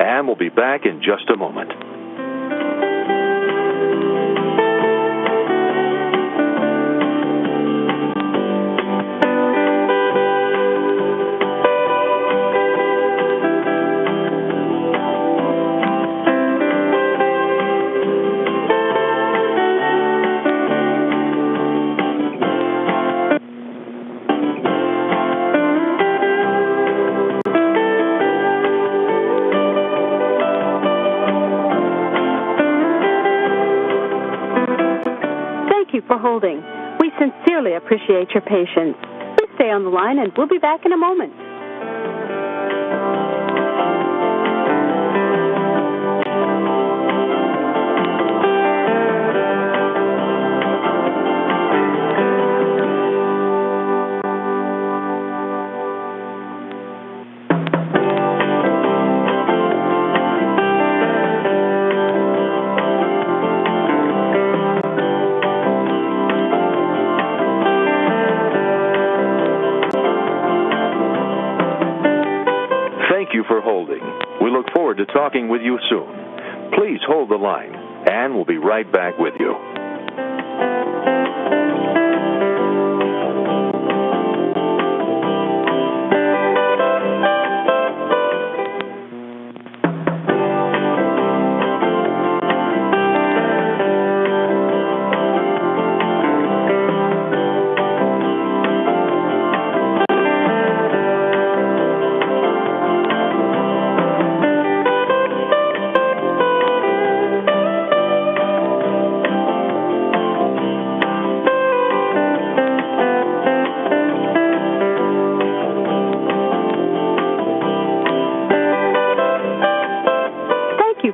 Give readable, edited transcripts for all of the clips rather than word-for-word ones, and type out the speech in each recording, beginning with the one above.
and we'll be back in just a moment. For holding. We sincerely appreciate your patience. Please stay on the line and we'll be back in a moment. Thank you for holding. We look forward to talking with you soon. Please hold the line, and we'll be right back with you.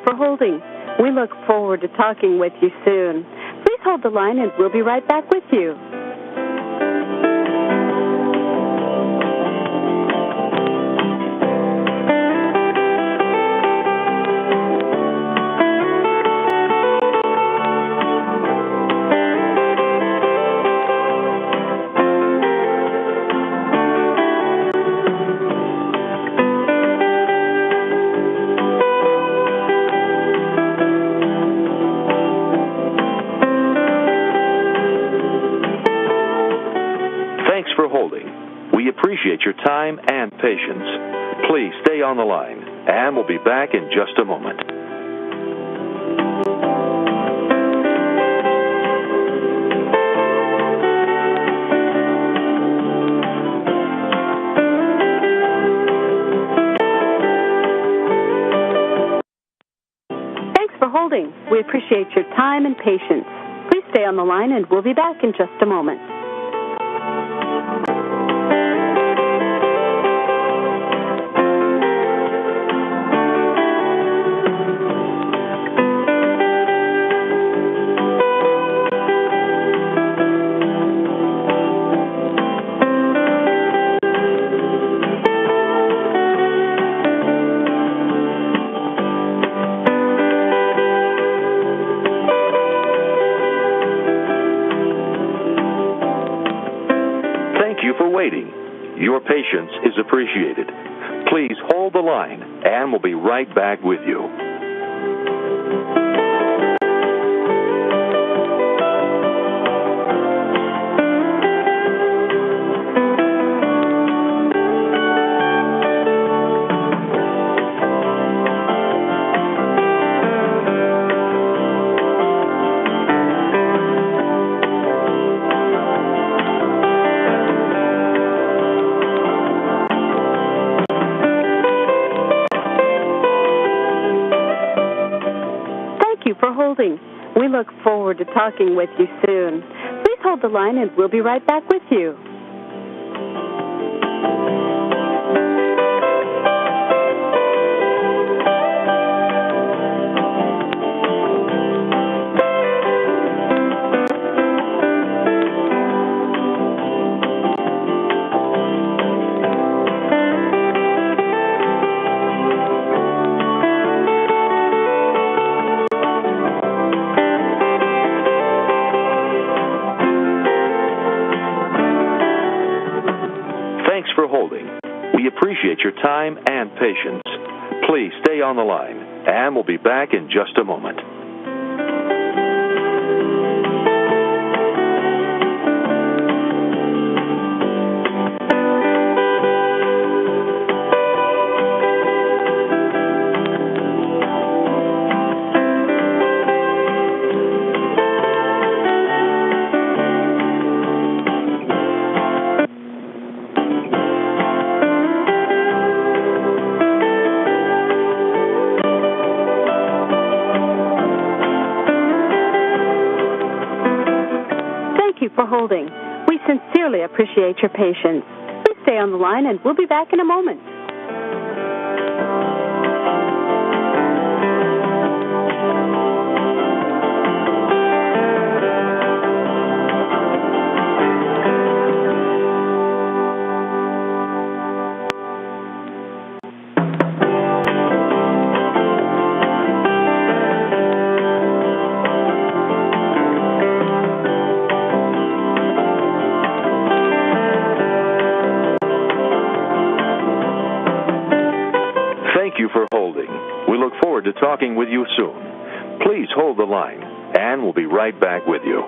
For holding. We look forward to talking with you soon. Please hold the line and we'll be right back with you. Thanks for holding. We appreciate your time and patience. Please stay on the line, and we'll be back in just a moment. Thanks for holding. We appreciate your time and patience. Please stay on the line, and we'll be back in just a moment. Thank you for waiting. Your patience is appreciated. Please hold the line, and we'll be right back with you. For holding. We look forward to talking with you soon. Please hold the line and we'll be right back with you. Thanks for holding. We appreciate your time and patience. Please stay on the line, and we'll be back in just a moment. For holding. We sincerely appreciate your patience. Please stay on the line and we'll be back in a moment. Thank you for holding. We look forward to talking with you soon. Please hold the line, and we'll be right back with you.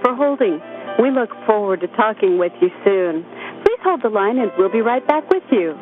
For holding. We look forward to talking with you soon. Please hold the line and we'll be right back with you.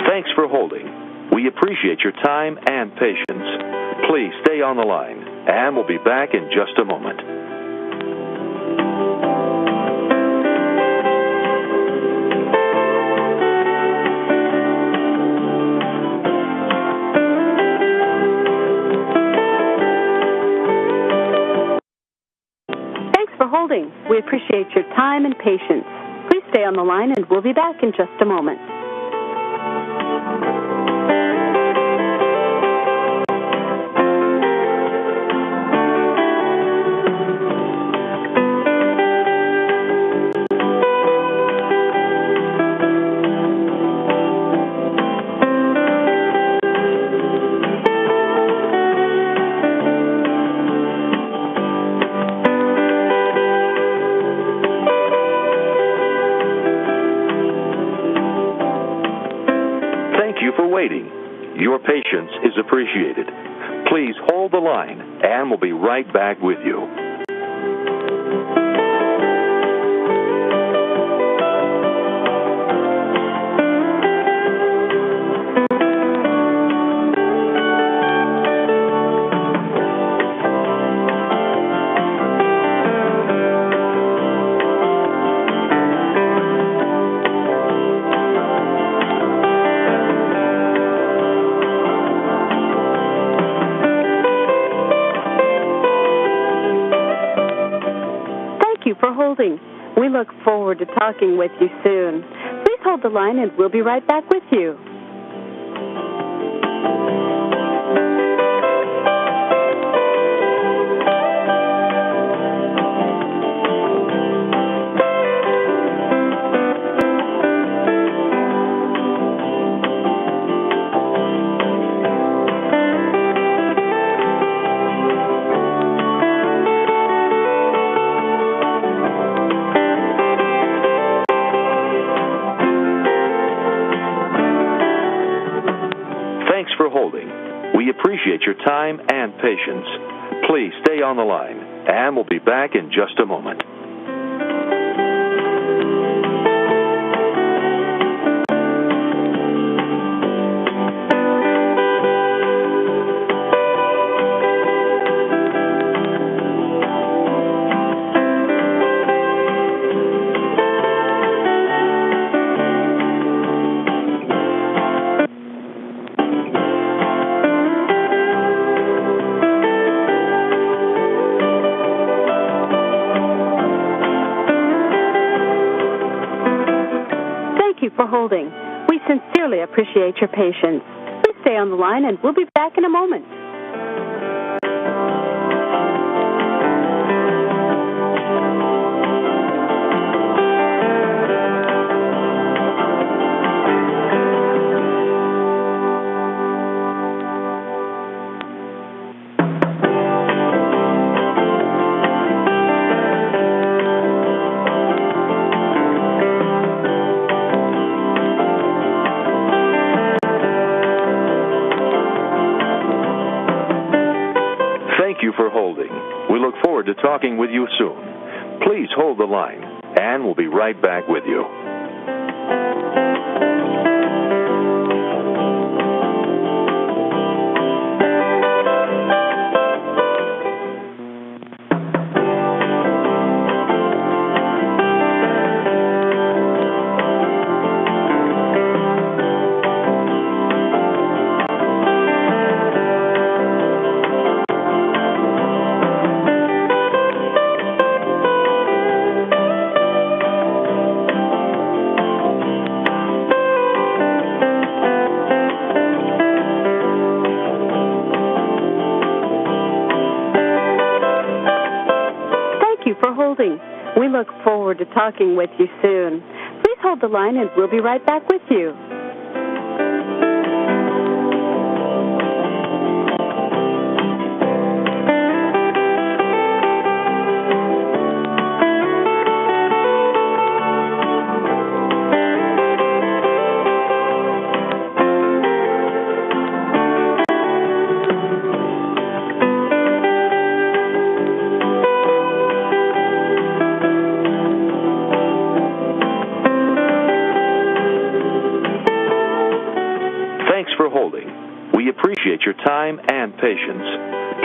Thanks for holding. We appreciate your time and patience. Please stay on the line, and we'll be back in just a moment. Thanks for holding. We appreciate your time and patience. Please stay on the line, and we'll be back in just a moment. Thank you for waiting. Your patience is appreciated. Please hold the line, and we'll be right back with you. For holding. We look forward to talking with you soon. Please hold the line and we'll be right back with you. and patience. Please stay on the line, and we'll be back in just a moment. For holding. We sincerely appreciate your patience. Please stay on the line and we'll be back in a moment. Thank you for holding. We look forward to talking with you soon. Please hold the line, and we'll be right back with you. For holding. We look forward to talking with you soon. Please hold the line and we'll be right back with you. Thanks for holding. We appreciate your time and patience.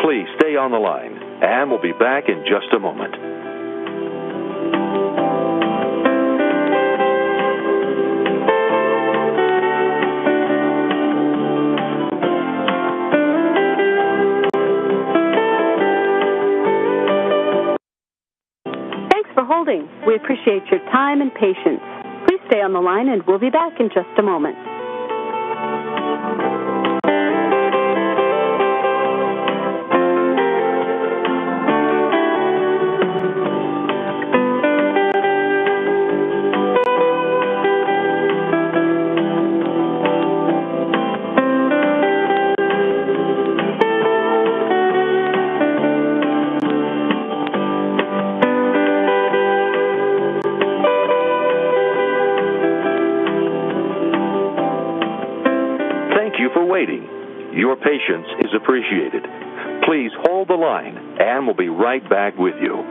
Please stay on the line, and we'll be back in just a moment. Thanks for holding. We appreciate your time and patience. Please stay on the line, and we'll be back in just a moment. Thank you for waiting. Your patience is appreciated. Please hold the line, and we'll be right back with you.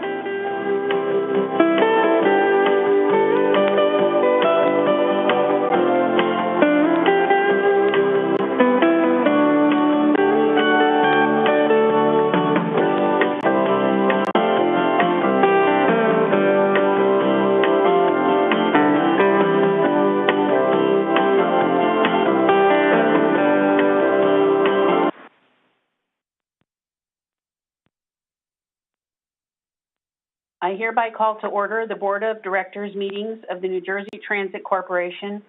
I hereby call to order the Board of Directors meetings of the New Jersey Transit Corporation,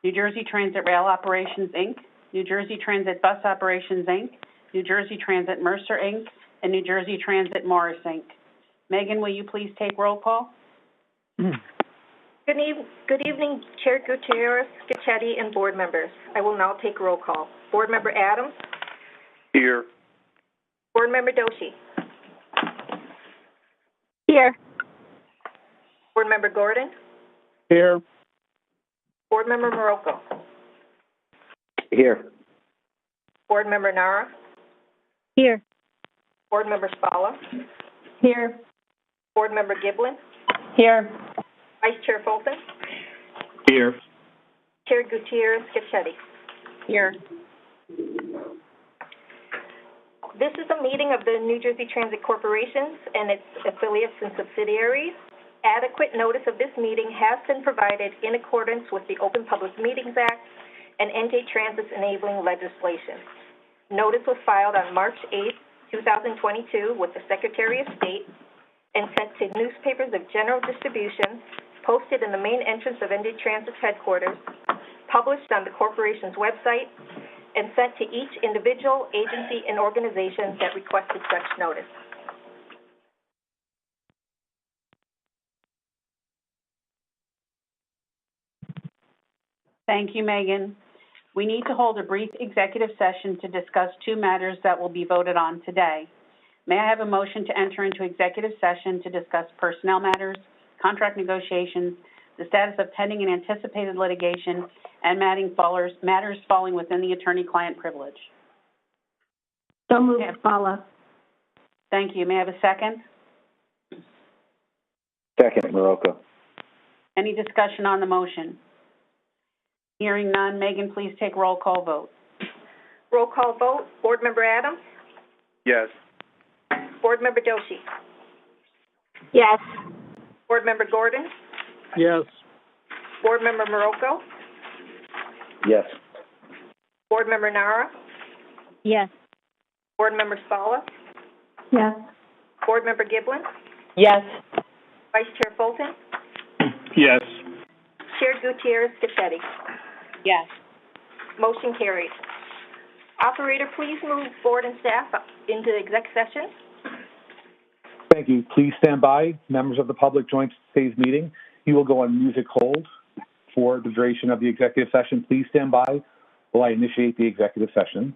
New Jersey Transit Rail Operations, Inc., New Jersey Transit Bus Operations, Inc., New Jersey Transit Mercer, Inc., and New Jersey Transit Morris, Inc. Megan, will you please take roll call? Good evening, Chair Gutierrez, Scacchetti, and board members. I will now take roll call. Board Member Adams? Here. Board Member Doshi? Here. Board Member Gordon? Here. Board Member Morocco? Here. Board Member Nara? Here. Board Member Spalla, Here. Board Member Giblin, Here. Vice Chair Fulton, Here. Chair Gutierrez-Scacchetti. Here. This is a meeting of the New Jersey Transit Corporation and its affiliates and subsidiaries. Adequate notice of this meeting has been provided in accordance with the Open Public Meetings Act and NJ Transit's enabling legislation. Notice was filed on March 8, 2022 with the Secretary of State and sent to newspapers of general distribution, posted in the main entrance of NJ Transit's headquarters, published on the corporation's website, and sent to each individual, agency, and organization that requested such notice. Thank you, Megan. We need to hold a brief executive session to discuss two matters that will be voted on today. May I have a motion to enter into executive session to discuss personnel matters, contract negotiations, the status of pending and anticipated litigation, and matters falling within the attorney-client privilege? So moved, Spalla. Thank you. May I have a second? Second, Marocco. Any discussion on the motion? Hearing none, Megan, please take roll call vote. Roll call vote. Board Member Adams? Yes. Board Member Doshi? Yes. Board Member Gordon? Yes. Board Member Marocco? Yes. Board Member Nara? Yes. Board Member Spalla? Yes. Board Member Giblin? Yes. Vice Chair Fulton? Yes. Chair Gutierrez-Scacchetti. Yes. Motion carried. Operator, please move board and staff into exec session. Thank you. Please stand by. Members of the public join today's meeting. You will go on music hold for the duration of the executive session. Please stand by while I initiate the executive session.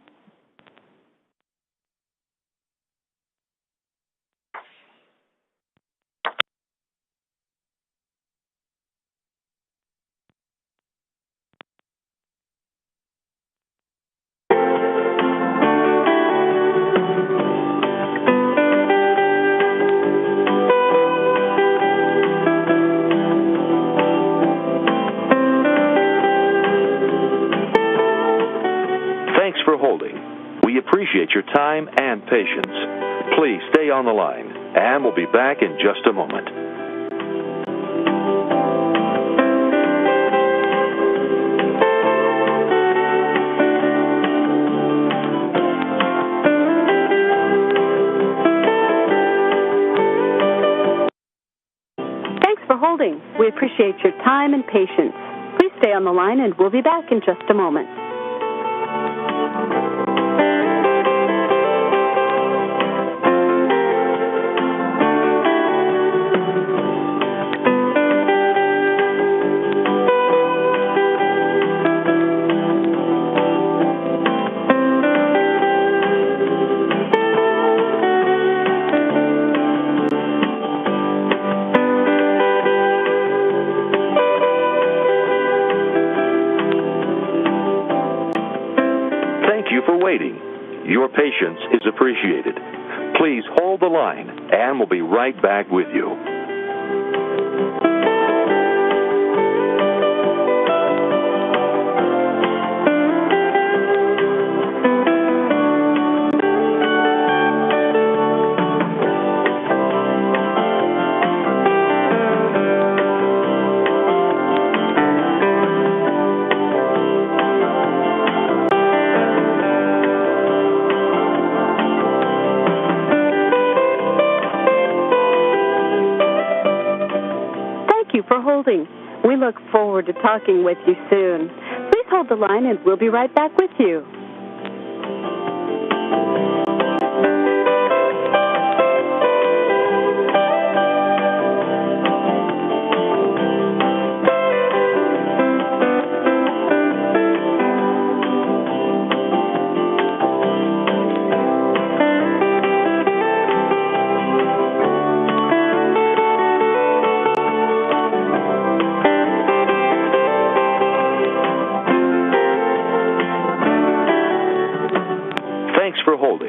Thanks for holding. We appreciate your time and patience. Please stay on the line, and we'll be back in just a moment. Thanks for holding. We appreciate your time and patience. Please stay on the line, and we'll be back in just a moment. Thank you for waiting. Your patience is appreciated. Please hold the line, and we'll be right back with you. Thank you for holding. We look forward to talking with you soon. Please hold the line, and we'll be right back with you. Thanks for holding.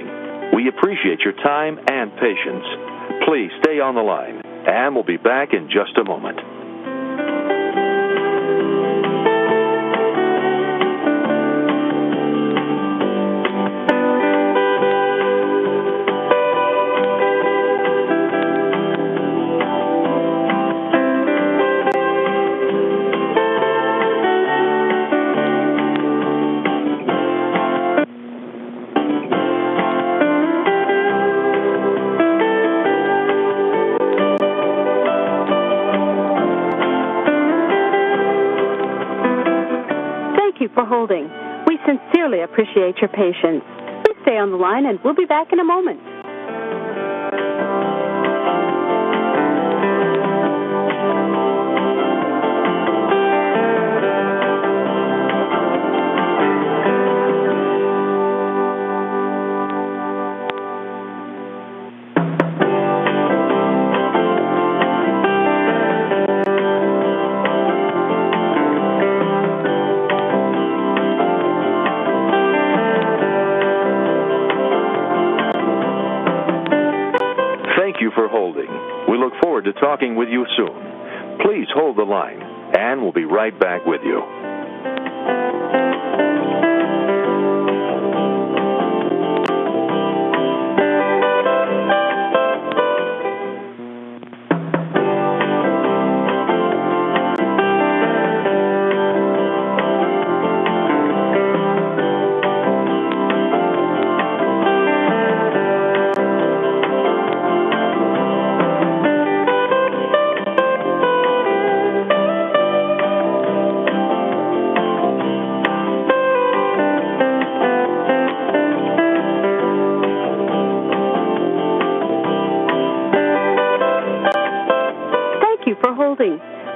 time and patience. Please stay on the line, and we'll be back in just a moment. For holding. We sincerely appreciate your patience. Please stay on the line and we'll be back in a moment. Thank you for holding. We look forward to talking with you soon. Please hold the line, and we'll be right back with you.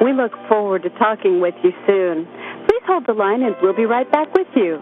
We look forward to talking with you soon. Please hold the line and we'll be right back with you.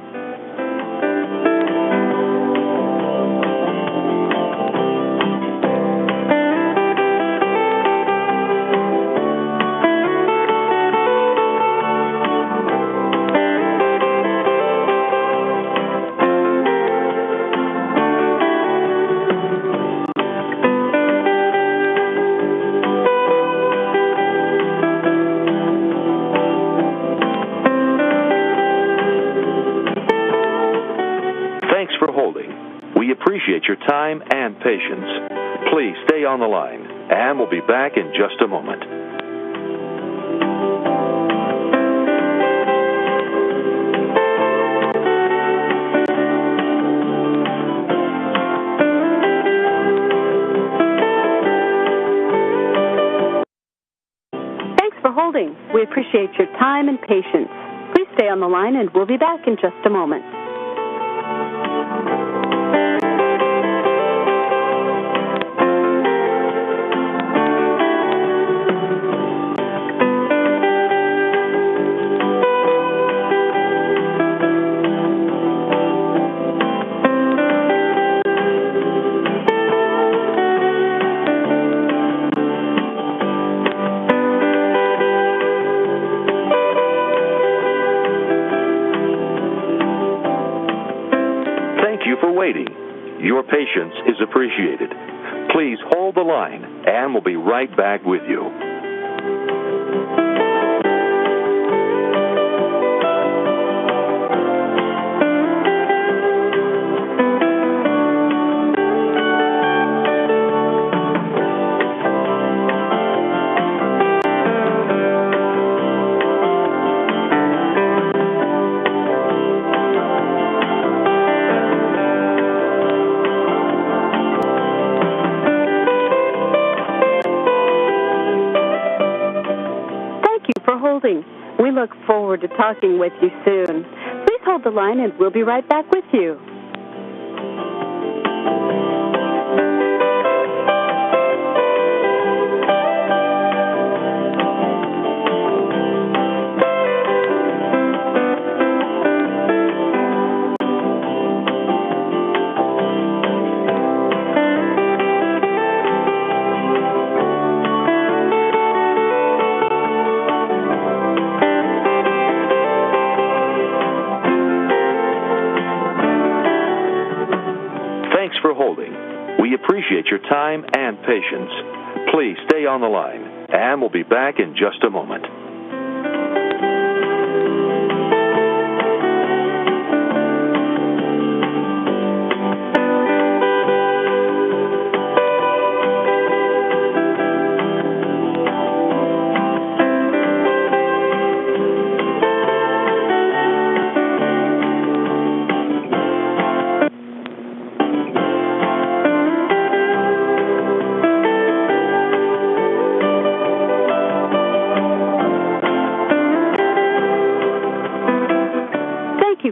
We appreciate your time and patience. Please stay on the line, and we'll be back in just a moment. Thanks for holding. We appreciate your time and patience. Please stay on the line, and we'll be back in just a moment. Your patience is appreciated. Please hold the line, and we'll be right back with you. We look forward to talking with you soon. Please hold the line and we'll be right back with you. patience. Please stay on the line, and we'll be back in just a moment.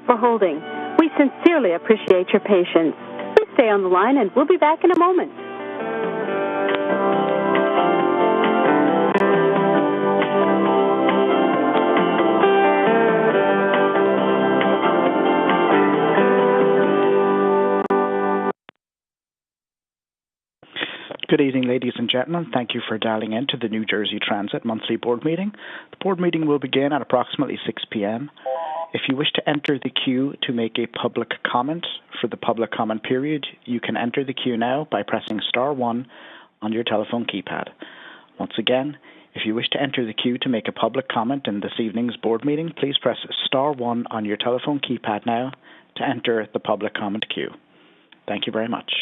For holding. We sincerely appreciate your patience. Please stay on the line and we'll be back in a moment. Good evening, ladies and gentlemen. Thank you for dialing in to the New Jersey Transit monthly board meeting. The board meeting will begin at approximately 6 p.m. If you wish to enter the queue to make a public comment for the public comment period, you can enter the queue now by pressing star 1 on your telephone keypad. Once again, if you wish to enter the queue to make a public comment in this evening's board meeting, please press star 1 on your telephone keypad now to enter the public comment queue. Thank you very much.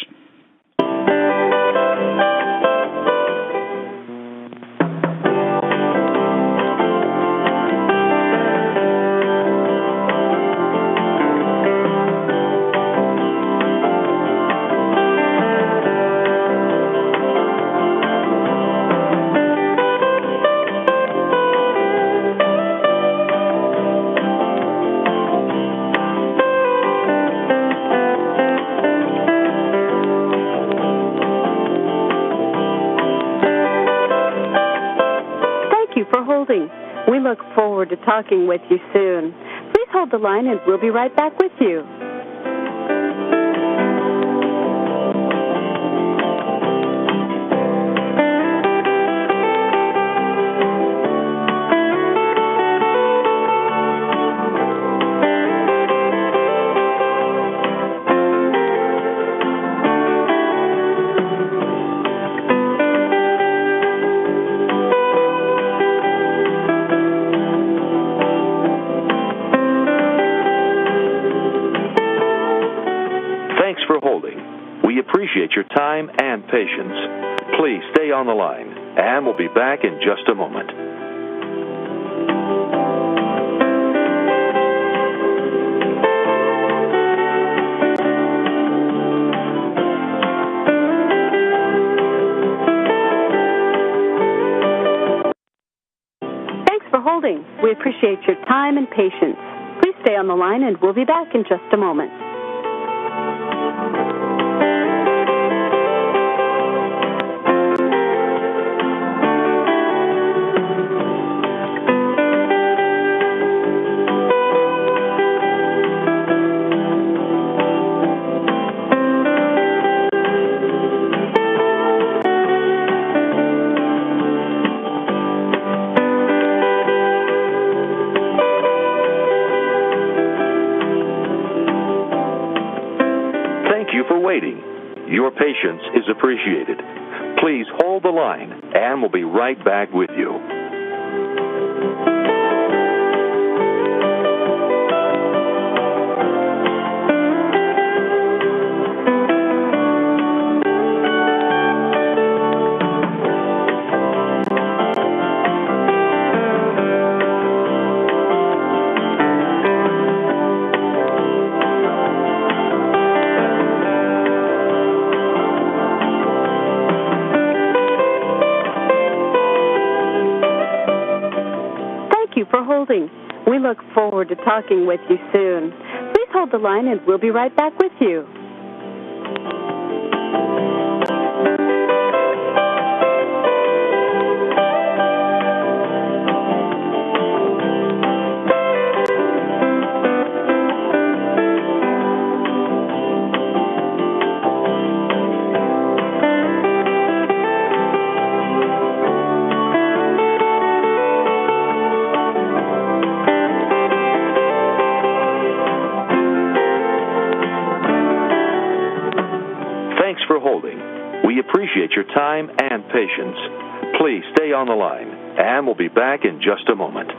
We look forward to talking with you soon. Please hold the line and we'll be right back with you. We appreciate your time and patience. Please stay on the line, and we'll be back in just a moment. Thanks for holding. We appreciate your time and patience. Please stay on the line, and we'll be back in just a moment. Your patience is appreciated. Please hold the line, and we'll be right back with you. For holding. We look forward to talking with you soon. Please hold the line and we'll be right back with you. Holding. time and patience. Please stay on the line, and we'll be back in just a moment.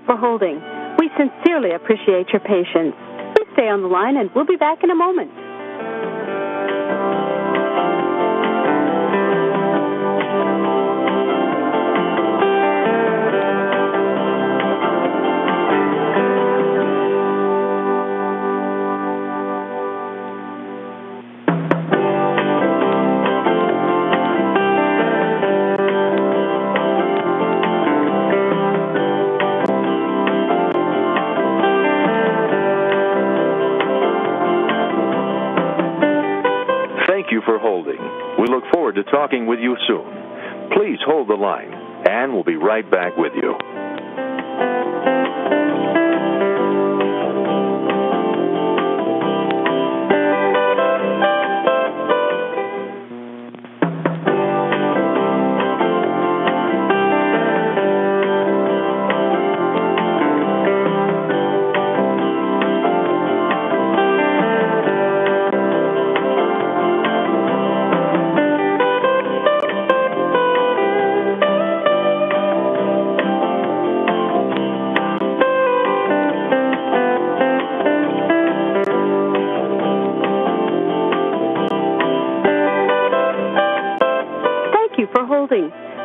For holding. We sincerely appreciate your patience. Please stay on the line and we'll be back in a moment. Thank you for holding. We look forward to talking with you soon. Please hold the line, and we'll be right back with you.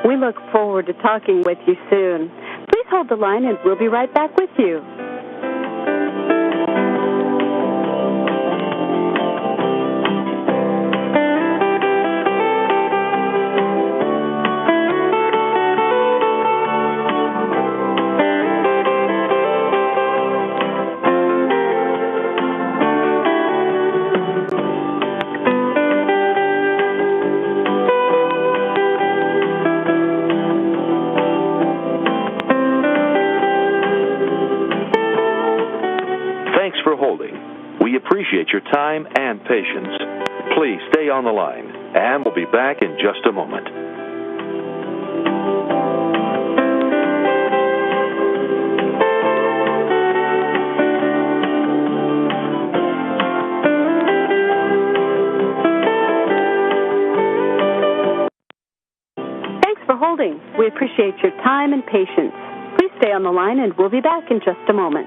We look forward to talking with you soon. Please hold the line and we'll be right back with you. We appreciate your time and patience. Please stay on the line, and we'll be back in just a moment. Thanks for holding. We appreciate your time and patience. Please stay on the line, and we'll be back in just a moment.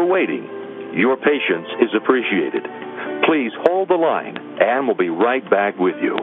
Waiting. Your patience is appreciated. Please hold the line, and we'll be right back with you.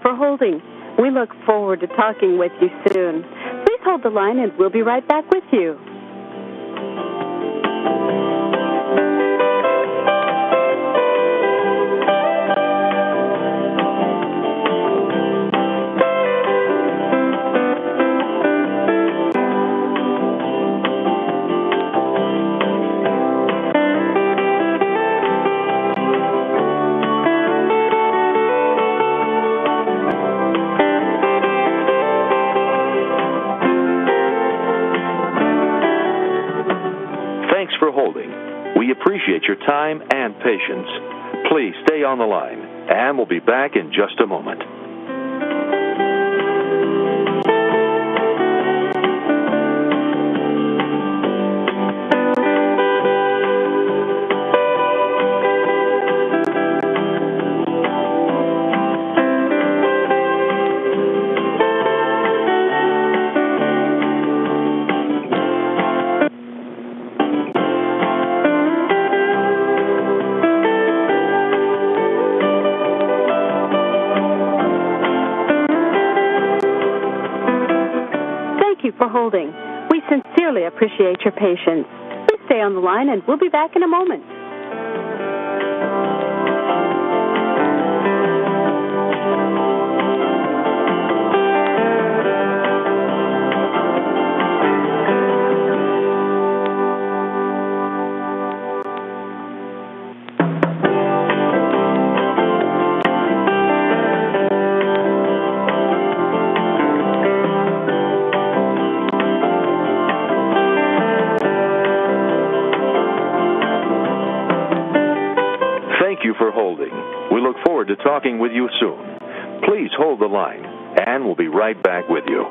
For holding. We look forward to talking with you soon. Please hold the line and we'll be right back with you. Holding. time and patience. Please stay on the line, and we'll be back in just a moment. For holding. We sincerely appreciate your patience. Please stay on the line and we'll be back in a moment. Thank you for holding. We look forward to talking with you soon. Please hold the line, and we'll be right back with you.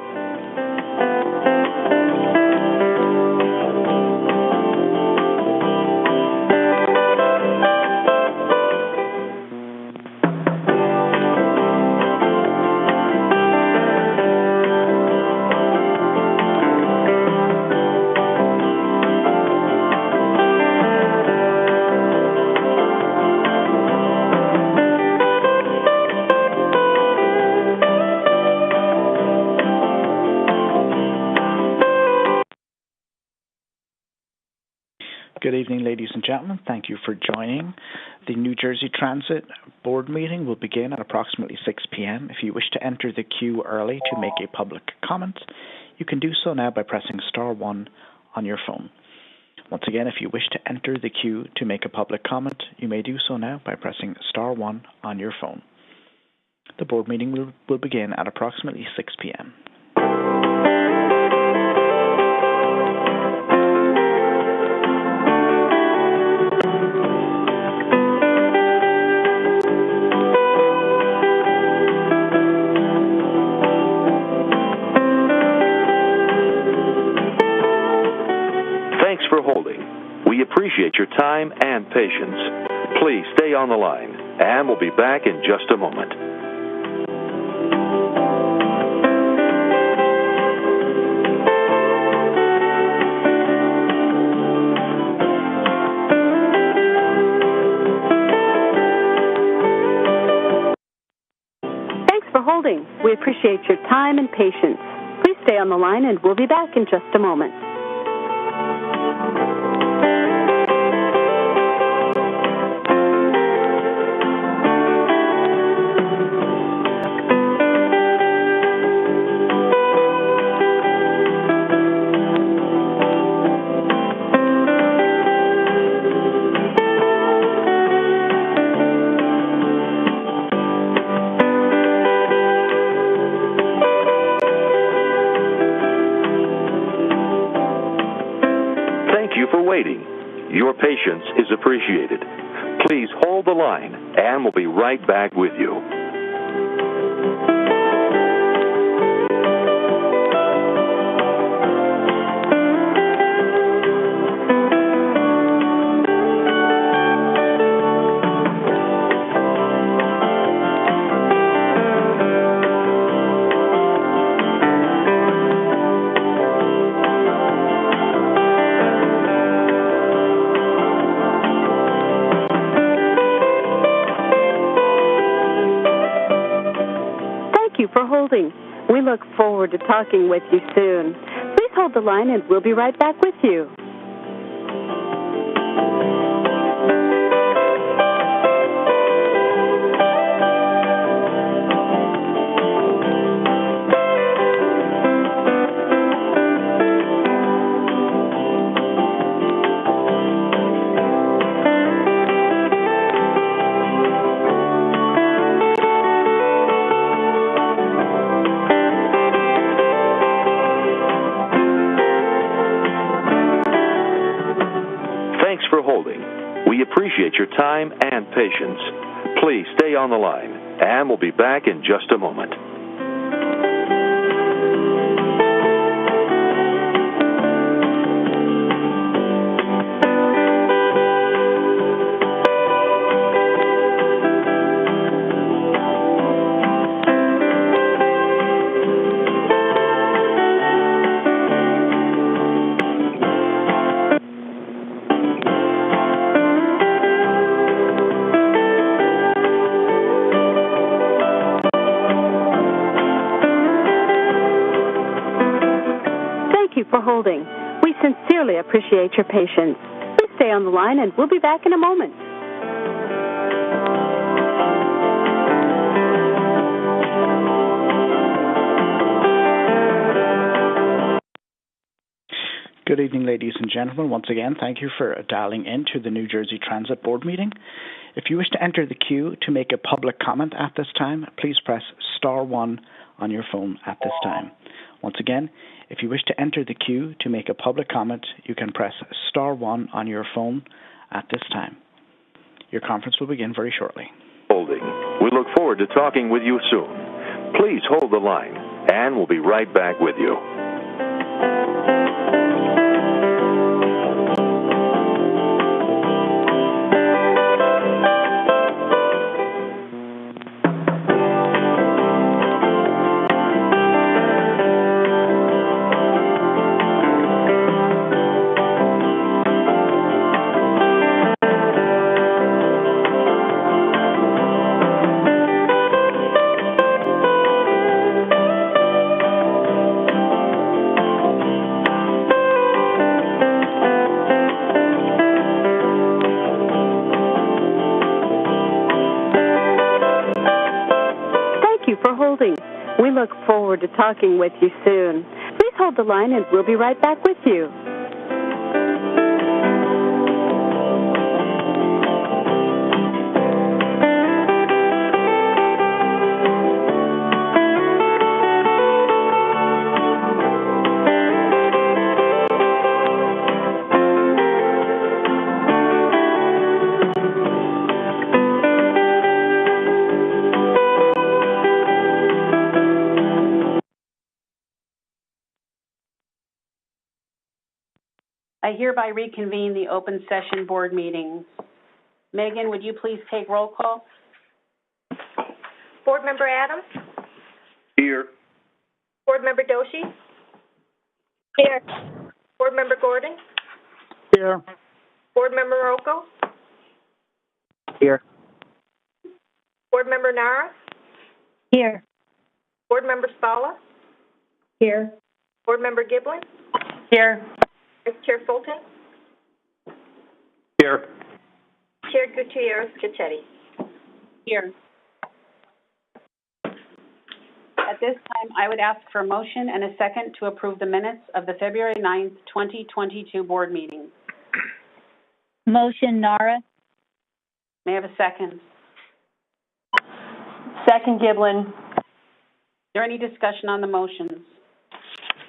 Good evening, ladies and gentlemen. Thank you for joining. The New Jersey Transit Board meeting will begin at approximately 6 p.m. If you wish to enter the queue early to make a public comment, you can do so now by pressing star 1 on your phone. Once again, if you wish to enter the queue to make a public comment, you may do so now by pressing star 1 on your phone. The board meeting will begin at approximately 6 p.m. Thanks for holding. We appreciate your time and patience. Please stay on the line, and we'll be back in just a moment. Thanks for holding. We appreciate your time and patience. Please stay on the line and we'll be back in just a moment. Thank you for waiting. Your patience is appreciated. Please hold the line, and we'll be right back with you. Thank you for holding. We look forward to talking with you soon. Please hold the line and we'll be right back with you. appreciate your time and patience. Please stay on the line, and we'll be back in just a moment. For holding. We sincerely appreciate your patience. Please stay on the line and we'll be back in a moment. Good evening, ladies and gentlemen. Once again, thank you for dialing in to the New Jersey Transit Board meeting. If you wish to enter the queue to make a public comment at this time, please press star 1 on your phone at this time. Once again, if you wish to enter the queue to make a public comment, you can press star 1 on your phone at this time. Your conference will begin very shortly. Holding. We look forward to talking with you soon. Please hold the line, and we'll be right back with you. We look forward to talking with you soon. Please hold the line and we'll be right back with you. I hereby reconvene the open session board meeting. Megan, would you please take roll call? Board Member Adams? Here. Board Member Doshi? Here. Board Member Gordon? Here. Board Member Morocco? Here. Board Member Nara? Here. Board Member Spalla? Here. Board Member Giblin? Here. Vice Chair Fulton? Here. Chair Gutierrez-Gichetti? Here. At this time, I would ask for a motion and a second to approve the minutes of the February 9th, 2022 board meeting. Motion, Nara. May I have a second? Second, Giblin. Is there any discussion on the motions?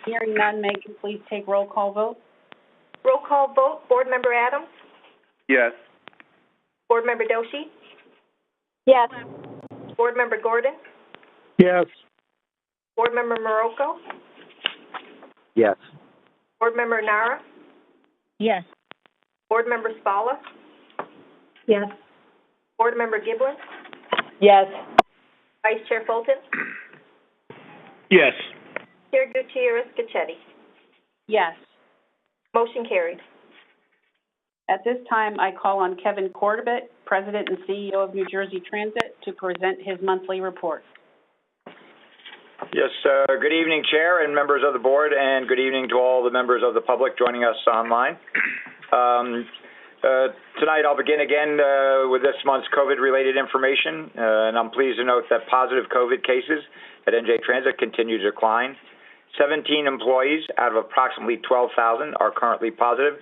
Hearing none, Megan, please take roll call vote. Roll call vote. Board Member Adams? Yes. Board Member Doshi? Yes. Board Member Gordon? Yes. Board Member Morocco? Yes. Board Member Nara? Yes. Board Member Spalla? Yes. Board Member Giblin? Yes. Vice Chair Fulton? Yes. Chair Gutierrez-Gichetti? Yes. Motion carried. At this time, I call on Kevin Cordabit, President and CEO of New Jersey Transit, to present his monthly report. Yes, good evening, Chair and members of the board, and good evening to all the members of the public joining us online. Tonight, I'll begin again with this month's COVID-related information, and I'm pleased to note that positive COVID cases at NJ Transit continue to decline. 17 employees out of approximately 12,000 are currently positive,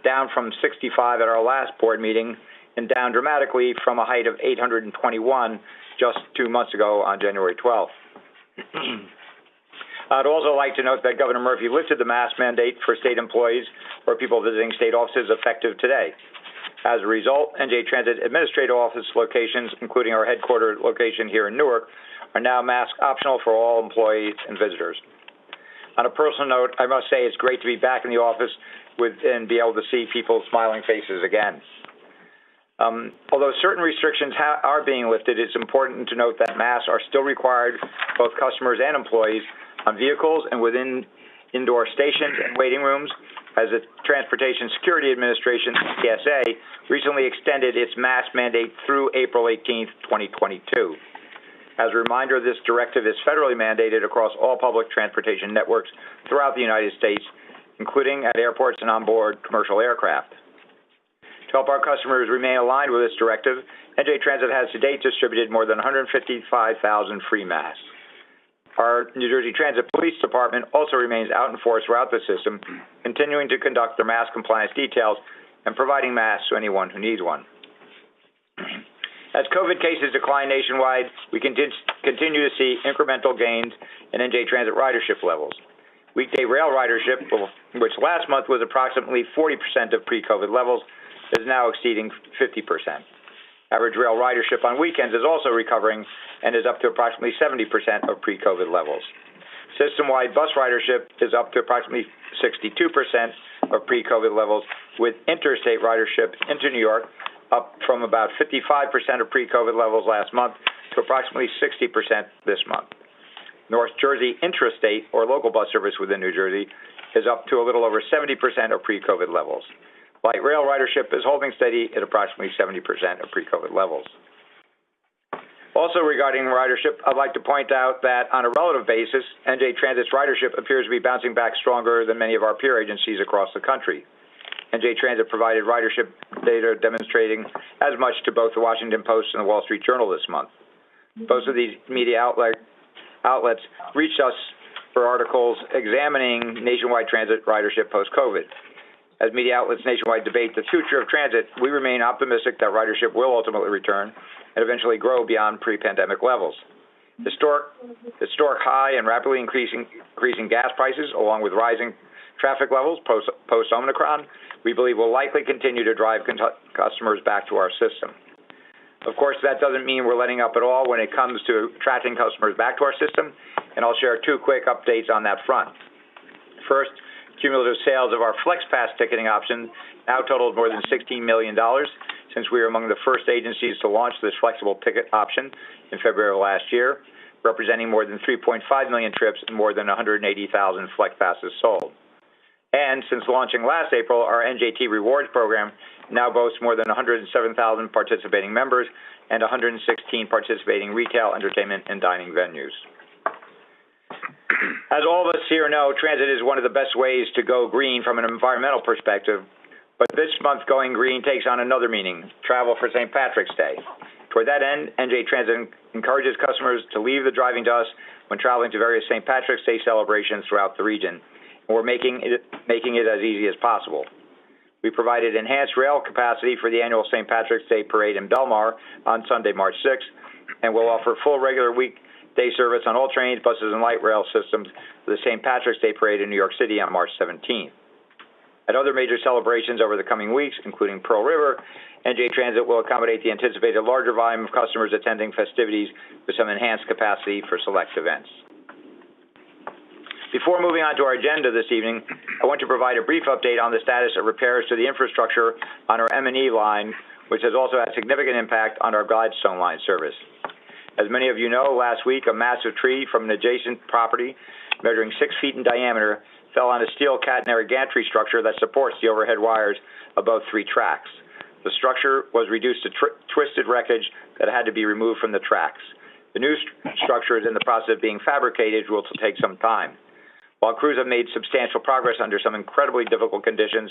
down from 65 at our last board meeting, and down dramatically from a height of 821 just 2 months ago on January 12th. I'd also like to note that Governor Murphy lifted the mask mandate for state employees or people visiting state offices effective today. As a result, NJ Transit administrative office locations, including our headquarters location here in Newark, are now mask optional for all employees and visitors. On a personal note, I must say it's great to be back in the office and be able to see people's smiling faces again. Although certain restrictions are being lifted, it's important to note that masks are still required for both customers and employees on vehicles and within indoor stations and waiting rooms, as the Transportation Security Administration, TSA, recently extended its mask mandate through April 18, 2022. As a reminder, this directive is federally mandated across all public transportation networks throughout the United States, including at airports and onboard commercial aircraft. To help our customers remain aligned with this directive, NJ Transit has to date distributed more than 155,000 free masks. Our New Jersey Transit Police Department also remains out in force throughout the system, continuing to conduct their mask compliance details and providing masks to anyone who needs one. As COVID cases decline nationwide, we continue to see incremental gains in NJ Transit ridership levels. Weekday rail ridership, which last month was approximately 40% of pre-COVID levels, is now exceeding 50%. Average rail ridership on weekends is also recovering and is up to approximately 70% of pre-COVID levels. System-wide bus ridership is up to approximately 62% of pre-COVID levels, with interstate ridership into New York up from about 55% of pre-COVID levels last month to approximately 60% this month. North Jersey intrastate or local bus service within New Jersey is up to a little over 70% of pre-COVID levels. Light rail ridership is holding steady at approximately 70% of pre-COVID levels. Also regarding ridership, I'd like to point out that on a relative basis, NJ Transit's ridership appears to be bouncing back stronger than many of our peer agencies across the country. NJ Transit provided ridership data demonstrating as much to both the Washington Post and the Wall Street Journal this month. Both of these media outlets reached us for articles examining nationwide transit ridership post-COVID. As media outlets nationwide debate the future of transit, we remain optimistic that ridership will ultimately return and eventually grow beyond pre-pandemic levels. Historic high and rapidly increasing gas prices, along with rising traffic levels post-Omicron, we believe will likely continue to drive customers back to our system. Of course, that doesn't mean we're letting up at all when it comes to attracting customers back to our system, and I'll share two quick updates on that front. First, cumulative sales of our FlexPass ticketing option now totaled more than $16 million since we were among the first agencies to launch this flexible ticket option in February of last year, representing more than 3.5 million trips and more than 180,000 FlexPasses sold. And since launching last April, our NJT Rewards program now boasts more than 107,000 participating members and 116 participating retail, entertainment, and dining venues. As all of us here know, transit is one of the best ways to go green from an environmental perspective, but this month going green takes on another meaning: travel for St. Patrick's Day. Toward that end, NJ Transit encourages customers to leave the driving to us when traveling to various St. Patrick's Day celebrations throughout the region, and we're making it as easy as possible. We provided enhanced rail capacity for the annual St. Patrick's Day Parade in Belmar on Sunday, March 6th, and we'll offer full regular weekday service on all trains, buses, and light rail systems for the St. Patrick's Day Parade in New York City on March 17th. At other major celebrations over the coming weeks, including Pearl River, NJ Transit will accommodate the anticipated larger volume of customers attending festivities with some enhanced capacity for select events. Before moving on to our agenda this evening, I want to provide a brief update on the status of repairs to the infrastructure on our M&E line, which has also had significant impact on our Gladstone line service. As many of you know, last week a massive tree from an adjacent property measuring 6 feet in diameter fell on a steel catenary gantry structure that supports the overhead wires above 3 tracks. The structure was reduced to twisted wreckage that had to be removed from the tracks. The new structure is in the process of being fabricated, which will take some time. While crews have made substantial progress under some incredibly difficult conditions,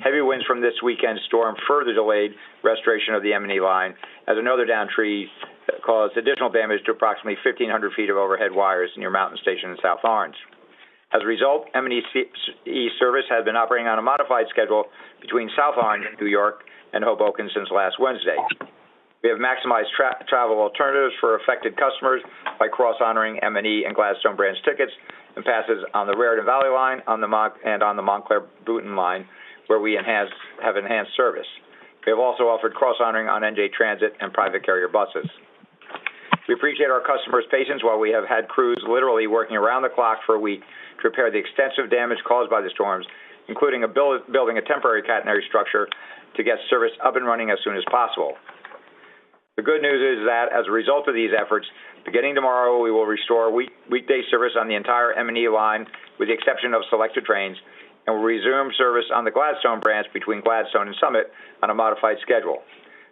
heavy winds from this weekend's storm further delayed restoration of the M&E line, as another downed tree caused additional damage to approximately 1,500 feet of overhead wires near Mountain Station in South Orange. As a result, M&E service has been operating on a modified schedule between South Orange, New York, and Hoboken since last Wednesday. We have maximized travel alternatives for affected customers by cross-honoring M&E and Gladstone branch tickets and passes on the Raritan Valley line and on the Montclair-Boonton line, where we have enhanced service. We have also offered cross-honoring on NJ Transit and private carrier buses. We appreciate our customers' patience while we have had crews literally working around the clock for a week to repair the extensive damage caused by the storms, including building a temporary catenary structure to get service up and running as soon as possible. The good news is that as a result of these efforts, beginning tomorrow, we will restore weekday service on the entire M&E line with the exception of selected trains, and will resume service on the Gladstone branch between Gladstone and Summit on a modified schedule.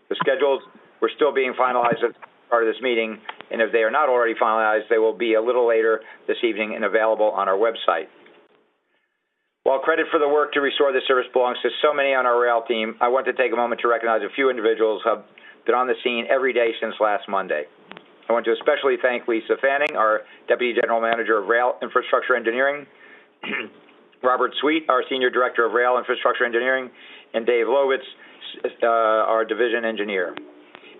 The schedules were still being finalized at the start of this meeting, and if they are not already finalized, they will be a little later this evening and available on our website. While credit for the work to restore the service belongs to so many on our rail team, I want to take a moment to recognize a few individuals who have been on the scene every day since last Monday. I want to especially thank Lisa Fanning, our Deputy General Manager of Rail Infrastructure Engineering, Robert Sweet, our Senior Director of Rail Infrastructure Engineering, and Dave Lovitz, our Division Engineer.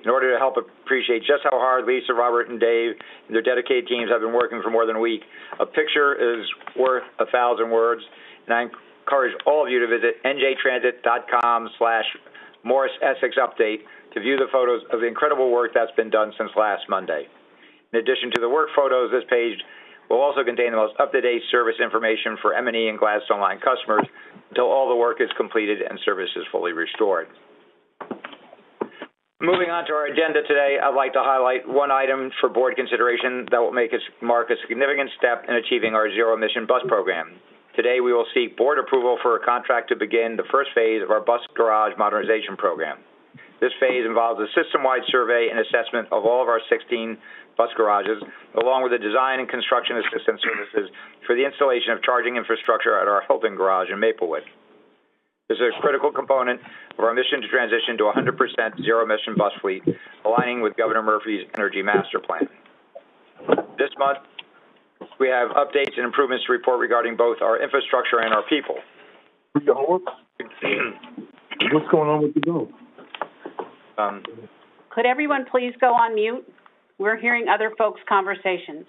In order to help appreciate just how hard Lisa, Robert, and Dave and their dedicated teams have been working for more than a week, a picture is worth 1,000 words, and I encourage all of you to visit njtransit.com/MorrisEssexUpdate to view the photos of the incredible work that's been done since last Monday. In addition to the work photos, this page will also contain the most up-to-date service information for M&E and Gladstone Line customers until all the work is completed and service is fully restored. Moving on to our agenda today, I'd like to highlight one item for board consideration that will mark a significant step in achieving our zero-emission bus program. Today, we will seek board approval for a contract to begin the first phase of our bus garage modernization program. This phase involves a system-wide survey and assessment of all of our 16 bus garages, along with the design and construction assistance services for the installation of charging infrastructure at our Hilton garage in Maplewood. This is a critical component of our mission to transition to 100% zero-emission bus fleet, aligning with Governor Murphy's Energy Master Plan. This month, we have updates and improvements to report regarding both our infrastructure and our people. What's going on with the bill? Could everyone please go on mute? We're hearing other folks' conversations.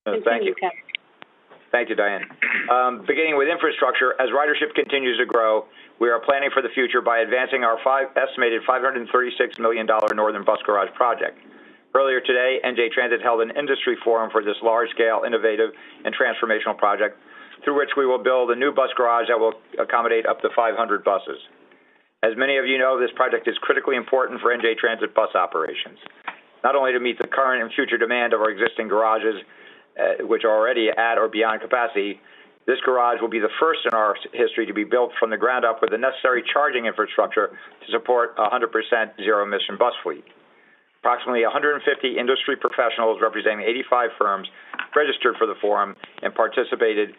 Thank you. Kevin. Thank you, Diane. Beginning with infrastructure, as ridership continues to grow, we are planning for the future by advancing our estimated $536 million Northern Bus Garage project. Earlier today, NJ Transit held an industry forum for this large-scale, innovative, and transformational project, through which we will build a new bus garage that will accommodate up to 500 buses. As many of you know, this project is critically important for NJ Transit bus operations, not only to meet the current and future demand of our existing garages, which are already at or beyond capacity. This garage will be the first in our history to be built from the ground up with the necessary charging infrastructure to support a 100% zero-emission bus fleet. Approximately 150 industry professionals representing 85 firms registered for the forum and participated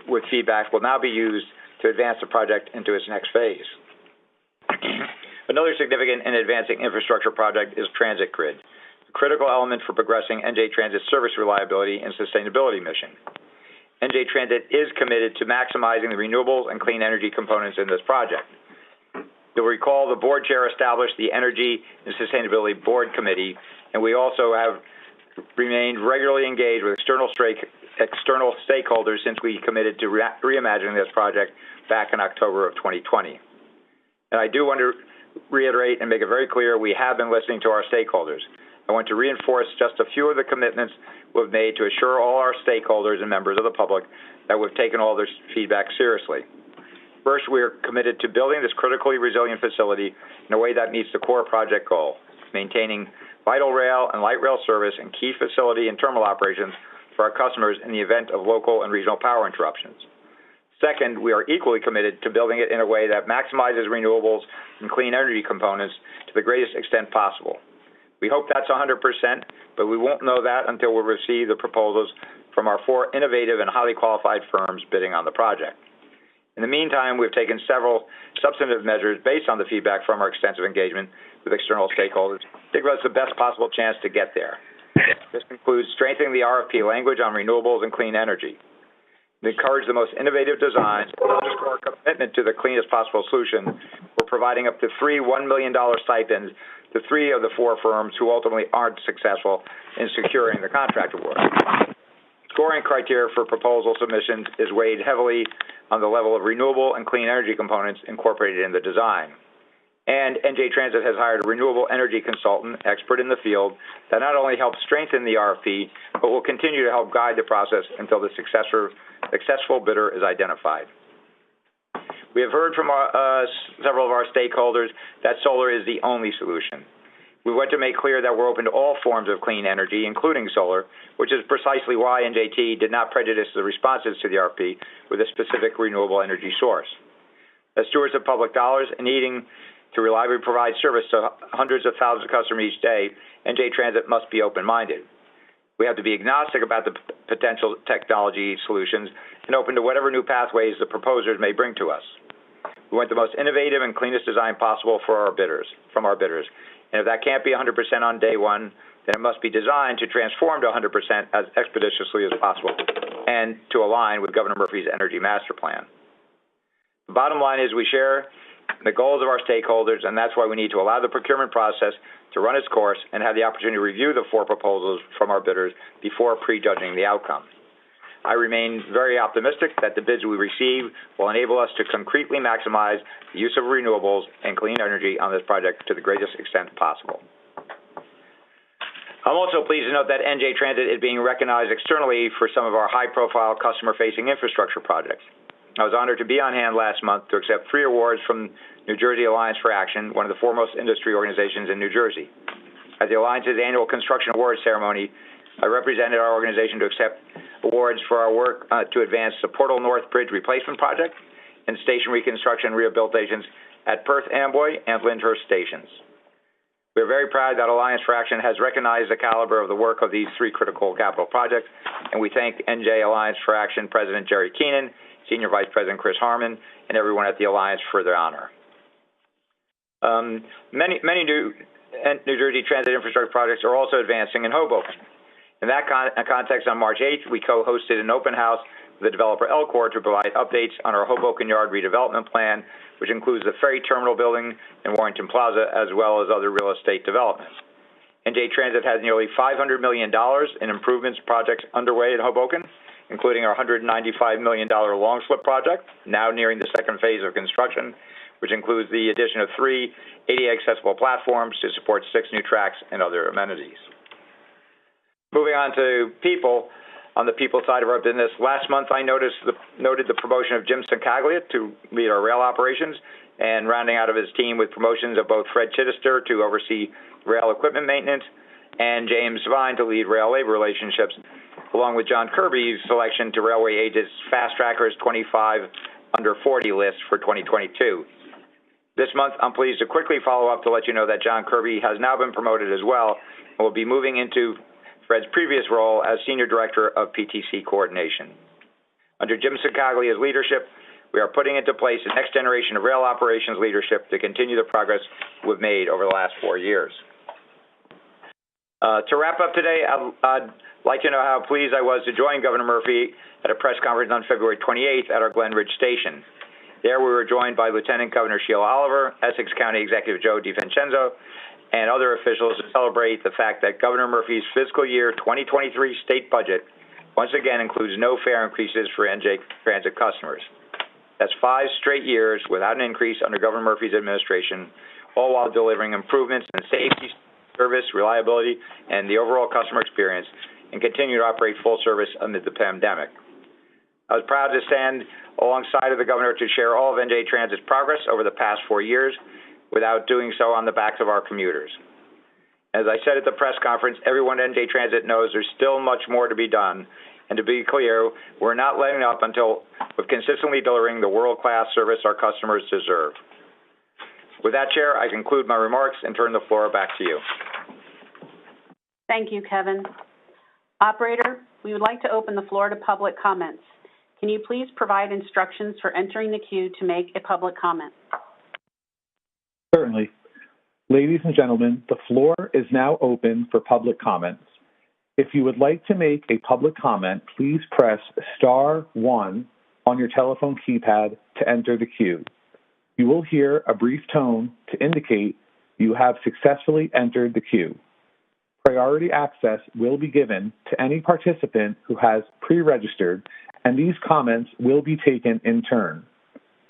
with feedback will now be used to advance the project into its next phase. Another significant and advancing infrastructure project is Transit Grid, a critical element for progressing NJ Transit's service reliability and sustainability mission. NJ Transit is committed to maximizing the renewables and clean energy components in this project. You'll recall the board chair established the Energy and Sustainability Board Committee, and we also have remained regularly engaged with external stakeholders since we committed to reimagining this project back in October of 2020. And I do want to reiterate and make it very clear we have been listening to our stakeholders. I want to reinforce just a few of the commitments we've made to assure all our stakeholders and members of the public that we've taken all this feedback seriously. First, we are committed to building this critically resilient facility in a way that meets the core project goal, maintaining vital rail and light rail service and key facility and terminal operations for our customers in the event of local and regional power interruptions. Second, we are equally committed to building it in a way that maximizes renewables and clean energy components to the greatest extent possible. We hope that's 100%, but we won't know that until we receive the proposals from our 4 innovative and highly qualified firms bidding on the project. In the meantime, we've taken several substantive measures based on the feedback from our extensive engagement with external stakeholders to give us the best possible chance to get there. This includes strengthening the RFP language on renewables and clean energy. We encourage the most innovative designs and underscore our commitment to the cleanest possible solution. We're providing up to 3 $1 million stipends to 3 of the 4 firms who ultimately aren't successful in securing the contract award. Scoring criteria for proposal submissions is weighed heavily on the level of renewable and clean energy components incorporated in the design. And NJ Transit has hired a renewable energy consultant, expert in the field, that not only helps strengthen the RFP, but will continue to help guide the process until the successful bidder is identified. We have heard from several of our stakeholders that solar is the only solution. We want to make clear that we're open to all forms of clean energy, including solar, which is precisely why NJT did not prejudice the responses to the RFP with a specific renewable energy source. As stewards of public dollars and needing to reliably provide service to hundreds of thousands of customers each day, NJ Transit must be open-minded. We have to be agnostic about the potential technology solutions and open to whatever new pathways the proposers may bring to us. We want the most innovative and cleanest design possible from our bidders. And if that can't be 100% on day one, then it must be designed to transform to 100% as expeditiously as possible and to align with Governor Murphy's Energy Master Plan. The bottom line is we share the goals of our stakeholders, and that's why we need to allow the procurement process to run its course and have the opportunity to review the 4 proposals from our bidders before prejudging the outcome. I remain very optimistic that the bids we receive will enable us to concretely maximize the use of renewables and clean energy on this project to the greatest extent possible. I'm also pleased to note that NJ Transit is being recognized externally for some of our high-profile customer-facing infrastructure projects. I was honored to be on hand last month to accept 3 awards from New Jersey Alliance for Action, one of the foremost industry organizations in New Jersey. At the Alliance's annual construction awards ceremony, I represented our organization to accept awards for our work to advance the Portal North Bridge Replacement Project and station reconstruction and rehabilitations at Perth Amboy and Lyndhurst stations. We are very proud that Alliance for Action has recognized the caliber of the work of these 3 critical capital projects, and we thank NJ Alliance for Action President Jerry Keenan, Senior Vice President Chris Harmon, and everyone at the Alliance for their honor. Many New Jersey transit infrastructure projects are also advancing in Hoboken. In that context, on March 8th, we co-hosted an open house with the developer Elcor to provide updates on our Hoboken Yard redevelopment plan, which includes the ferry terminal building in Warrington Plaza, as well as other real estate developments. NJ Transit has nearly $500 million in improvements projects underway in Hoboken, including our $195 million long slip project, now nearing the 2nd phase of construction, which includes the addition of 3 ADA accessible platforms to support 6 new tracks and other amenities. Moving on to people, on the people side of our business, last month I noted the promotion of Jim Cincaglia to lead our rail operations, and rounding out of his team with promotions of both Fred Chittister to oversee rail equipment maintenance and James Vine to lead rail labor relationships, along with John Kirby's selection to Railway Age's Fast Trackers 25 under 40 list for 2022. This month, I'm pleased to quickly follow up to let you know that John Kirby has now been promoted as well and will be moving into Fred's previous role as Senior Director of PTC Coordination. Under Jim Cicaglia's leadership, we are putting into place the next generation of rail operations leadership to continue the progress we've made over the last 4 years. To wrap up today, I'd like to know how pleased I was to join Governor Murphy at a press conference on February 28th at our Glen Ridge Station. There we were joined by Lieutenant Governor Sheila Oliver, Essex County Executive Joe DiVincenzo, and other officials to celebrate the fact that Governor Murphy's fiscal year 2023 state budget once again includes no fare increases for NJ Transit customers. That's 5 straight years without an increase under Governor Murphy's administration, all while delivering improvements in safety, service, reliability, and the overall customer experience, and continue to operate full service amid the pandemic. I was proud to stand alongside of the governor to share all of NJ Transit's progress over the past 4 years without doing so on the backs of our commuters. As I said at the press conference, everyone at NJ Transit knows there's still much more to be done. And to be clear, we're not letting up until we're consistently delivering the world-class service our customers deserve. With that, Chair, I conclude my remarks and turn the floor back to you. Thank you, Kevin. Operator, we would like to open the floor to public comments. Can you please provide instructions for entering the queue to make a public comment? Certainly. Ladies and gentlemen, the floor is now open for public comments. If you would like to make a public comment, please press *1 on your telephone keypad to enter the queue. You will hear a brief tone to indicate you have successfully entered the queue. Priority access will be given to any participant who has pre-registered, and these comments will be taken in turn.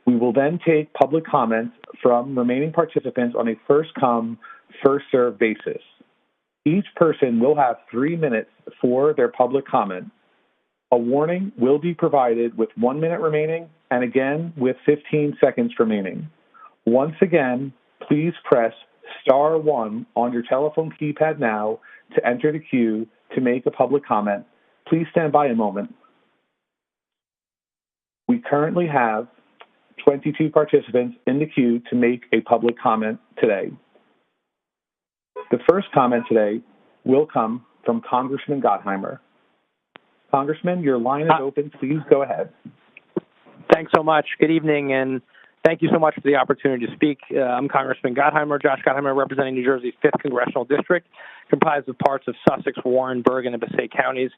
We will then take public comments from remaining participants on a first-come, first-served basis. Each person will have 3 minutes for their public comment. A warning will be provided with 1 minute remaining and again with 15 seconds remaining. Once again, please press star 1 on your telephone keypad now to enter the queue to make a public comment. Please stand by a moment. We currently have 22 participants in the queue to make a public comment today. The first comment today will come from Congressman Gottheimer. Congressman, your line is open. Please go ahead. Thanks so much. Good evening, and thank you so much for the opportunity to speak. I'm Congressman Gottheimer, Josh Gottheimer, representing New Jersey's 5th Congressional District, comprised of parts of Sussex, Warren, Bergen, and Passaic counties.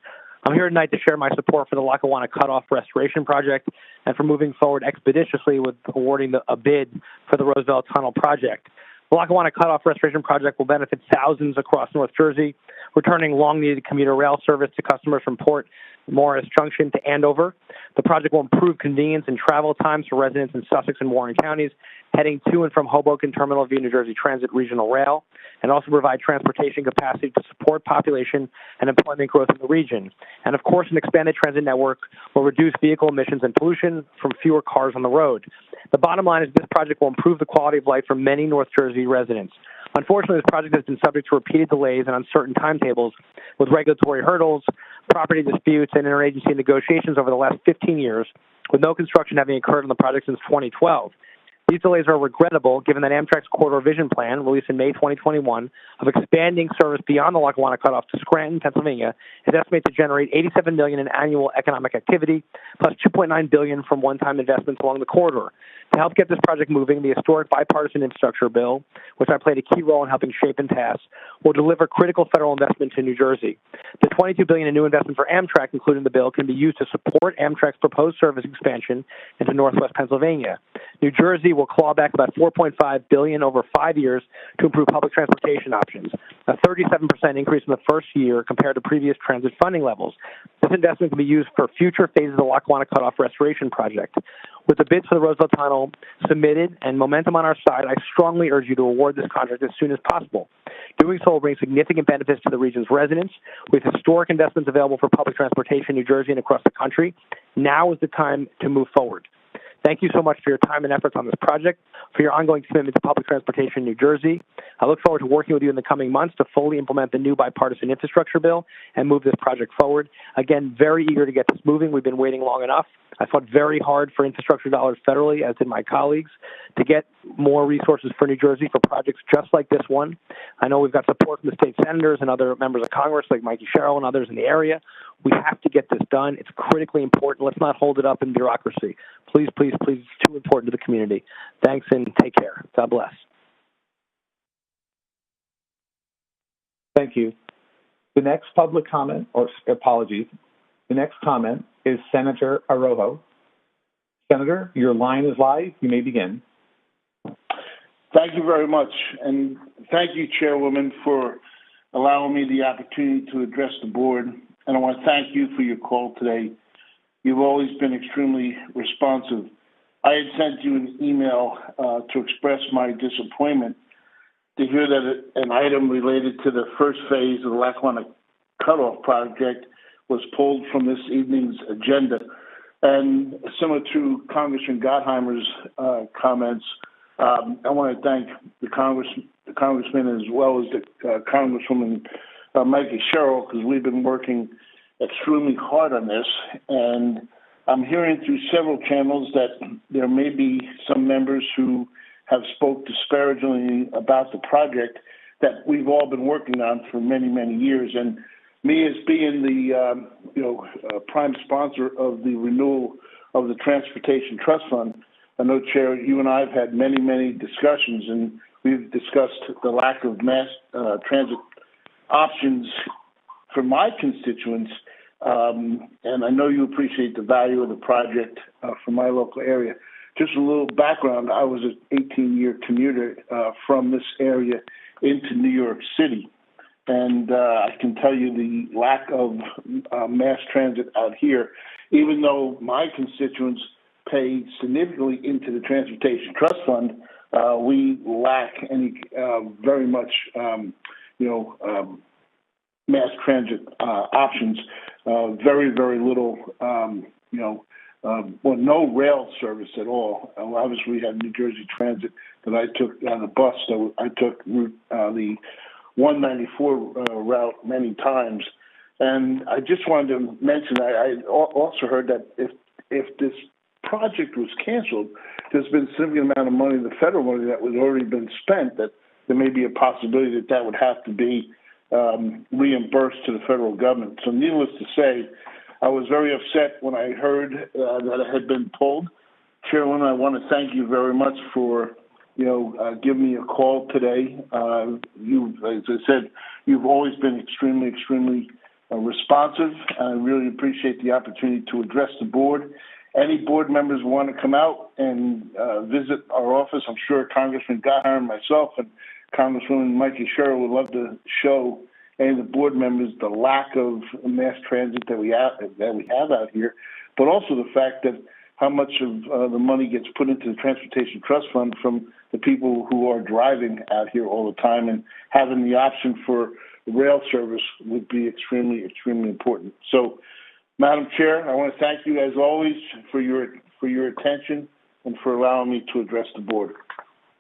I'm here tonight to share my support for the Lackawanna Cutoff Restoration Project and for moving forward expeditiously with awarding a bid for the Roosevelt Tunnel project. The Lackawanna Cutoff Restoration Project will benefit thousands across North Jersey, returning long-needed commuter rail service to customers from Port Morris Junction to Andover. The project will improve convenience and travel times for residents in Sussex and Warren counties heading to and from Hoboken Terminal via New Jersey Transit Regional Rail, and also provide transportation capacity to support population and employment growth in the region. And of course, an expanded transit network will reduce vehicle emissions and pollution from fewer cars on the road. The bottom line is this project will improve the quality of life for many North Jersey residents. Unfortunately, this project has been subject to repeated delays and uncertain timetables with regulatory hurdles, property disputes, and interagency negotiations over the last 15 years, with no construction having occurred on the project since 2012. These delays are regrettable given that Amtrak's Corridor Vision Plan, released in May 2021, of expanding service beyond the Lackawanna Cutoff to Scranton, Pennsylvania, is estimated to generate $87 million in annual economic activity, plus $2.9 billion from one-time investments along the corridor. To help get this project moving, the historic bipartisan infrastructure bill, which I played a key role in helping shape and pass, will deliver critical federal investment to New Jersey. The $22 billion in new investment for Amtrak, including the bill, can be used to support Amtrak's proposed service expansion into Northwest Pennsylvania. New Jersey will claw back about $4.5 billion over 5 years to improve public transportation options, a 37% increase in the first year compared to previous transit funding levels. This investment can be used for future phases of the Lackawanna Cutoff Restoration Project. With the bids for the Roosevelt Tunnel submitted and momentum on our side, I strongly urge you to award this contract as soon as possible. Doing so will bring significant benefits to the region's residents. With historic investments available for public transportation in New Jersey and across the country, now is the time to move forward. Thank you so much for your time and efforts on this project, for your ongoing commitment to public transportation in New Jersey. I look forward to working with you in the coming months to fully implement the new bipartisan infrastructure bill and move this project forward. Again, very eager to get this moving. We've been waiting long enough. I fought very hard for infrastructure dollars federally, as did my colleagues, to get more resources for New Jersey for projects just like this one. I know we've got support from the state senators and other members of Congress like Mikey Sherrill and others in the area. We have to get this done. It's critically important. Let's not hold it up in bureaucracy. Please, please, please, it's too important to the community. Thanks and take care. God bless. Thank you. The next public comment, or apologies, the next comment is Senator Arrojo. Senator, your line is live. You may begin. Thank you very much. And thank you, Chairwoman, for allowing me the opportunity to address the board. And I want to thank you for your call today. You've always been extremely responsive. I had sent you an email to express my disappointment to hear that an item related to the first phase of the Lackawanna Cutoff project was pulled from this evening's agenda. And similar to Congressman Gottheimer's comments, I want to thank the congressman as well as the Congresswoman Mikey Sherrill, because we've been working extremely hard on this. And I'm hearing through several channels that there may be some members who have spoke disparagingly about the project that we've all been working on for many, many years. And me as being the prime sponsor of the renewal of the Transportation Trust Fund, I know, Chair, you and I have had many, many discussions, and we've discussed the lack of mass transit options for my constituents. And I know you appreciate the value of the project for my local area. Just a little background, I was an 18-year commuter from this area into New York City. And I can tell you the lack of mass transit out here, even though my constituents pay significantly into the Transportation Trust Fund, we lack any very much, mass transit options. Very, very little, no rail service at all. Obviously, we had New Jersey Transit that I took on a bus. So I took the 194 route many times. And I just wanted to mention, I also heard that if this project was canceled, there's been a significant amount of money, the federal money that was already been spent, that there may be a possibility that that would have to be reimbursed to the federal government. So needless to say, I was very upset when I heard that it had been pulled. Chairwoman, I want to thank you very much for, giving me a call today. As I said, you've always been extremely responsive. I really appreciate the opportunity to address the board. Any board members want to come out and visit our office, I'm sure Congressman Gottheimer and myself and Congresswoman Mikey Sherrill would love to show any of the board members the lack of mass transit that we have out here, but also the fact that how much of the money gets put into the Transportation Trust Fund from the people who are driving out here all the time, and having the option for rail service would be extremely important. So, Madam Chair, I want to thank you as always for your attention and for allowing me to address the board.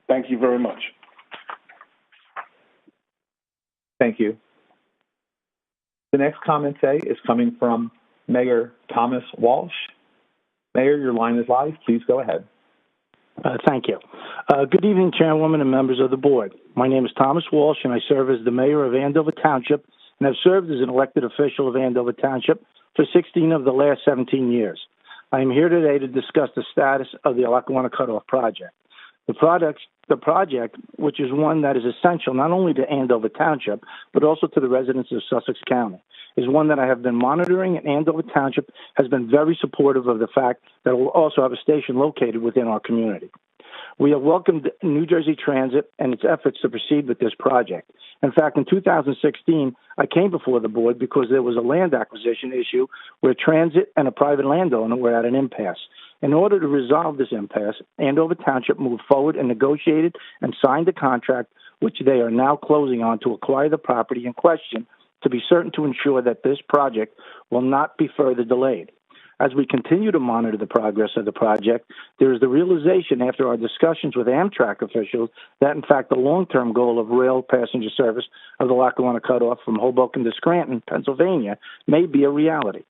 Thank you very much. Thank you. The next comment today is coming from Mayor Thomas Walsh. Mayor, your line is live. Please go ahead. Thank you. Good evening, Chairwoman and members of the board. My name is Thomas Walsh, and I serve as the mayor of Andover Township, and have served as an elected official of Andover Township for 16 of the last 17 years. I am here today to discuss the status of the Lackawanna Cutoff Project. The project, which is one that is essential not only to Andover Township, but also to the residents of Sussex County, is one that I have been monitoring, and Andover Township has been very supportive of the fact that it will also have a station located within our community. We have welcomed New Jersey Transit and its efforts to proceed with this project. In fact, in 2016, I came before the board because there was a land acquisition issue where transit and a private landowner were at an impasse. In order to resolve this impasse, Andover Township moved forward and negotiated and signed a contract, which they are now closing on to acquire the property in question, to be certain to ensure that this project will not be further delayed. As we continue to monitor the progress of the project, there is the realization after our discussions with Amtrak officials that, in fact, the long-term goal of rail passenger service of the Lackawanna Cutoff from Hoboken to Scranton, Pennsylvania, may be a reality.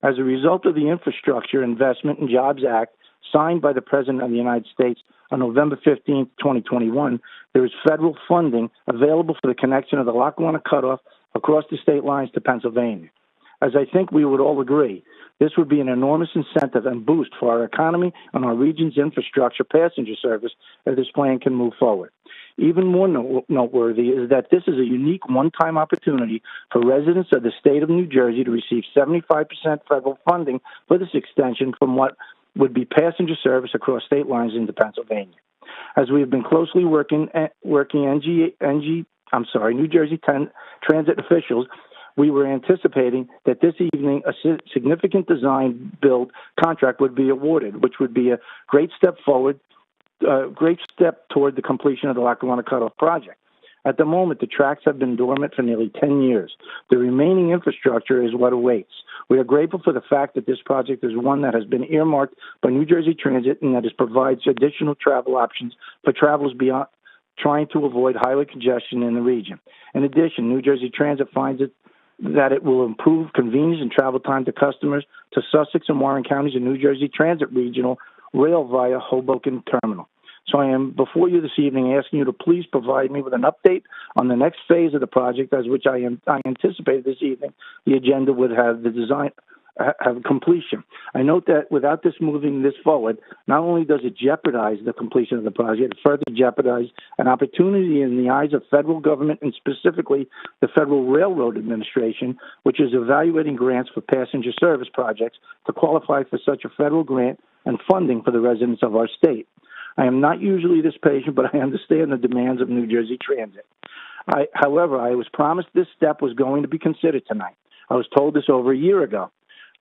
As a result of the Infrastructure Investment and Jobs Act signed by the President of the United States on November 15, 2021, there is federal funding available for the connection of the Lackawanna Cutoff across the state lines to Pennsylvania. As I think we would all agree, this would be an enormous incentive and boost for our economy and our region's infrastructure passenger service if this plan can move forward. Even more noteworthy is that this is a unique one-time opportunity for residents of the state of New Jersey to receive 75% federal funding for this extension from what would be passenger service across state lines into Pennsylvania. As we have been closely working New Jersey Transit officials, we were anticipating that this evening a significant design build contract would be awarded, which would be a great step forward, great step toward the completion of the Lackawanna Cutoff project. At the moment, the tracks have been dormant for nearly 10 years. The remaining infrastructure is what awaits. We are grateful for the fact that this project is one that has been earmarked by New Jersey Transit and that it provides additional travel options for travelers beyond trying to avoid highway congestion in the region. In addition, New Jersey Transit finds that it will improve convenience and travel time to customers to Sussex and Warren counties and New Jersey Transit Regional Rail via Hoboken Terminal. So I am before you this evening asking you to please provide me with an update on the next phase of the project, as which I anticipate this evening the agenda would have the design have completion. I note that without this moving this forward, not only does it jeopardize the completion of the project, it further jeopardizes an opportunity in the eyes of federal government and specifically the Federal Railroad Administration, which is evaluating grants for passenger service projects to qualify for such a federal grant and funding for the residents of our state. I am not usually this patient, but I understand the demands of New Jersey Transit. However, I was promised this step was going to be considered tonight. I was told this over a year ago.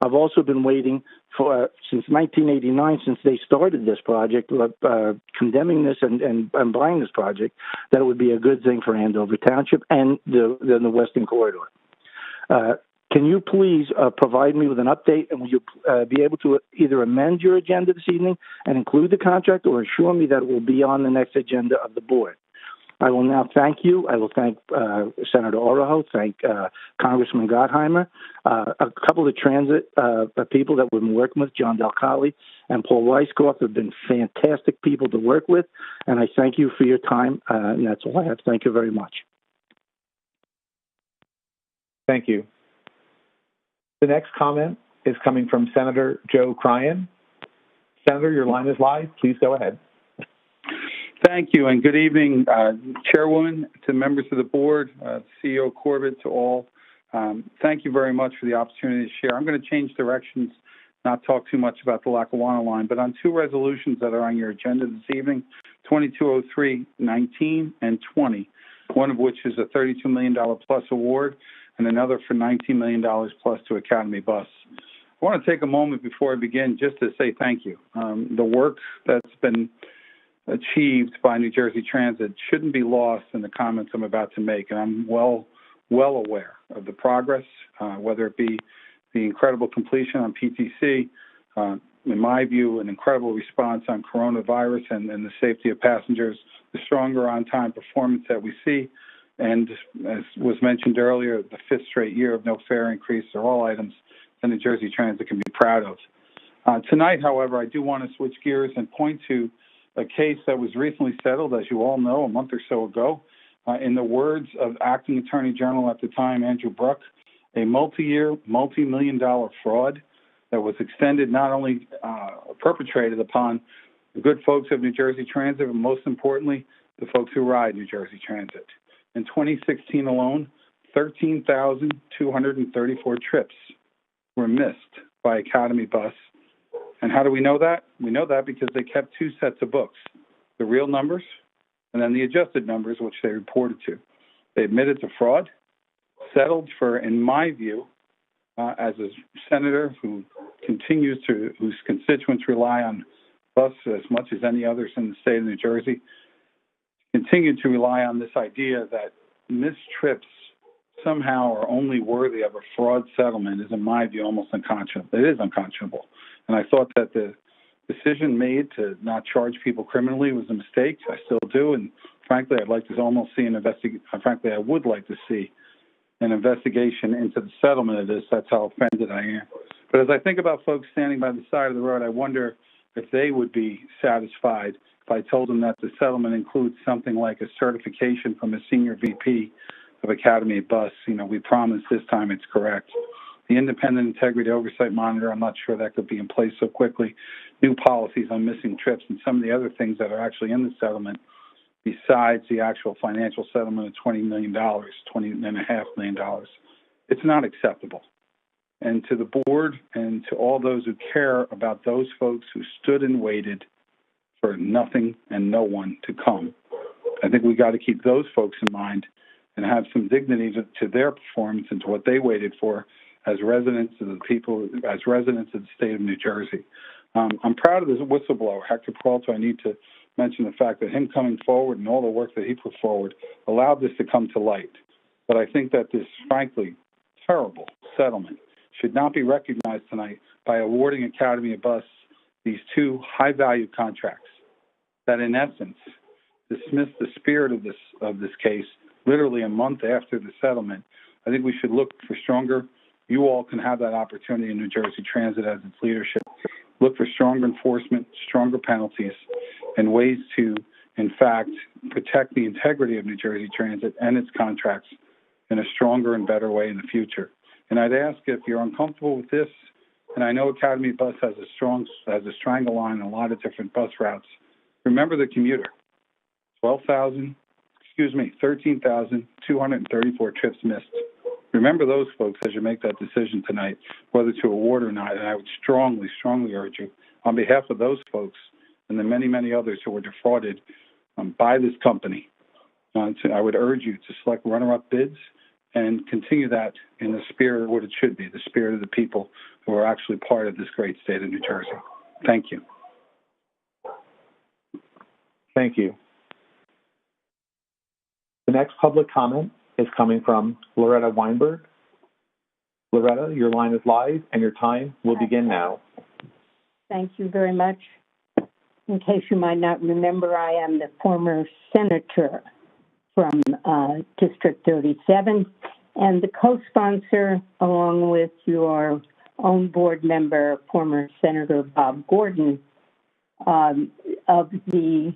I've also been waiting for since 1989, since they started this project, condemning this and buying this project, that it would be a good thing for Andover Township and the Western Corridor. Can you please provide me with an update, and will you be able to either amend your agenda this evening and include the contract, or assure me that it will be on the next agenda of the board? I will now thank you. I will thank Senator Oroho, thank Congressman Gottheimer, a couple of transit people that we've been working with, John Dalcali and Paul Weisskopf, have been fantastic people to work with, and I thank you for your time, and that's all I have. Thank you very much. Thank you. The next comment is coming from Senator Joe Cryan. Senator, your line is live. Please go ahead. Thank you, and good evening, Chairwoman, to members of the board, CEO Corbett, to all. Thank you very much for the opportunity to share. I'm going to change directions, not talk too much about the Lackawanna line, but on two resolutions that are on your agenda this evening, 2203-19 and 20, one of which is a $32 million plus award, and another for $19 million plus to Academy Bus. I want to take a moment before I begin just to say thank you. The work that's been achieved by New Jersey Transit shouldn't be lost in the comments I'm about to make, and I'm well aware of the progress, whether it be the incredible completion on PTC, in my view, an incredible response on coronavirus and the safety of passengers, the stronger on-time performance that we see, and as was mentioned earlier, the fifth straight year of no fare increase are all items that New Jersey Transit can be proud of. Tonight, however, I do want to switch gears and point to a case that was recently settled, as you all know, a month or so ago. In the words of Acting Attorney General at the time, Andrew Bruck, a multi-year, multi-million-dollar fraud that was extended, not only perpetrated upon the good folks of New Jersey Transit, but most importantly, the folks who ride New Jersey Transit. In 2016 alone, 13,234 trips were missed by Academy Bus. And how do we know that? We know that because they kept two sets of books, the real numbers and then the adjusted numbers, which they reported to. They admitted to fraud, settled for, in my view, as a senator whose constituents rely on bus as much as any others in the state of New Jersey, continue to rely on this idea that missed trips somehow are only worthy of a fraud settlement is, in my view, almost unconscionable. It is unconscionable. And I thought that the decision made to not charge people criminally was a mistake. I still do. And frankly, I'd like to almost see an investigation. Frankly, I would like to see an investigation into the settlement of this. That's how offended I am. But as I think about folks standing by the side of the road, I wonder if they would be satisfied if I told them that the settlement includes something like a certification from a senior VP of Academy Bus. You know, we promised this time it's correct. The independent integrity oversight monitor, I'm not sure that could be in place so quickly. New policies on missing trips and some of the other things that are actually in the settlement, besides the actual financial settlement of $20 million, $20.5 million. It's not acceptable. And to the board and to all those who care about those folks who stood and waited for nothing and no one to come, I think we got to keep those folks in mind and have some dignity to their performance and to what they waited for as residents of the people, as residents of the state of New Jersey. I'm proud of this whistleblower, Hector Peralta. I need to mention the fact that him coming forward and all the work that he put forward allowed this to come to light. But I think that this, frankly, terrible settlement should not be recognized tonight by awarding Academy Bus these two high-value contracts that, in essence, dismiss the spirit of this case literally a month after the settlement. I think we should look for stronger. You all can have that opportunity in New Jersey Transit as its leadership. Look for stronger enforcement, stronger penalties, and ways to, in fact, protect the integrity of New Jersey Transit and its contracts in a stronger and better way in the future. And I'd ask, if you're uncomfortable with this, and I know Academy Bus has a strangle line on a lot of different bus routes, remember the commuter. 13,234 trips missed. Remember those folks as you make that decision tonight, whether to award or not. And I would strongly, strongly urge you, on behalf of those folks and the many, many others who were defrauded by this company, I would urge you to select runner-up bids, and continue that in the spirit of what it should be, the spirit of the people who are actually part of this great state of New Jersey. Thank you. Thank you. The next public comment is coming from Loretta Weinberg. Loretta, your line is live and your time will begin now. Thank you very much. In case you might not remember, I am the former senator from District 37 and the co-sponsor, along with your own board member, former Senator Bob Gordon, of the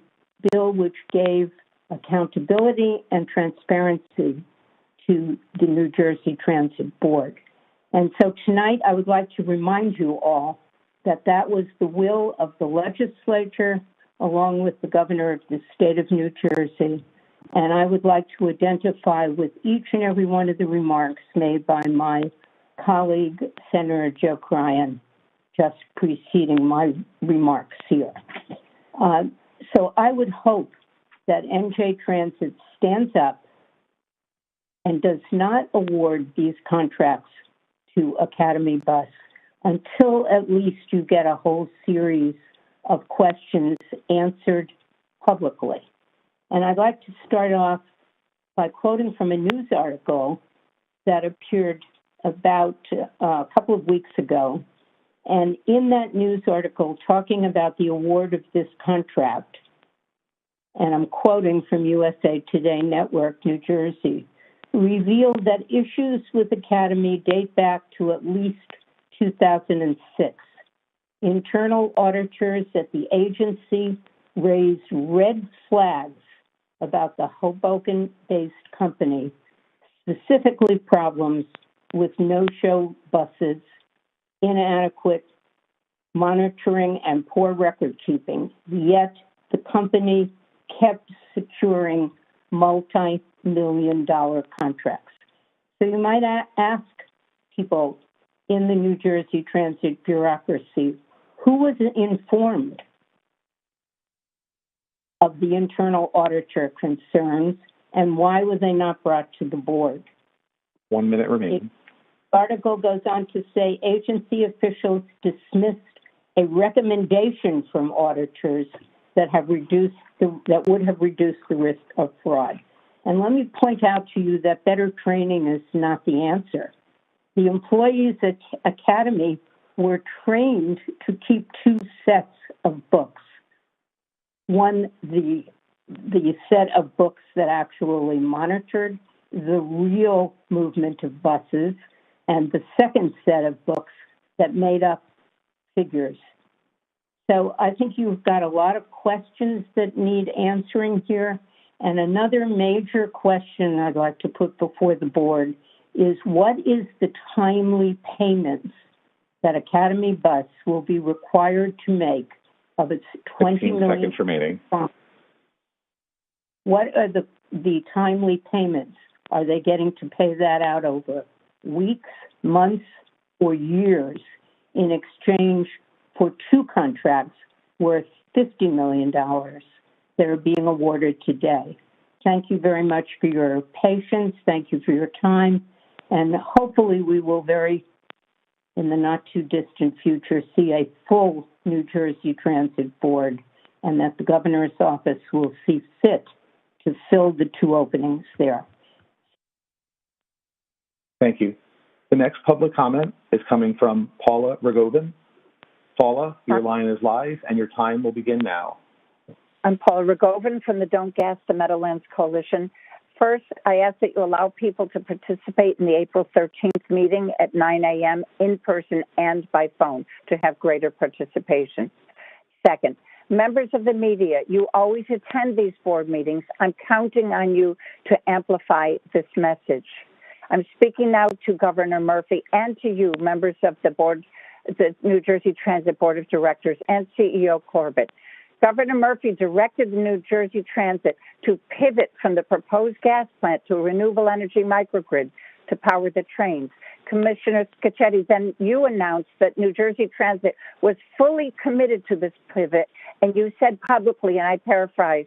bill which gave accountability and transparency to the New Jersey Transit Board. And so tonight I would like to remind you all that that was the will of the legislature along with the governor of the state of New Jersey. And I would like to identify with each and every one of the remarks made by my colleague, Senator Joe Cryan, just preceding my remarks here. So I would hope that NJ Transit stands up and does not award these contracts to Academy Bus until at least you get a whole series of questions answered publicly. And I'd like to start off by quoting from a news article that appeared about a couple of weeks ago. And in that news article, talking about the award of this contract, and I'm quoting from USA Today Network, New Jersey, revealed that issues with Academy date back to at least 2006. Internal auditors at the agency raised red flags about the Hoboken-based company, specifically problems with no-show buses, inadequate monitoring, and poor record-keeping. Yet the company kept securing multi-million-dollar contracts. So you might ask people in the New Jersey Transit bureaucracy, who was informed of the internal auditor concerns, and why were they not brought to the board? 1 minute remaining. The article goes on to say agency officials dismissed a recommendation from auditors that would have reduced the risk of fraud. And let me point out to you that better training is not the answer. The employees at Academy were trained to keep two sets of books. One, the set of books that actually monitored the real movement of buses, and the second set of books that made up figures. So I think you've got a lot of questions that need answering here. And another major question I'd like to put before the board is what is the timely payments that Academy Bus will be required to make of its 20 million. 15 seconds remaining. What are the timely payments? Are they getting to pay that out over weeks, months, or years in exchange for two contracts worth $50 million that are being awarded today? Thank you very much for your patience. Thank you for your time. And hopefully we will in the not too distant future, see a full New Jersey Transit Board, and that the governor's office will see fit to fill the two openings there. Thank you. The next public comment is coming from Paula Rogovin. Paula, your line is live and your time will begin now. I'm Paula Rogovin from the Don't Gas the Meadowlands Coalition. First, I ask that you allow people to participate in the April 13th meeting at 9 a.m. in person and by phone to have greater participation. Second, members of the media, you always attend these board meetings. I'm counting on you to amplify this message. I'm speaking now to Governor Murphy and to you, members of the board, the New Jersey Transit Board of Directors, and CEO Corbett. Governor Murphy directed the New Jersey Transit to pivot from the proposed gas plant to a renewable energy microgrid to power the trains. Commissioner Scacchetti, then you announced that New Jersey Transit was fully committed to this pivot, and you said publicly, and I paraphrase,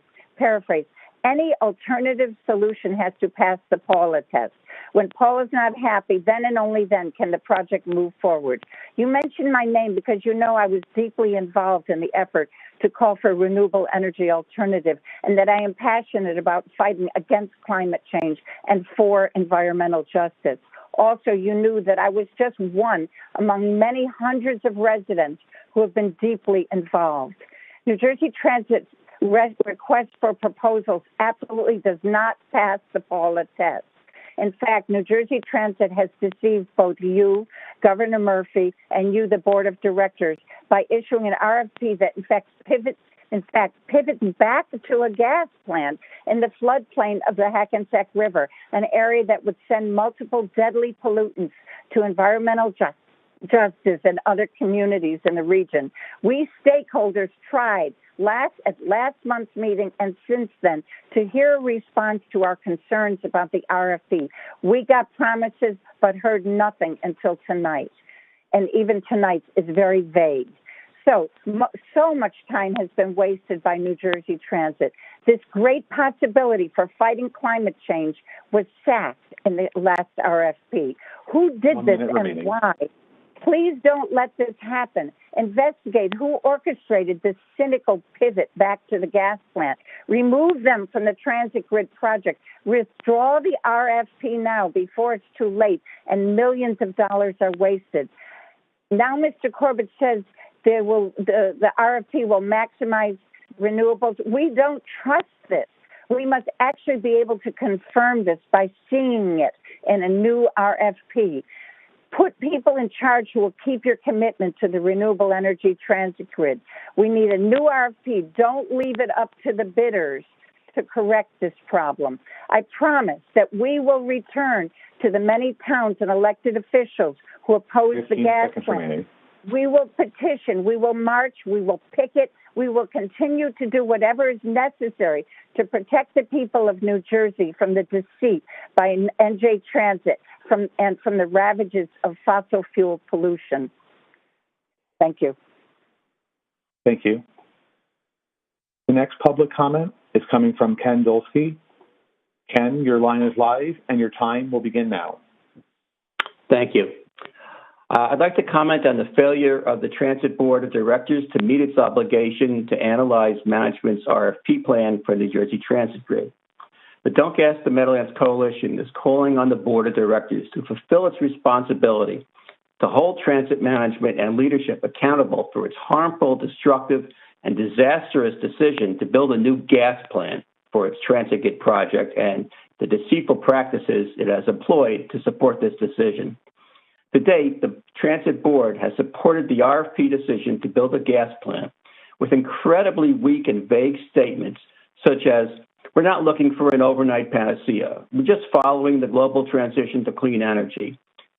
Any alternative solution has to pass the Paula test. When Paula's not happy, then and only then can the project move forward. You mentioned my name because you know I was deeply involved in the effort to call for a renewable energy alternative, and that I am passionate about fighting against climate change and for environmental justice. Also, you knew that I was just one among many hundreds of residents who have been deeply involved. New Jersey Transit's request for proposals absolutely does not pass the Paula test. In fact, New Jersey Transit has deceived both you, Governor Murphy, and you, the Board of Directors, by issuing an RFP that pivots back to a gas plant in the floodplain of the Hackensack River, an area that would send multiple deadly pollutants to environmental justice and other communities in the region. We stakeholders tried at last month's meeting and since then to hear a response to our concerns about the RFP. We got promises but heard nothing until tonight. And even tonight is very vague. So much time has been wasted by New Jersey Transit. This great possibility for fighting climate change was sacked in the last RFP. Who did this and why? Please don't let this happen. Investigate who orchestrated this cynical pivot back to the gas plant. Remove them from the transit grid project. Withdraw the RFP now before it's too late and millions of dollars are wasted. Now Mr. Corbett says the RFP will maximize renewables. We don't trust this. We must actually be able to confirm this by seeing it in a new RFP. Put people in charge who will keep your commitment to the renewable energy transit grid. We need a new RFP. Don't leave it up to the bidders to correct this problem. I promise that we will return to the many towns and elected officials who oppose the gas plant. We will petition, we will march, we will picket, we will continue to do whatever is necessary to protect the people of New Jersey from the deceit by NJ Transit from the ravages of fossil fuel pollution. Thank you. Thank you. The next public comment is coming from Ken Dolsky. Ken, your line is live and your time will begin now. Thank you. I'd like to comment on the failure of the Transit Board of Directors to meet its obligation to analyze management's RFP plan for the New Jersey Transit Grid. The Don't Gas the Meadowlands Coalition is calling on the Board of Directors to fulfill its responsibility to hold transit management and leadership accountable for its harmful, destructive, and disastrous decision to build a new gas plant for its transit grid project and the deceitful practices it has employed to support this decision. To date, the Transit Board has supported the RFP decision to build a gas plant with incredibly weak and vague statements such as, we're not looking for an overnight panacea, we're just following the global transition to clean energy,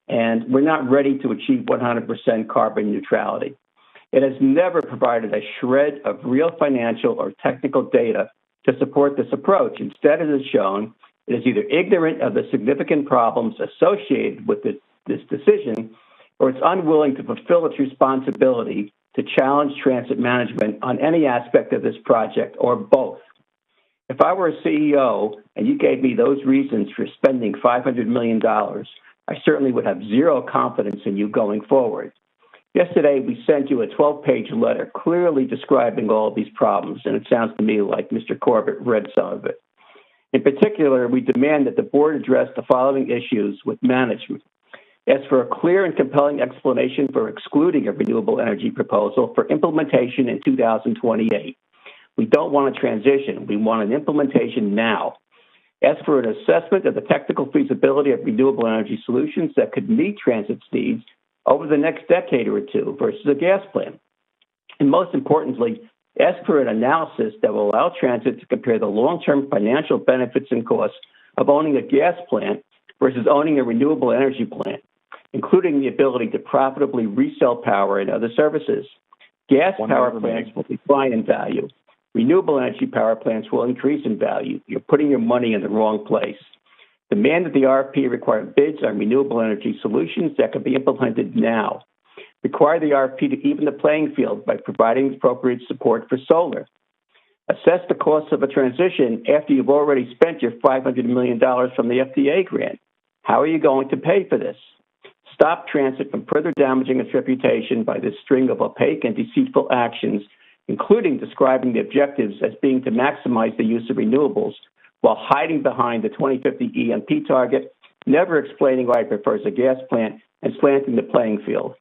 and we're not ready to achieve 100% carbon neutrality. It has never provided a shred of real financial or technical data to support this approach. Instead, it has shown it is either ignorant of the significant problems associated with this decision, or it's unwilling to fulfill its responsibility to challenge transit management on any aspect of this project, or both. If I were a CEO and you gave me those reasons for spending $500 million, I certainly would have zero confidence in you going forward. Yesterday, we sent you a 12-page letter clearly describing all of these problems, and it sounds to me like Mr. Corbett read some of it. In particular, we demand that the board address the following issues with management. Ask for a clear and compelling explanation for excluding a renewable energy proposal for implementation in 2028. We don't want a transition. We want an implementation now. Ask for an assessment of the technical feasibility of renewable energy solutions that could meet transit's needs over the next decade or two versus a gas plant. And most importantly, ask for an analysis that will allow transit to compare the long-term financial benefits and costs of owning a gas plant versus owning a renewable energy plant, including the ability to profitably resell power and other services. Gas power plants will decline in value. Renewable energy power plants will increase in value. You're putting your money in the wrong place. Demand that the RFP require bids on renewable energy solutions that can be implemented now. Require the RFP to even the playing field by providing appropriate support for solar. Assess the cost of a transition after you've already spent your $500 million from the FDA grant. How are you going to pay for this? Stop transit from further damaging its reputation by this string of opaque and deceitful actions, including describing the objectives as being to maximize the use of renewables while hiding behind the 2050 EMP target, never explaining why it prefers a gas plant, and slanting the playing field.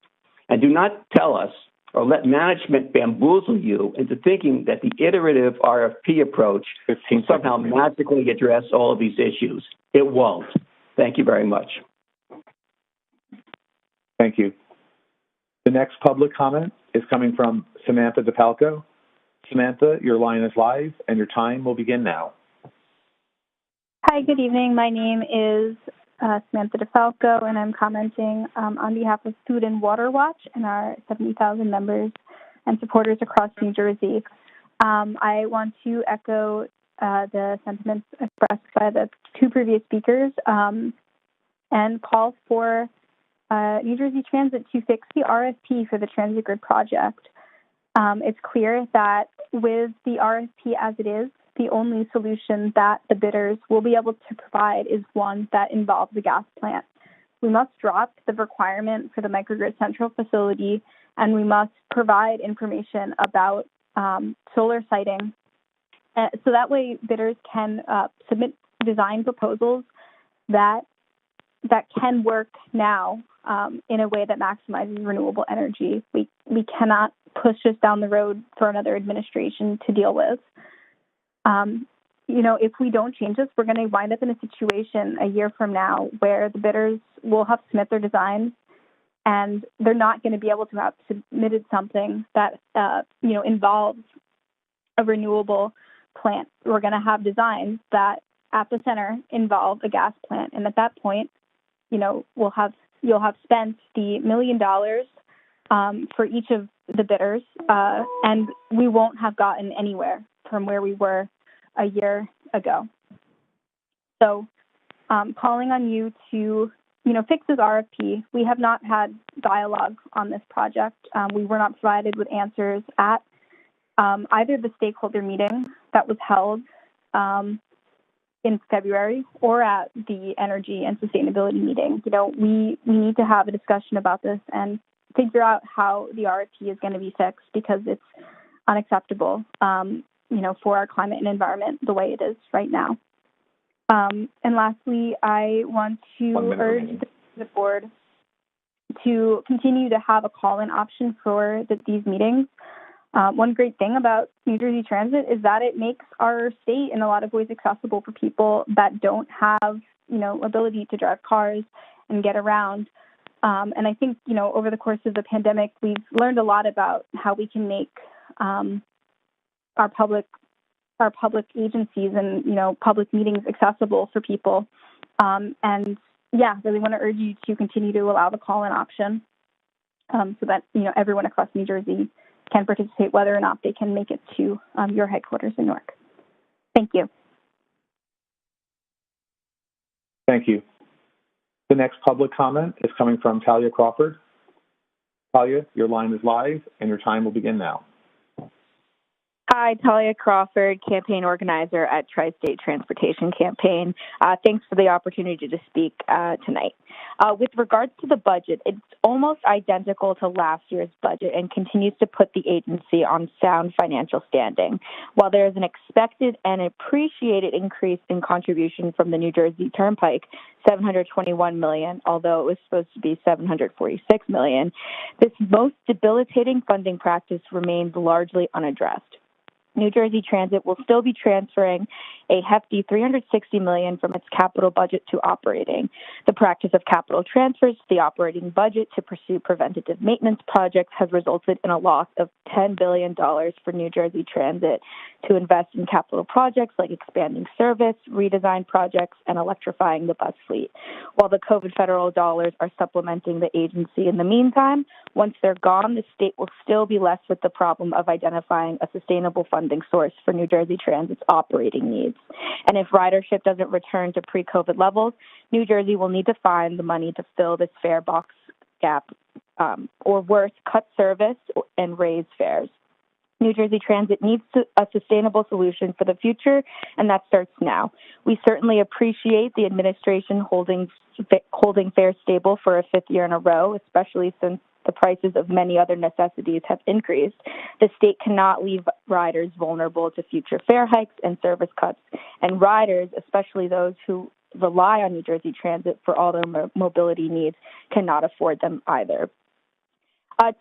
And do not tell us or let management bamboozle you into thinking that the iterative RFP approach can somehow magically address all of these issues. It won't. Thank you very much. Thank you. The next public comment is coming from Samantha DeFalco. Samantha, your line is live and your time will begin now. Hi, good evening. My name is Samantha DeFalco, and I'm commenting on behalf of Food and Water Watch and our 70,000 members and supporters across New Jersey. I want to echo the sentiments expressed by the two previous speakers and call for New Jersey Transit to fix the RFP for the Transit Grid project. It's clear that with the RFP as it is, the only solution that the bidders will be able to provide is one that involves a gas plant. We must drop the requirement for the microgrid central facility, and we must provide information about solar siting, so that way bidders can submit design proposals that can work now in a way that maximizes renewable energy. We cannot push this down the road for another administration to deal with. If we don't change this, we're going to wind up in a situation a year from now where the bidders will have to submit their designs, and they're not going to be able to have submitted something that involves a renewable plant. We're going to have designs that at the center involve a gas plant, and at that point, you'll have spent the $1 million for each of the bidders, and we won't have gotten anywhere from where we were a year ago. So calling on you to, fix this RFP. We have not had dialogue on this project. We were not provided with answers at either the stakeholder meeting that was held in February or at the energy and sustainability meeting. We need to have a discussion about this and figure out how the RFP is going to be fixed, because it's unacceptable, for our climate and environment the way it is right now. And lastly, I want to urge the board to continue to have a call-in option for these meetings. One great thing about New Jersey Transit is that it makes our state in a lot of ways accessible for people that don't have, ability to drive cars and get around. And I think, over the course of the pandemic, we've learned a lot about how we can make our public agencies and, public meetings accessible for people. Really want to urge you to continue to allow the call-in option so that, everyone across New Jersey can participate, whether or not they can make it to your headquarters in Newark. Thank you. Thank you. The next public comment is coming from Talia Crawford. Talia, your line is live and your time will begin now. Hi, Talia Crawford, campaign organizer at Tri-State Transportation Campaign. Thanks for the opportunity to speak tonight. With regards to the budget, it's almost identical to last year's budget and continues to put the agency on sound financial standing. While there is an expected and appreciated increase in contribution from the New Jersey Turnpike, $721 million, although it was supposed to be $746 million, this most debilitating funding practice remains largely unaddressed. New Jersey Transit will still be transferring a hefty $360 million from its capital budget to operating. The practice of capital transfers to the operating budget to pursue preventative maintenance projects has resulted in a loss of $10 billion for New Jersey Transit to invest in capital projects like expanding service, redesign projects, and electrifying the bus fleet. While the COVID federal dollars are supplementing the agency in the meantime, once they're gone, the state will still be left with the problem of identifying a sustainable funding source for New Jersey Transit's operating needs. And if ridership doesn't return to pre-COVID levels, New Jersey will need to find the money to fill this fare box gap, or worse, cut service and raise fares. New Jersey Transit needs a sustainable solution for the future, and that starts now. We certainly appreciate the administration holding fares stable for a fifth year in a row, especially since the prices of many other necessities have increased. The state cannot leave riders vulnerable to future fare hikes and service cuts, and riders, especially those who rely on New Jersey Transit for all their mobility needs, cannot afford them either.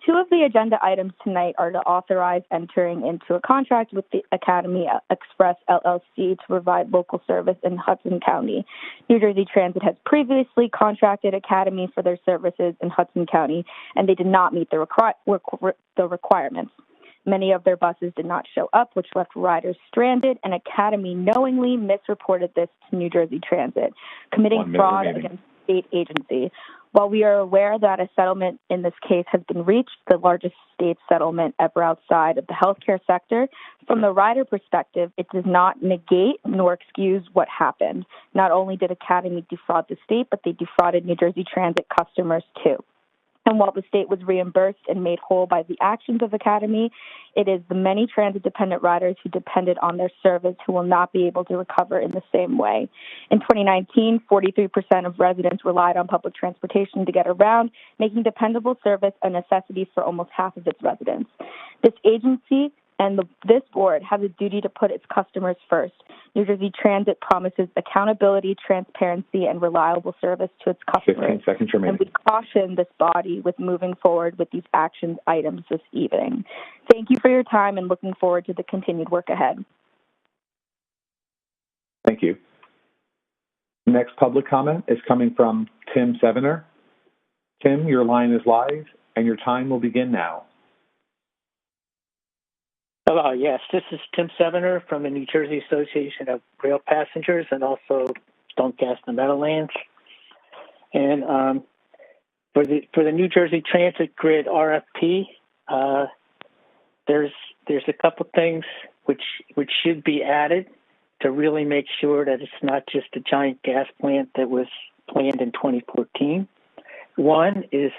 Two of the agenda items tonight are to authorize entering into a contract with the Academy Express LLC to provide local service in Hudson County. New Jersey Transit has previously contracted Academy for their services in Hudson County, and they did not meet the requirements. Many of their buses did not show up, which left riders stranded, and Academy knowingly misreported this to New Jersey Transit, committing fraud against the state agency. While we are aware that a settlement in this case has been reached, the largest state settlement ever outside of the healthcare sector, from the rider perspective, it does not negate nor excuse what happened. Not only did Academy defraud the state, but they defrauded New Jersey Transit customers too. And while the state was reimbursed and made whole by the actions of Academy, it is the many transit-dependent riders who depended on their service who will not be able to recover in the same way. In 2019, 43% of residents relied on public transportation to get around, making dependable service a necessity for almost half of its residents. This agency and this board has a duty to put its customers first. New Jersey Transit promises accountability, transparency, and reliable service to its customers. 15 seconds remaining. And we caution this body with moving forward with these action items this evening. Thank you for your time and looking forward to the continued work ahead. Thank you. Next public comment is coming from Tim Sevener. Tim, your line is live, and your time will begin now. Hello, yes, this is Tim Sevener from the New Jersey Association of Rail Passengers and also Don't Gas the Meadowlands. And for the New Jersey Transit Grid RFP, there's a couple things which should be added to really make sure that it's not just a giant gas plant that was planned in 2014. One is,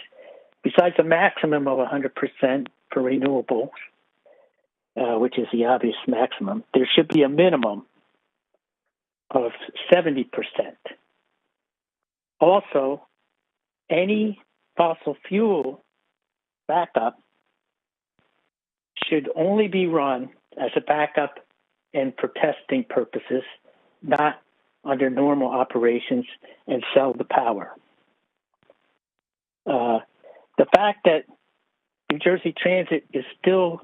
besides a maximum of 100% for renewables, which is the obvious maximum, there should be a minimum of 70%. Also, any fossil fuel backup should only be run as a backup and for testing purposes, not under normal operations, and sell the power. The fact that New Jersey Transit is still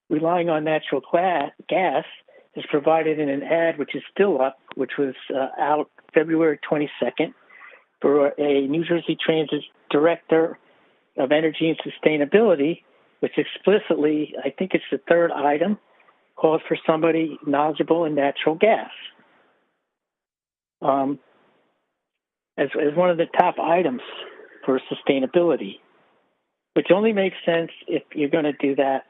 relying on natural gas is provided in an ad which is still up, which was out February 22nd for a New Jersey Transit Director of Energy and Sustainability, which explicitly, I think it's the third item, calls for somebody knowledgeable in natural gas as one of the top items for sustainability, which only makes sense if you're going to do that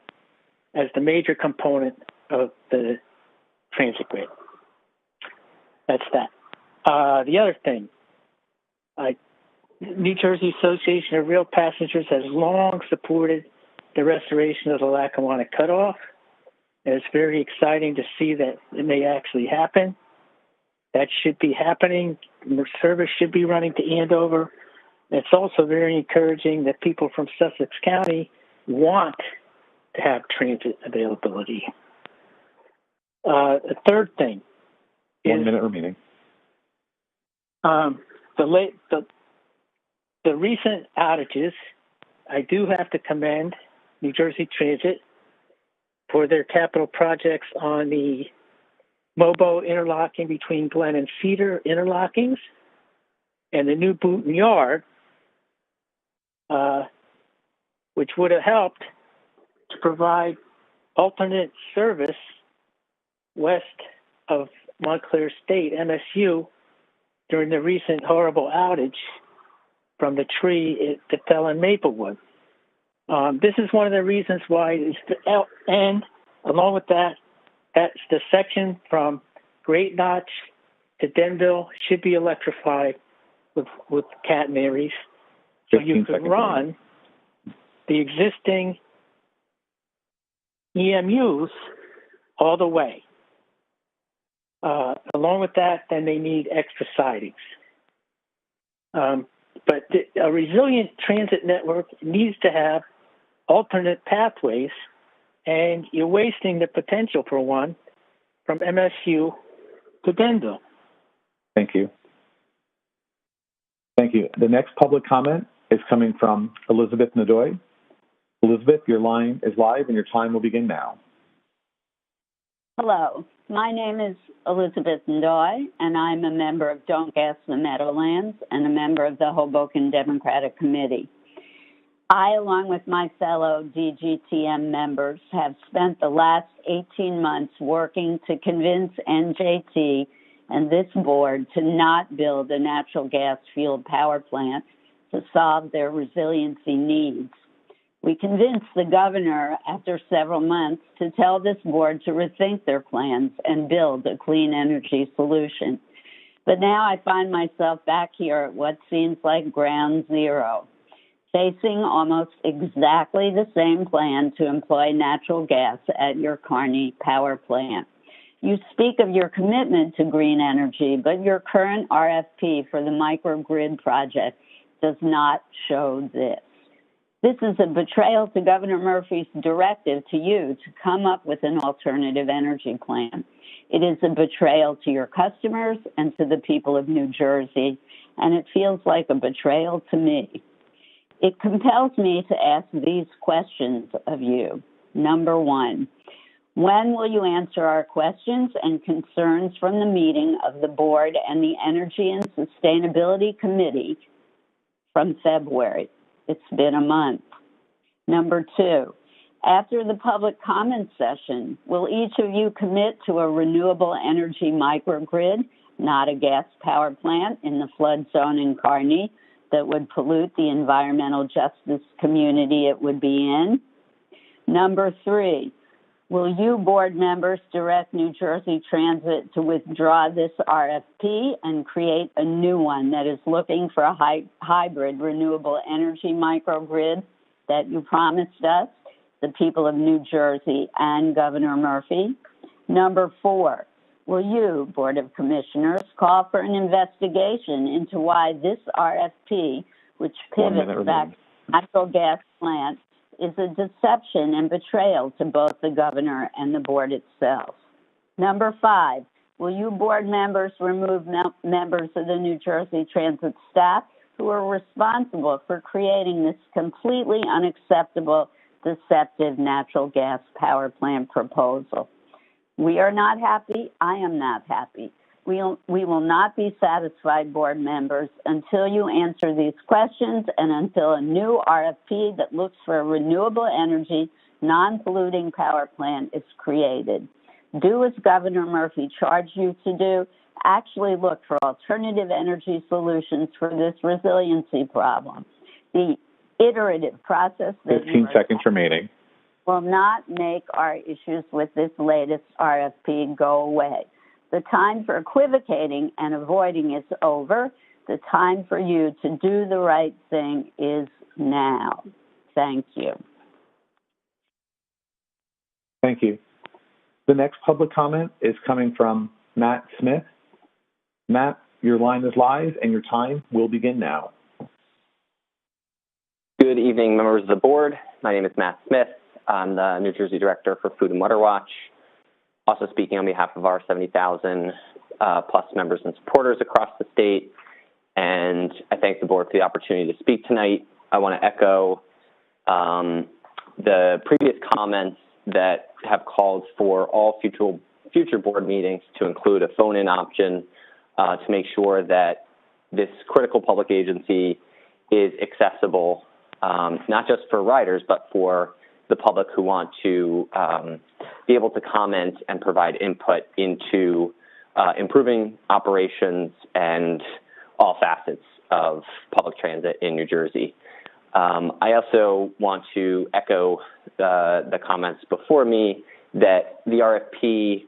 as the major component of the transit grid. That's that. The other thing, New Jersey Association of Rail Passengers has long supported the restoration of the Lackawanna Cutoff, and it's very exciting to see that it may actually happen. That should be happening. Service should be running to Andover. It's also very encouraging that people from Sussex County want to have transit availability. The third thing is 1 minute remaining. The recent outages. I do have to commend New Jersey Transit for their capital projects on the MOBO interlocking between Glen and Cedar interlockings and the new Booton Yard, which would have helped to provide alternate service west of Montclair State, MSU, during the recent horrible outage from the tree that fell in Maplewood. This is one of the reasons why, and along with that, that's the section from Great Notch to Denville should be electrified with catenaries, so you could run the existing EMUs all the way. Along with that, then they need extra sidings. But a resilient transit network needs to have alternate pathways, and you're wasting the potential for one from MSU to Denville. Thank you. Thank you. The next public comment is coming from Elizabeth Nadoy. Elizabeth, your line is live and your time will begin now. Hello, my name is Elizabeth Nadoy, and I'm a member of Don't Gas the Meadowlands and a member of the Hoboken Democratic Committee. I, along with my fellow DGTM members, have spent the last 18 months working to convince NJT and this board to not build a natural gas-fueled power plant to solve their resiliency needs. We convinced the governor after several months to tell this board to rethink their plans and build a clean energy solution. But now I find myself back here at what seems like ground zero, facing almost exactly the same plan to employ natural gas at your Kearney power plant. You speak of your commitment to green energy, but your current RFP for the microgrid project does not show this. This is a betrayal to Governor Murphy's directive to you to come up with an alternative energy plan. It is a betrayal to your customers and to the people of New Jersey, and it feels like a betrayal to me. It compels me to ask these questions of you. Number one, when will you answer our questions and concerns from the meeting of the board and the Energy and Sustainability Committee from February? It's been a month. Number two, after the public comment session, will each of you commit to a renewable energy microgrid, not a gas power plant in the flood zone in Kearney that would pollute the environmental justice community it would be in? Number three, will you board members direct New Jersey Transit to withdraw this RFP and create a new one that is looking for a hybrid renewable energy microgrid that you promised us, the people of New Jersey and Governor Murphy? Number four, will you, Board of Commissioners, call for an investigation into why this RFP, which pivots back to natural gas plants, is a deception and betrayal to both the governor and the board itself? Number five, will you board members remove members of the New Jersey Transit staff who are responsible for creating this completely unacceptable, deceptive natural gas power plant proposal? We are not happy. I am not happy. We will not be satisfied, board members, until you answer these questions and until a new RFP that looks for a renewable energy, non-polluting power plant is created. Do as Governor Murphy charged you to do. Actually look for alternative energy solutions for this resiliency problem. The iterative process that 15 seconds remaining will not make our issues with this latest RFP go away. The time for equivocating and avoiding is over. The time for you to do the right thing is now. Thank you. Thank you. The next public comment is coming from Matt Smith. Matt, your line is live and your time will begin now. Good evening, members of the board. My name is Matt Smith. I'm the New Jersey Director for Food and Water Watch. Also speaking on behalf of our 70,000 plus members and supporters across the state. And I thank the board for the opportunity to speak tonight. I want to echo the previous comments that have called for all future board meetings to include a phone-in option to make sure that this critical public agency is accessible, not just for riders, but for the public who want to be able to comment and provide input into improving operations and all facets of public transit in New Jersey. I also want to echo the comments before me that the RFP,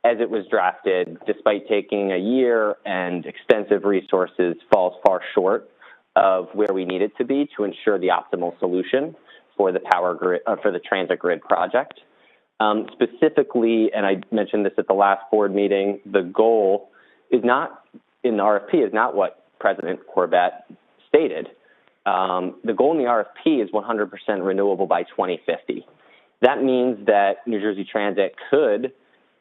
as it was drafted, despite taking a year and extensive resources, falls far short of where we need it to be to ensure the optimal solution for the power grid, for the transit grid project. Specifically, and I mentioned this at the last board meeting, the goal is not, in the RFP, is not what President Corbett stated. The goal in the RFP is 100% renewable by 2050. That means that New Jersey Transit could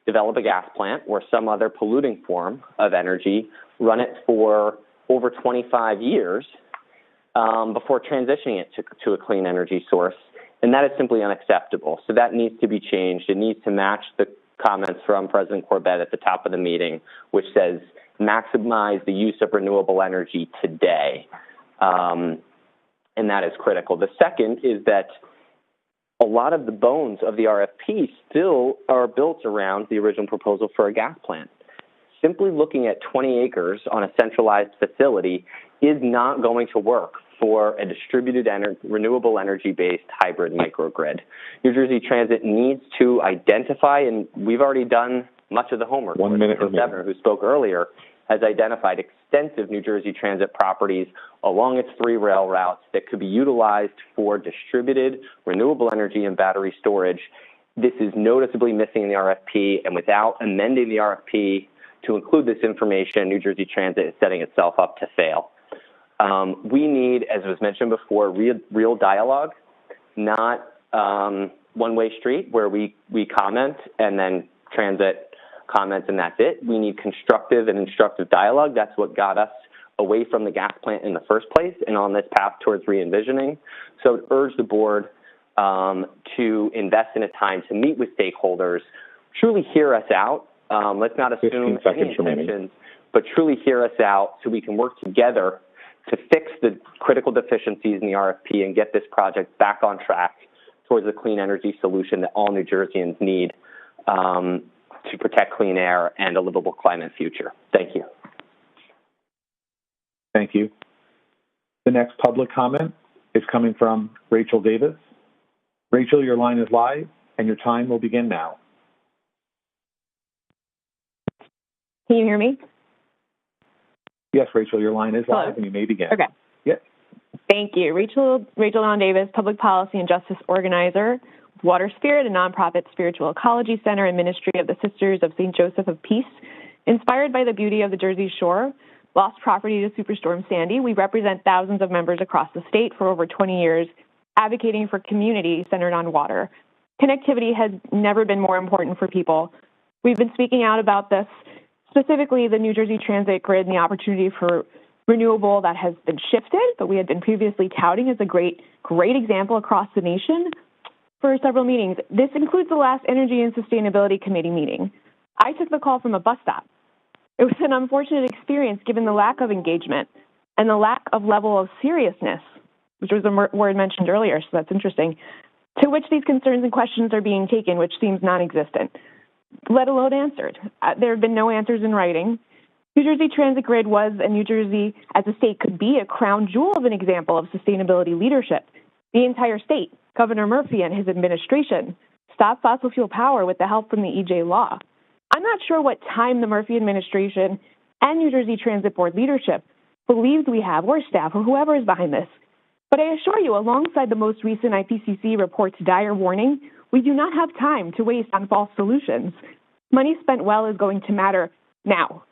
develop a gas plant or some other polluting form of energy, run it for over 25 years before transitioning it to a clean energy source. And that is simply unacceptable. So that needs to be changed. It needs to match the comments from President Corbett at the top of the meeting, which says maximize the use of renewable energy today. And that is critical. The second is that a lot of the bones of the RFP still are built around the original proposal for a gas plant. Simply looking at 20 acres on a centralized facility is not going to work for a distributed renewable energy-based hybrid microgrid. New Jersey Transit needs to identify, and we've already done much of the homework. 1 minute remaining. Governor, who spoke earlier, has identified extensive New Jersey Transit properties along its 3 rail routes that could be utilized for distributed renewable energy and battery storage. This is noticeably missing in the RFP, and without amending the RFP to include this information, New Jersey Transit is setting itself up to fail. We need, as was mentioned before, real dialogue, not one-way street where we comment and then transit comments and that's it. We need constructive and instructive dialogue. That's what got us away from the gas plant in the first place and on this path towards re-envisioning. So I would urge the board to invest in a time to meet with stakeholders, truly hear us out. Let's not assume any intentions, but truly hear us out so we can work together to fix the critical deficiencies in the RFP and get this project back on track towards a clean energy solution that all New Jerseyans need to protect clean air and a livable climate future. Thank you. Thank you. The next public comment is coming from Rachel Davis. Rachel, your line is live and your time will begin now. Can you hear me? Yes, Rachel, your line is live and you may begin. Okay. Yes. Thank you. Rachel Dawn Davis, Public Policy and Justice Organizer, Water Spirit, a nonprofit spiritual ecology center and ministry of the Sisters of St. Joseph of Peace. Inspired by the beauty of the Jersey Shore, lost property to Superstorm Sandy, we represent thousands of members across the state for over 20 years, advocating for community centered on water. Connectivity has never been more important for people. We've been speaking out about this, specifically the New Jersey Transit grid and the opportunity for renewable that has been shifted, but we had been previously touting as a great example across the nation for several meetings. This includes the last Energy and Sustainability Committee meeting. I took the call from a bus stop. It was an unfortunate experience given the lack of engagement and the lack of level of seriousness, which was a word mentioned earlier, so that's interesting, to which these concerns and questions are being taken, which seems non-existent, let alone answered. There have been no answers in writing. New Jersey Transit Grid was, and New Jersey as a state could be, a crown jewel of an example of sustainability leadership. The entire state, Governor Murphy and his administration, stopped fossil fuel power with the help from the EJ law. I'm not sure what time the Murphy administration and New Jersey Transit Board leadership believes we have, or staff, or whoever is behind this. But I assure you, alongside the most recent IPCC report's dire warning, we do not have time to waste on false solutions. Money spent well is going to matter now.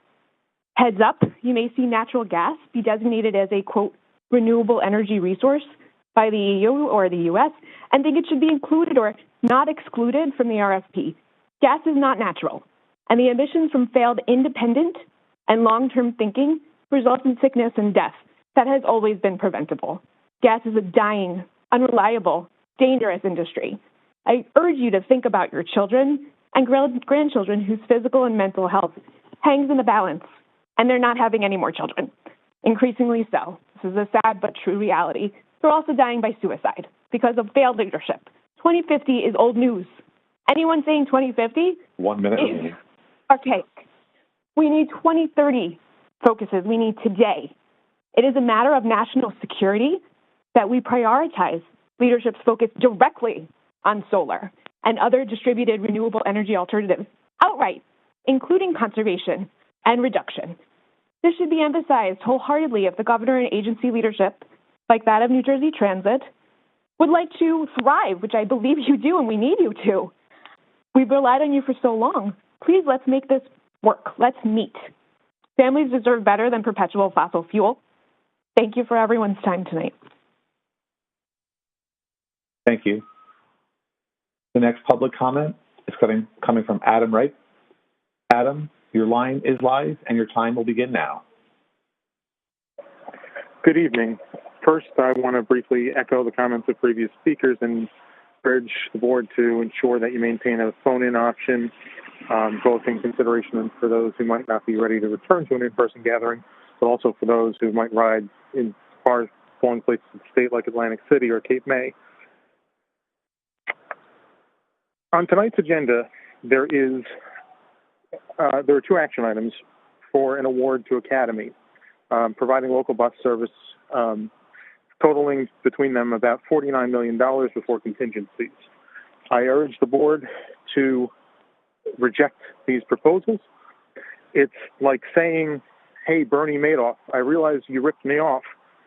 Heads up, you may see natural gas be designated as a, quote, renewable energy resource by the EU or the U.S. and think it should be included or not excluded from the RFP. Gas is not natural, and the emissions from failed independent and long-term thinking result in sickness and death that has always been preventable. Gas is a dying, unreliable, dangerous industry. I urge you to think about your children and grandchildren whose physical and mental health hangs in the balance, and they're not having any more children. Increasingly so. This is a sad but true reality. They're also dying by suicide because of failed leadership. 2050 is old news. Anyone saying 2050? 1 minute is remaining. archaic. We need 2030 focuses. We need today. It is a matter of national security that we prioritize leadership's focus directly on solar and other distributed renewable energy alternatives outright, including conservation and reduction. This should be emphasized wholeheartedly if the governor and agency leadership, like that of New Jersey Transit, would like to thrive, which I believe you do and we need you to. We've relied on you for so long. Please, let's make this work. Let's meet. Families deserve better than perpetual fossil fuel. Thank you for everyone's time tonight. Thank you. The next public comment is coming from Adam Wright. Adam, your line is live and your time will begin now. Good evening. First, I want to briefly echo the comments of previous speakers and urge the board to ensure that you maintain a phone-in option, both in consideration for those who might not be ready to return to an in-person gathering, but also for those who might ride in far-flung places of the state like Atlantic City or Cape May. On tonight's agenda, there are two action items for an award to Academy, providing local bus service, totaling between them about $49 million before contingencies. I urge the board to reject these proposals. It's like saying, hey, Bernie Madoff, I realize you ripped me off,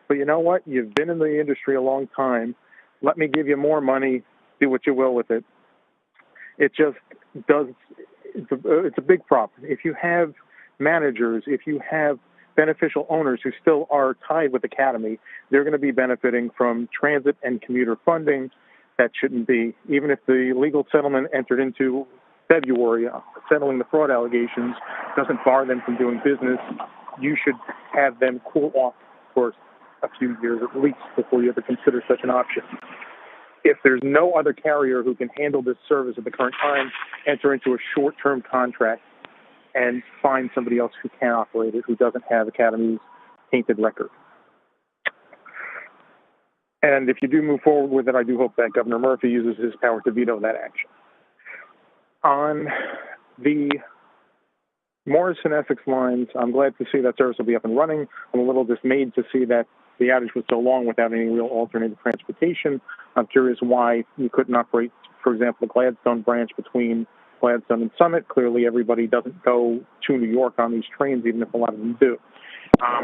but you know what? You've been in the industry a long time. Let me give you more money. Do what you will with it. It just does, it's a big problem. If you have managers, if you have beneficial owners who still are tied with Academy, they're going to be benefiting from transit and commuter funding. That shouldn't be. Even if the legal settlement entered into February, settling the fraud allegations, doesn't bar them from doing business, you should have them cool off for a few years at least before you ever consider such an option. If there's no other carrier who can handle this service at the current time, enter into a short-term contract and find somebody else who can operate it, who doesn't have Academy's tainted record. And if you do move forward with it, I do hope that Governor Murphy uses his power to veto that action. On the Morrison-Essex lines, I'm glad to see that service will be up and running. I'm a little dismayed to see that the outage was so long without any real alternative transportation. I'm curious why you couldn't operate, for example, the Gladstone branch between Gladstone and Summit. Clearly, everybody doesn't go to New York on these trains, even if a lot of them do.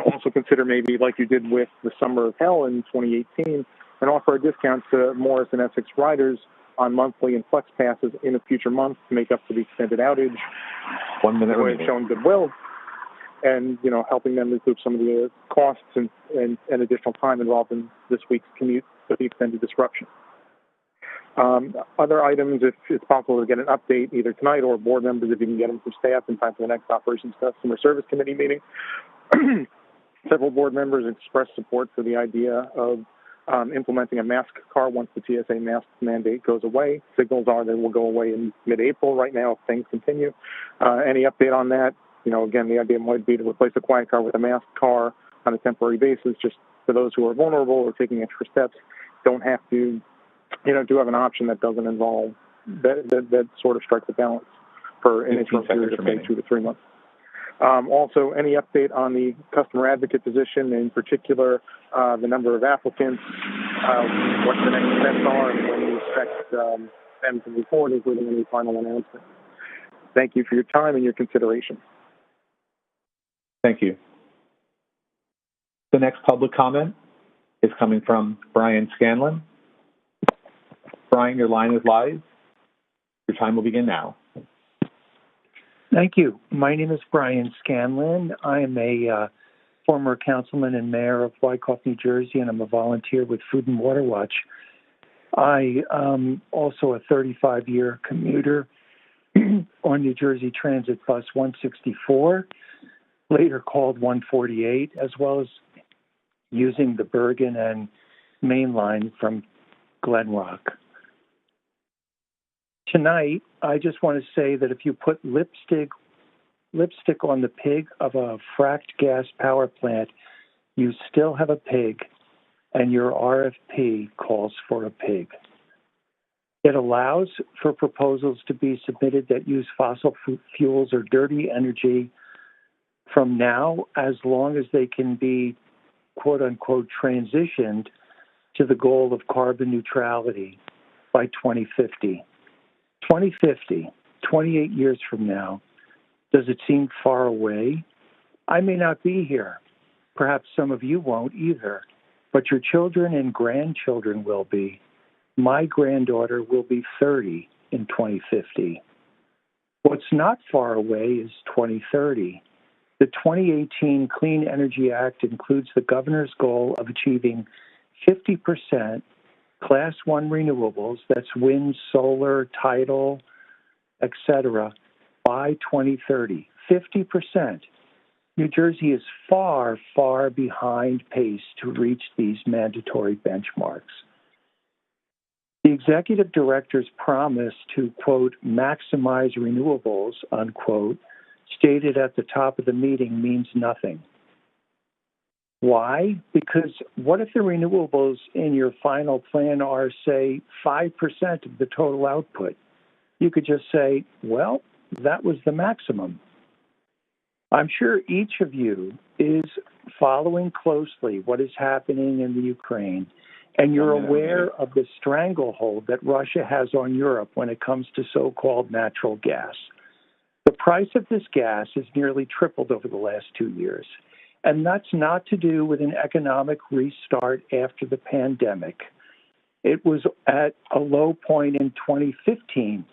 Also consider maybe, like you did with the Summer of Hell in 2018, and offer a discount to Morrison-Essex riders on monthly and flex passes in a future month to make up for the extended outage. 1 minute remaining. Showing goodwill and, helping them recoup some of the costs and additional time involved in this week's commute with the extended disruption. Other items, if it's possible to get an update either tonight or board members, if you can get them from staff in time for the next Operations Customer Service Committee meeting. Several board members expressed support for the idea of implementing a mask car once the TSA mask mandate goes away. Signals are that it will go away in mid-April right now if things continue. Any update on that? Again, the idea might be to replace a quiet car with a mask car on a temporary basis, just for those who are vulnerable or taking extra steps, don't have to, do have an option that doesn't involve, that sort of strikes a balance for an interim period of, say, 2 to 3 months. Also, any update on the customer advocate position, in particular, the number of applicants, what the next steps are, and when you expect them to move forward, including any final announcement. Thank you for your time and your consideration. Thank you. The next public comment is coming from Brian Scanlon. Brian, your line is live. Your time will begin now. Thank you. My name is Brian Scanlon. I am a former councilman and mayor of Wyckoff, New Jersey, and I'm a volunteer with Food and Water Watch. I am also a 35-year commuter on New Jersey Transit Bus 164, later called 148, as well as using the Bergen and Main Line from Glen Rock. Tonight, I just want to say that if you put lipstick on the pig of a fracked gas power plant, you still have a pig, and your RFP calls for a pig. It allows for proposals to be submitted that use fossil fuels or dirty energy from now, as long as they can be, quote unquote, transitioned to the goal of carbon neutrality by 2050. 2050, 28 years from now, does it seem far away? I may not be here. Perhaps some of you won't either, but your children and grandchildren will be. My granddaughter will be 30 in 2050. What's not far away is 2030. The 2018 Clean Energy Act includes the governor's goal of achieving 50% Class 1 renewables, that's wind, solar, tidal, etc., by 2030. 50%. New Jersey is far, far behind pace to reach these mandatory benchmarks. The executive director's promise to, quote, maximize renewables, unquote, stated at the top of the meeting means nothing. Why? Because what if the renewables in your final plan are, say, 5% of the total output? You could just say, well, that was the maximum. I'm sure each of you is following closely what is happening in the Ukraine, and you're aware of the stranglehold that Russia has on Europe when it comes to so-called natural gas. The price of this gas has nearly tripled over the last 2 years, and that's not to do with an economic restart after the pandemic. It was at a low point in 2015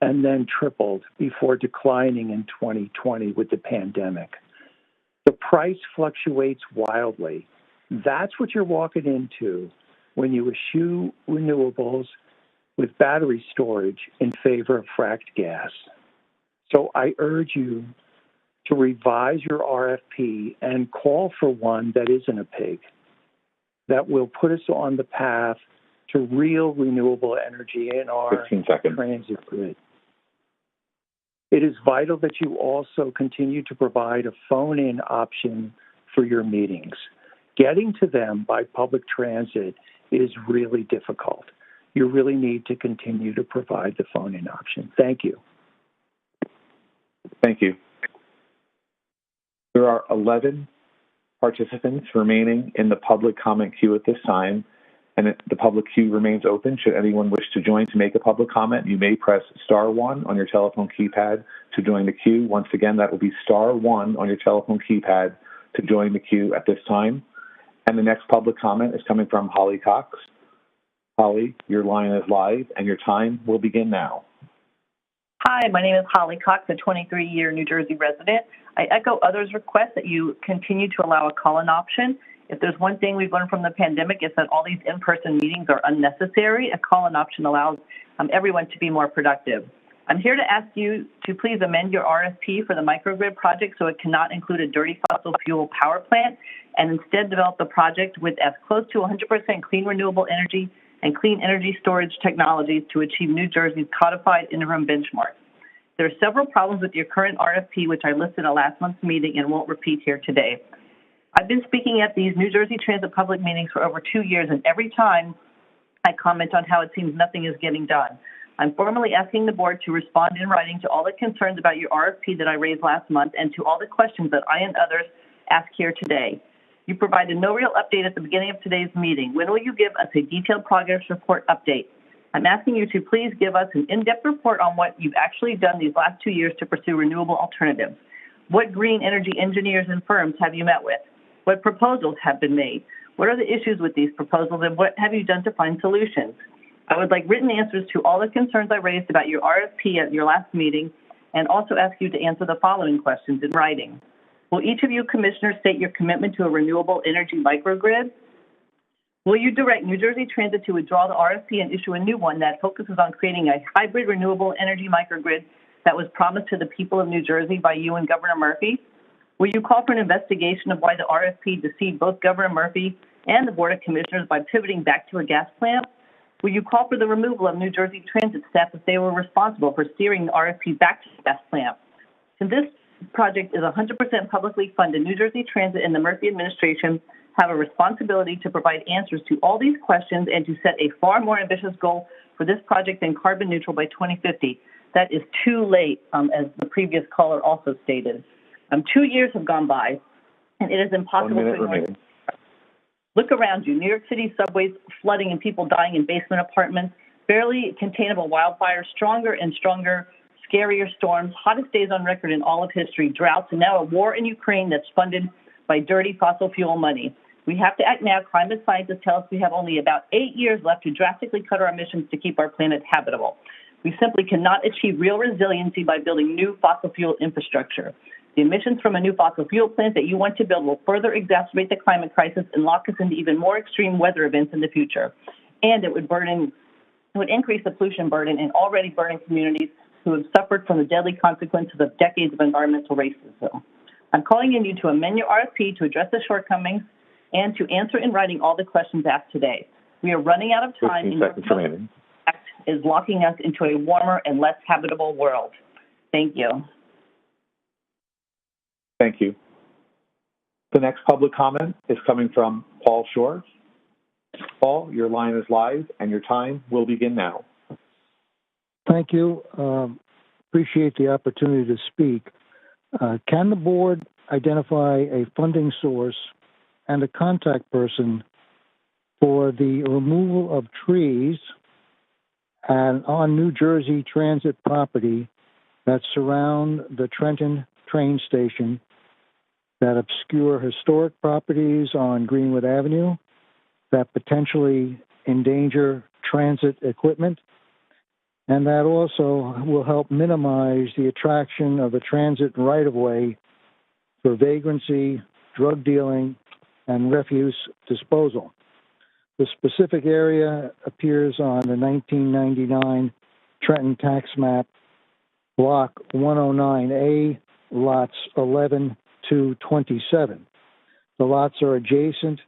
and then tripled before declining in 2020 with the pandemic. The price fluctuates wildly. That's what you're walking into when you eschew renewables with battery storage in favor of fracked gas. So I urge you to revise your RFP and call for one that isn't a pig, that will put us on the path to real renewable energy in our transit grid. It is vital that you also continue to provide a phone-in option for your meetings. Getting to them by public transit is really difficult. You really need to continue to provide the phone-in option. Thank you. Thank you. There are 11 participants remaining in the public comment queue at this time, and the public queue remains open. Should anyone wish to join to make a public comment, you may press *1 on your telephone keypad to join the queue. Once again, that will be *1 on your telephone keypad to join the queue at this time. And the next public comment is coming from Holly Cox. Holly, your line is live, and your time will begin now. Hi, my name is Holly Cox, a 23-year New Jersey resident. I echo others' request that you continue to allow a call-in option. If there's one thing we've learned from the pandemic, it's that all these in-person meetings are unnecessary. A call-in option allows everyone to be more productive. I'm here to ask you to please amend your RFP for the microgrid project so it cannot include a dirty fossil fuel power plant, and instead develop the project with as close to 100% clean renewable energy and clean energy storage technologies to achieve New Jersey's codified interim benchmark. There are several problems with your current RFP, which I listed at last month's meeting and won't repeat here today. I've been speaking at these New Jersey Transit public meetings for over 2 years, and every time I comment on how it seems nothing is getting done. I'm formally asking the board to respond in writing to all the concerns about your RFP that I raised last month and to all the questions that I and others ask here today. You provided no real update at the beginning of today's meeting. When will you give us a detailed progress report update? I'm asking you to please give us an in-depth report on what you've actually done these last 2 years to pursue renewable alternatives. What green energy engineers and firms have you met with? What proposals have been made? What are the issues with these proposals, and what have you done to find solutions? I would like written answers to all the concerns I raised about your RFP at your last meeting, and also ask you to answer the following questions in writing. Will each of you commissioners state your commitment to a renewable energy microgrid? Will you direct New Jersey Transit to withdraw the RFP and issue a new one that focuses on creating a hybrid renewable energy microgrid that was promised to the people of New Jersey by you and Governor Murphy? Will you call for an investigation of why the RFP deceived both Governor Murphy and the Board of Commissioners by pivoting back to a gas plant? Will you call for the removal of New Jersey Transit staff if they were responsible for steering the RFP back to the gas plant? Since this project is 100% publicly funded, New Jersey Transit and the Murphy administration have a responsibility to provide answers to all these questions and to set a far more ambitious goal for this project than carbon neutral by 2050. That is too late, as the previous caller also stated. 2 years have gone by, and it is impossible to ignore. Look around you. New York City subways flooding and people dying in basement apartments, barely containable wildfires, stronger and stronger, scarier storms, hottest days on record in all of history, droughts, and now a war in Ukraine that's funded by dirty fossil fuel money. We have to act now. Climate scientists tell us we have only about 8 years left to drastically cut our emissions to keep our planet habitable. We simply cannot achieve real resiliency by building new fossil fuel infrastructure. The emissions from a new fossil fuel plant that you want to build will further exacerbate the climate crisis and lock us into even more extreme weather events in the future. And it would increase the pollution burden in already burning communities who have suffered from the deadly consequences of decades of environmental racism. I'm calling on you to amend your RFP to address the shortcomings and to answer in writing all the questions asked today. We are running out of time, and your act is locking us into a warmer and less habitable world. Thank you. Thank you. The next public comment is coming from Paul Shore. Paul, your line is live, and your time will begin now. Thank you. Appreciate the opportunity to speak. Can the board identify a funding source and a contact person for the removal of trees and on New Jersey Transit property that surround the Trenton train station, that obscure historic properties on Greenwood Avenue, that potentially endanger transit equipment, and that also will help minimize the attraction of a transit right-of-way for vagrancy, drug dealing, and refuse disposal. The specific area appears on the 1999 Trenton tax map, block 109A, lots 11 to 27. The lots are adjacent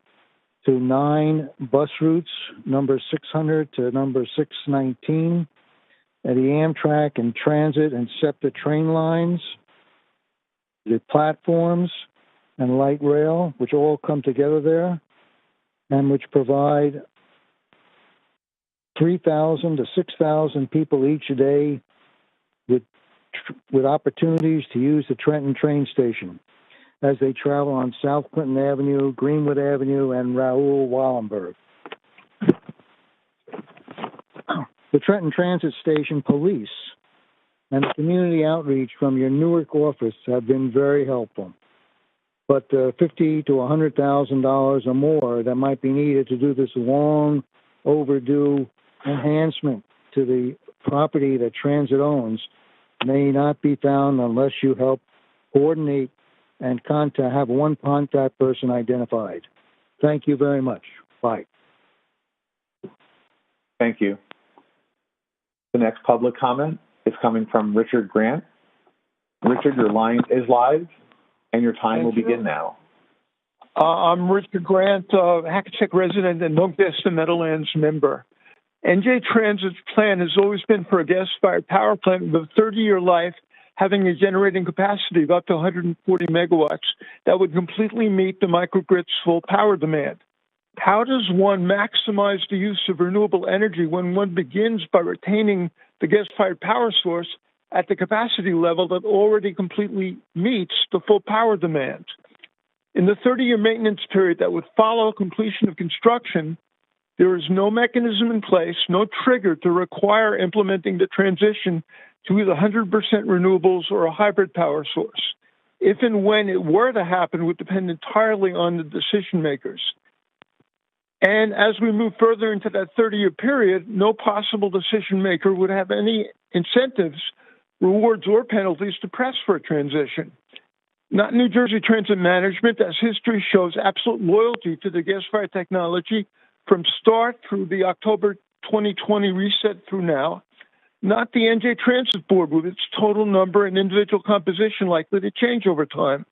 to 9 bus routes, number 600 to number 619, at the Amtrak and transit and SEPTA train lines, the platforms and light rail, which all come together there, and which provide 3,000 to 6,000 people each day with opportunities to use the Trenton train station as they travel on South Clinton Avenue, Greenwood Avenue, and Raoul Wallenberg. The Trenton Transit Station Police and the community outreach from your Newark office have been very helpful. But $50,000 to $100,000 or more that might be needed to do this long overdue enhancement to the property that transit owns may not be found unless you help coordinate and have one contact person identified. Thank you very much. Bye. Thank you. The next public comment is coming from Richard Grant. Richard, your line is live, and your time will begin now. I'm Richard Grant, Hackensack resident and Doncaster Meadowlands member. NJ Transit's plan has always been for a gas-fired power plant with a 30-year life, having a generating capacity of up to 140 megawatts that would completely meet the microgrid's full power demand. How does one maximize the use of renewable energy when one begins by retaining the gas-fired power source at the capacity level that already completely meets the full power demand? In the 30-year maintenance period that would follow completion of construction, there is no mechanism in place, no trigger to require implementing the transition to either 100% renewables or a hybrid power source. If and when it were to happen, would depend entirely on the decision makers. And as we move further into that 30-year period, no possible decision maker would have any incentives, rewards, or penalties to press for a transition. Not New Jersey Transit Management, as history shows absolute loyalty to the gas-fired technology from start through the October 2020 reset through now. Not the NJ Transit Board with its total number and individual composition likely to change over time.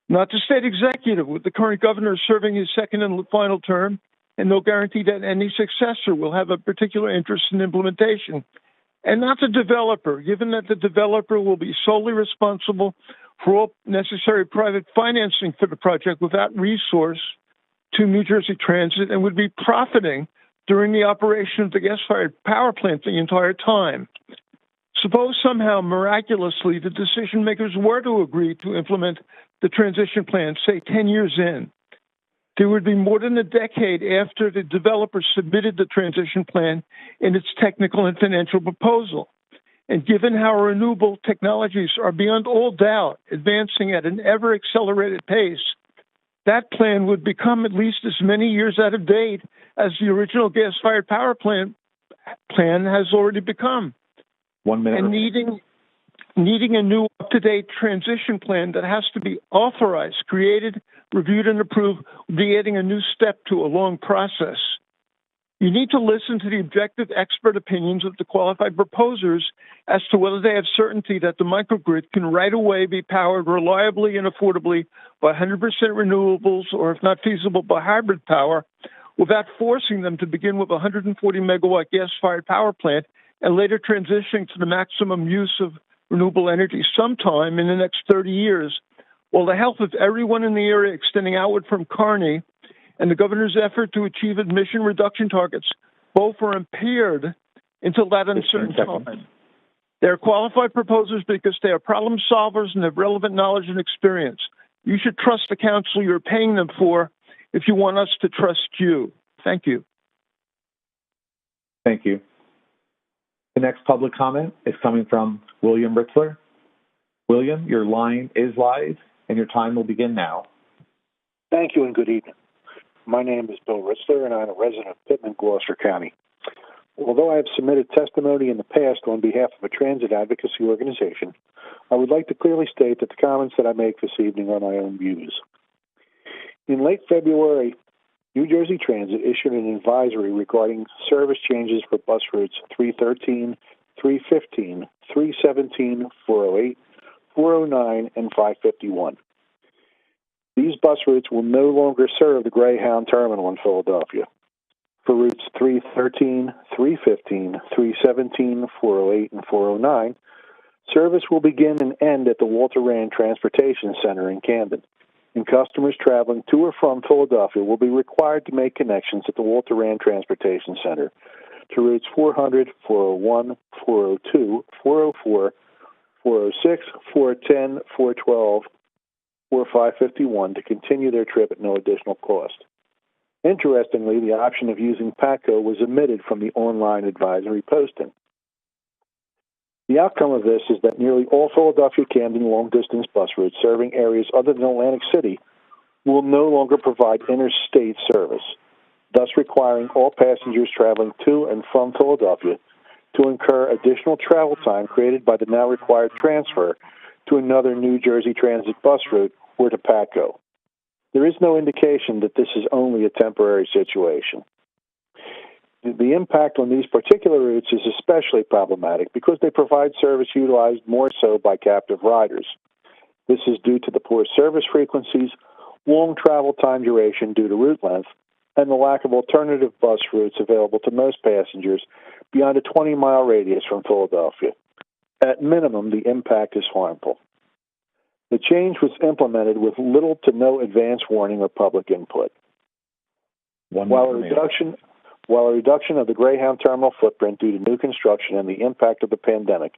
Not the state executive with the current governor serving his second and final term, and no guarantee that any successor will have a particular interest in implementation. And not the developer, given that the developer will be solely responsible for all necessary private financing for the project without resource to New Jersey Transit and would be profiting during the operation of the gas-fired power plant the entire time. Suppose somehow, miraculously, the decision makers were to agree to implement the transition plan, say 10 years in. There would be more than a decade after the developer submitted the transition plan in its technical and financial proposal. And given how renewable technologies are beyond all doubt advancing at an ever-accelerated pace, that plan would become at least as many years out of date as the original gas-fired power plant plan has already become. 1 minute. And needing a new up-to-date transition plan that has to be authorized, created, reviewed, and approved, will be adding a new step to a long process. You need to listen to the objective expert opinions of the qualified proposers as to whether they have certainty that the microgrid can right away be powered reliably and affordably by 100% renewables, or if not feasible, by hybrid power, without forcing them to begin with a 140 megawatt gas-fired power plant and later transitioning to the maximum use of renewable energy sometime in the next 30 years. While the health of everyone in the area extending outward from Kearney and the governor's effort to achieve emission reduction targets both are impaired until that uncertain time. They are qualified proposers because they are problem solvers and have relevant knowledge and experience. You should trust the counsel you're paying them for if you want us to trust you. Thank you. Thank you. The next public comment is coming from William Ritzler. William, your line is live and your time will begin now. Thank you and good evening. My name is Bill Ritzler and I'm a resident of Pittman, Gloucester County. Although I have submitted testimony in the past on behalf of a transit advocacy organization, I would like to clearly state that the comments that I make this evening are my own views. In late February, New Jersey Transit issued an advisory regarding service changes for bus routes 313, 315, 317, 408, 409, and 551. These bus routes will no longer serve the Greyhound terminal in Philadelphia. For routes 313, 315, 317, 408, and 409, service will begin and end at the Walter Rand Transportation Center in Camden, and customers traveling to or from Philadelphia will be required to make connections at the Walter Rand Transportation Center to routes 400, 401, 402, 404, 406, 410, 412, or 551 to continue their trip at no additional cost. Interestingly, the option of using PATCO was omitted from the online advisory posting. The outcome of this is that nearly all Philadelphia-Camden long-distance bus routes serving areas other than Atlantic City will no longer provide interstate service, thus requiring all passengers traveling to and from Philadelphia to incur additional travel time created by the now required transfer to another New Jersey Transit bus route or to PATCO. There is no indication that this is only a temporary situation. The impact on these particular routes is especially problematic because they provide service utilized more so by captive riders. This is due to the poor service frequencies, long travel time duration due to route length, and the lack of alternative bus routes available to most passengers beyond a 20-mile radius from Philadelphia. At minimum, the impact is harmful. The change was implemented with little to no advance warning or public input. While a reduction of the Greyhound terminal footprint due to new construction and the impact of the pandemic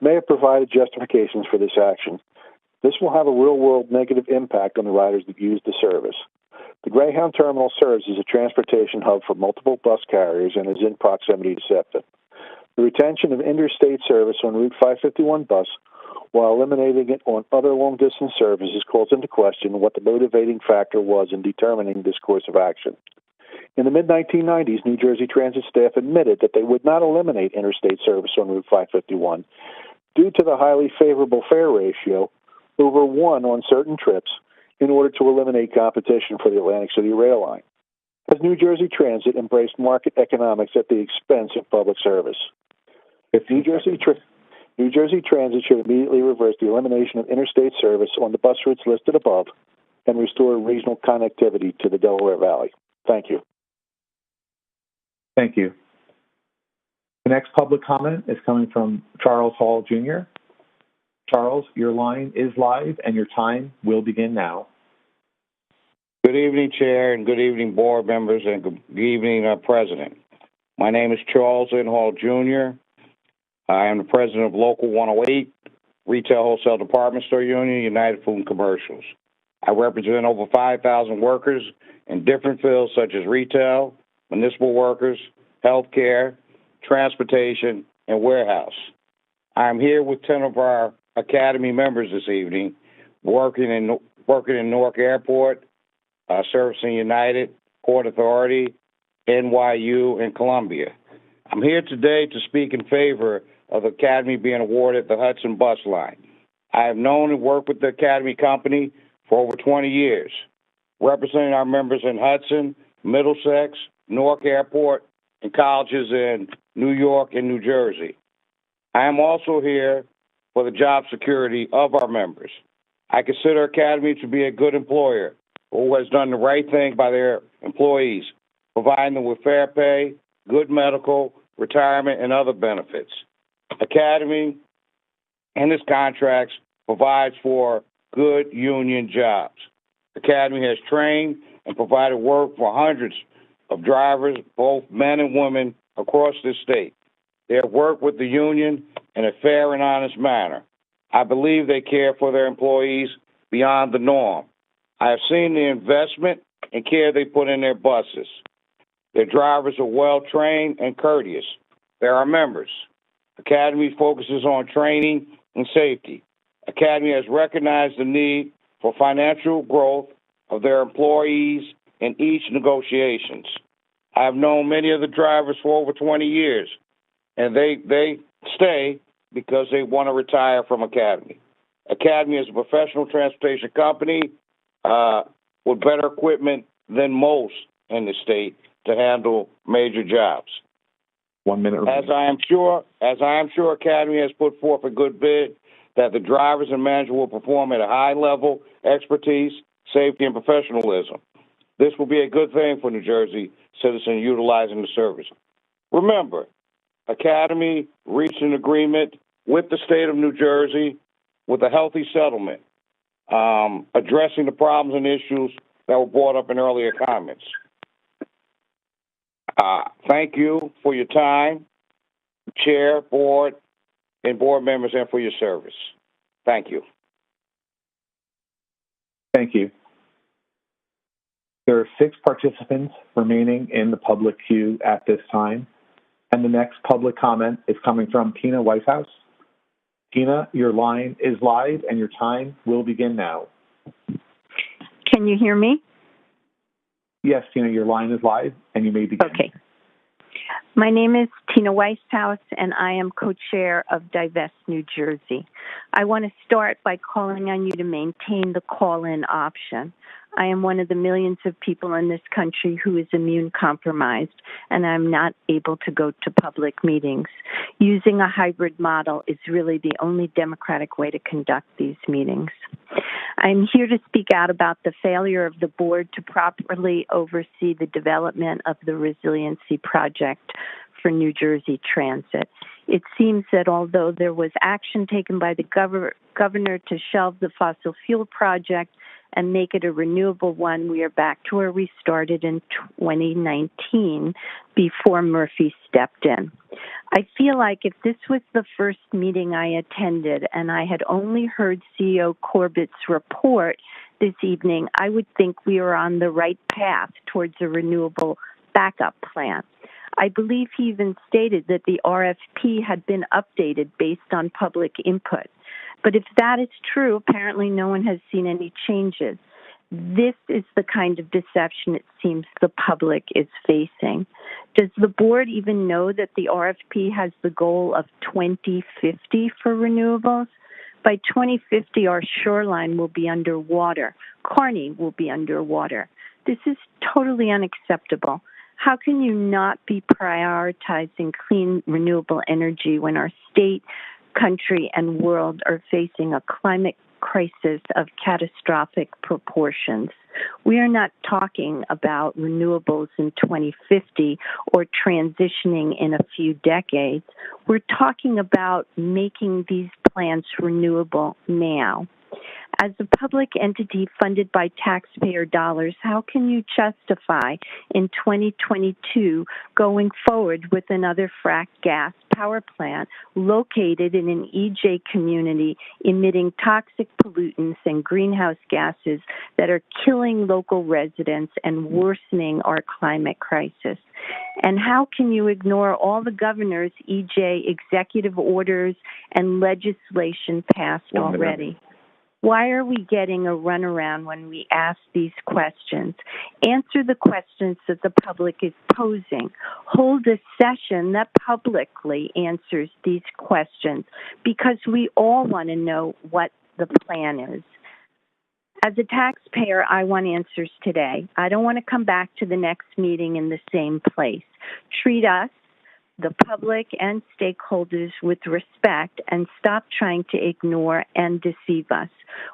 may have provided justifications for this action, this will have a real-world negative impact on the riders that use the service. The Greyhound terminal serves as a transportation hub for multiple bus carriers and is in proximity to SEPTA. The retention of interstate service on Route 551 bus while eliminating it on other long-distance services calls into question what the motivating factor was in determining this course of action. In the mid-1990s, New Jersey Transit staff admitted that they would not eliminate interstate service on Route 551 due to the highly favorable fare ratio over 1 on certain trips in order to eliminate competition for the Atlantic City Rail Line, as New Jersey Transit embraced market economics at the expense of public service. New Jersey Transit should immediately reverse the elimination of interstate service on the bus routes listed above and restore regional connectivity to the Delaware Valley. Thank you. Thank you. The next public comment is coming from Charles Hall, Jr. Charles, your line is live and your time will begin now. Good evening, Chair, and good evening, board members, and good evening, President. My name is Charles N. Hall, Jr. I am the president of Local 108, Retail Wholesale Department Store Union, United Food and Commercials. I represent over 5,000 workers in different fields such as retail, municipal workers, healthcare, transportation, and warehouse. I am here with 10 of our Academy members this evening, working in Newark Airport, servicing United, Port Authority, NYU, and Columbia. I'm here today to speak in favor of the Academy being awarded the Hudson Bus Line. I have known and worked with the Academy Company for over 20 years, representing our members in Hudson, Middlesex, Newark Airport, and colleges in New York and New Jersey. I am also here for the job security of our members. I consider Academy to be a good employer who has done the right thing by their employees, providing them with fair pay, good medical, retirement, and other benefits. Academy, in its contracts, provides for good union jobs. Academy has trained and provided work for hundreds of drivers, both men and women, across this state. They have worked with the union in a fair and honest manner. I believe they care for their employees beyond the norm. I have seen the investment and care they put in their buses. Their drivers are well-trained and courteous. They are members. Academy focuses on training and safety. Academy has recognized the need for financial growth of their employees in each negotiations. I have known many of the drivers for over 20 years, and they stay because they want to retire from Academy. Academy is a professional transportation company with better equipment than most in the state to handle major jobs. 1 minute remaining. As I am sure Academy has put forth a good bid that the drivers and management will perform at a high level, expertise, safety, and professionalism. This will be a good thing for New Jersey citizens utilizing the service. Remember, Academy reached an agreement with the state of New Jersey with a healthy settlement, addressing the problems and issues that were brought up in earlier comments. Thank you for your time, Chair, Board, and Board members, and for your service. Thank you. Thank you. There are 6 participants remaining in the public queue at this time, and the next public comment is coming from Tina Whitehouse. Tina, your line is live, and your time will begin now. Can you hear me? Yes, Tina, your line is live, and you may begin. Okay. My name is Tina Weishaus, and I am co-chair of Divest New Jersey. I want to start by calling on you to maintain the call-in option. I am one of the millions of people in this country who is immune compromised, and I'm not able to go to public meetings. Using a hybrid model is really the only democratic way to conduct these meetings. I'm here to speak out about the failure of the board to properly oversee the development of the resiliency project for New Jersey Transit. It seems that although there was action taken by the governor to shelve the fossil fuel project and make it a renewable one, we are back to where we started in 2019 before Murphy stepped in. I feel like if this was the first meeting I attended and I had only heard CEO Corbett's report this evening, I would think we are on the right path towards a renewable backup plan. I believe he even stated that the RFP had been updated based on public input. But if that is true, apparently no one has seen any changes. This is the kind of deception it seems the public is facing. Does the board even know that the RFP has the goal of 2050 for renewables? By 2050, our shoreline will be underwater. Kearney will be underwater. This is totally unacceptable. How can you not be prioritizing clean, renewable energy when our state, country, and world are facing a climate crisis of catastrophic proportions? We are not talking about renewables in 2050 or transitioning in a few decades. We're talking about making these plants renewable now. As a public entity funded by taxpayer dollars, how can you justify in 2022 going forward with another fracked gas power plant located in an EJ community emitting toxic pollutants and greenhouse gases that are killing local residents and worsening our climate crisis? And how can you ignore all the governor's EJ executive orders and legislation passed already? Why are we getting a runaround when we ask these questions? Answer the questions that the public is posing. Hold a session that publicly answers these questions because we all want to know what the plan is. As a taxpayer, I want answers today. I don't want to come back to the next meeting in the same place. Treat us, the public and stakeholders, with respect and stop trying to ignore and deceive us.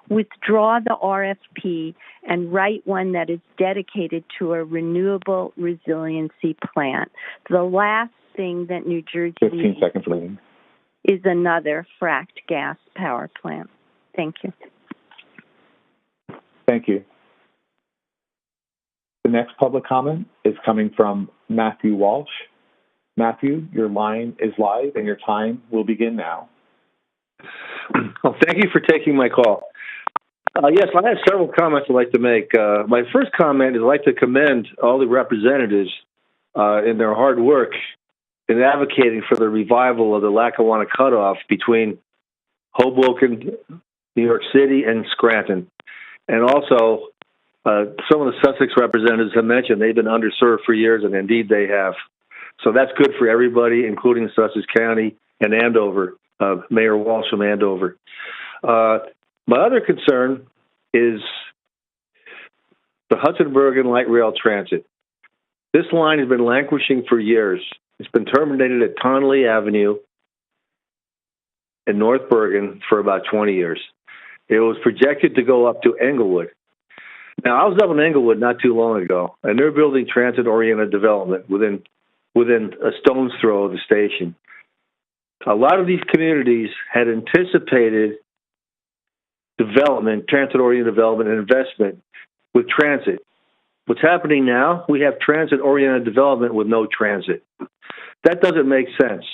Withdraw the RFP and write one that is dedicated to a renewable resiliency plan. The last thing that New Jersey 15 seconds remaining. Is another fracked gas power plant. Thank you. Thank you. The next public comment is coming from Matthew Walsh. Matthew, your line is live and your time will begin now. Well, thank you for taking my call. Yes, I have several comments I'd like to make. My first comment is I'd like to commend all the representatives in their hard work in advocating for the revival of the Lackawanna cutoff between Hoboken, New York City, and Scranton. And also, some of the Sussex representatives have mentioned they've been underserved for years, and indeed they have. So that's good for everybody, including Sussex County and Andover, Mayor Walsh from Andover. My other concern is the Hudson-Bergen Light Rail Transit. This line has been languishing for years. It's been terminated at Tonley Avenue in North Bergen for about 20 years. It was projected to go up to Englewood. Now, I was up in Englewood not too long ago, and they're building transit-oriented development within a stone's throw of the station. A lot of these communities had anticipated development, transit-oriented development and investment with transit. What's happening now, we have transit-oriented development with no transit. That doesn't make sense.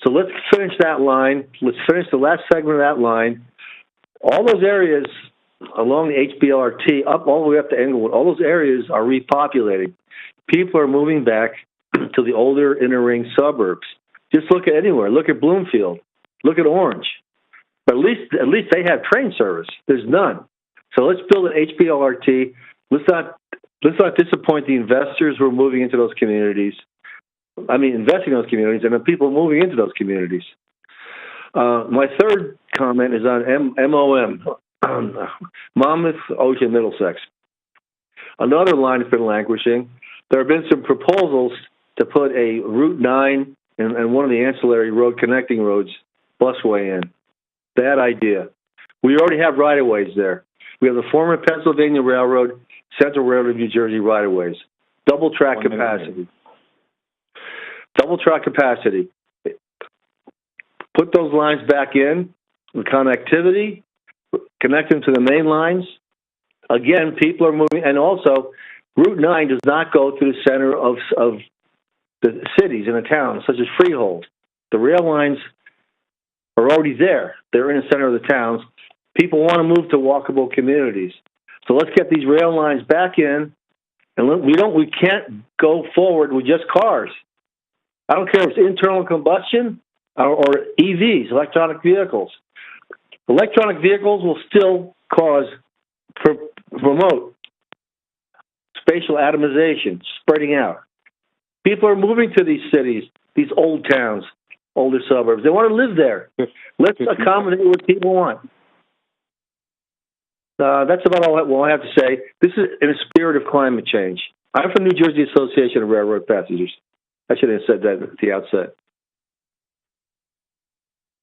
So let's finish that line. Let's finish the last segment of that line. All those areas along the HBLRT, up all the way up to Englewood, all those areas are repopulating. People are moving back to the older inner ring suburbs. Just look at anywhere. Look at Bloomfield. Look at Orange. But at least they have train service. There's none. So let's build an HBLRT. Let's not disappoint the investors who are moving into those communities. I mean, investing in those communities and the people moving into those communities. My third comment is on MOM, Monmouth, Ocean, Middlesex. Another line has been languishing. There have been some proposals to put a Route 9 and one of the ancillary road connecting roads busway in. Bad idea. We already have right-of-ways there. We have the former Pennsylvania Railroad, Central Railroad of New Jersey right-of-ways. Double track capacity. Double track capacity. Put those lines back in, the connectivity, connect them to the main lines. Again, people are moving, and also Route 9 does not go to the center of the cities and the towns, such as Freehold. The rail lines are already there. They're in the center of the towns. People want to move to walkable communities. So let's get these rail lines back in, and we can't go forward with just cars. I don't care if it's internal combustion or EVs, electronic vehicles. Electronic vehicles will still promote spatial atomization, spreading out. People are moving to these cities, these old towns, older suburbs. They want to live there. Let's accommodate what people want. That's about all I have to say. This is in a spirit of climate change. I'm from New Jersey Association of Railroad Passengers. I should have said that at the outset.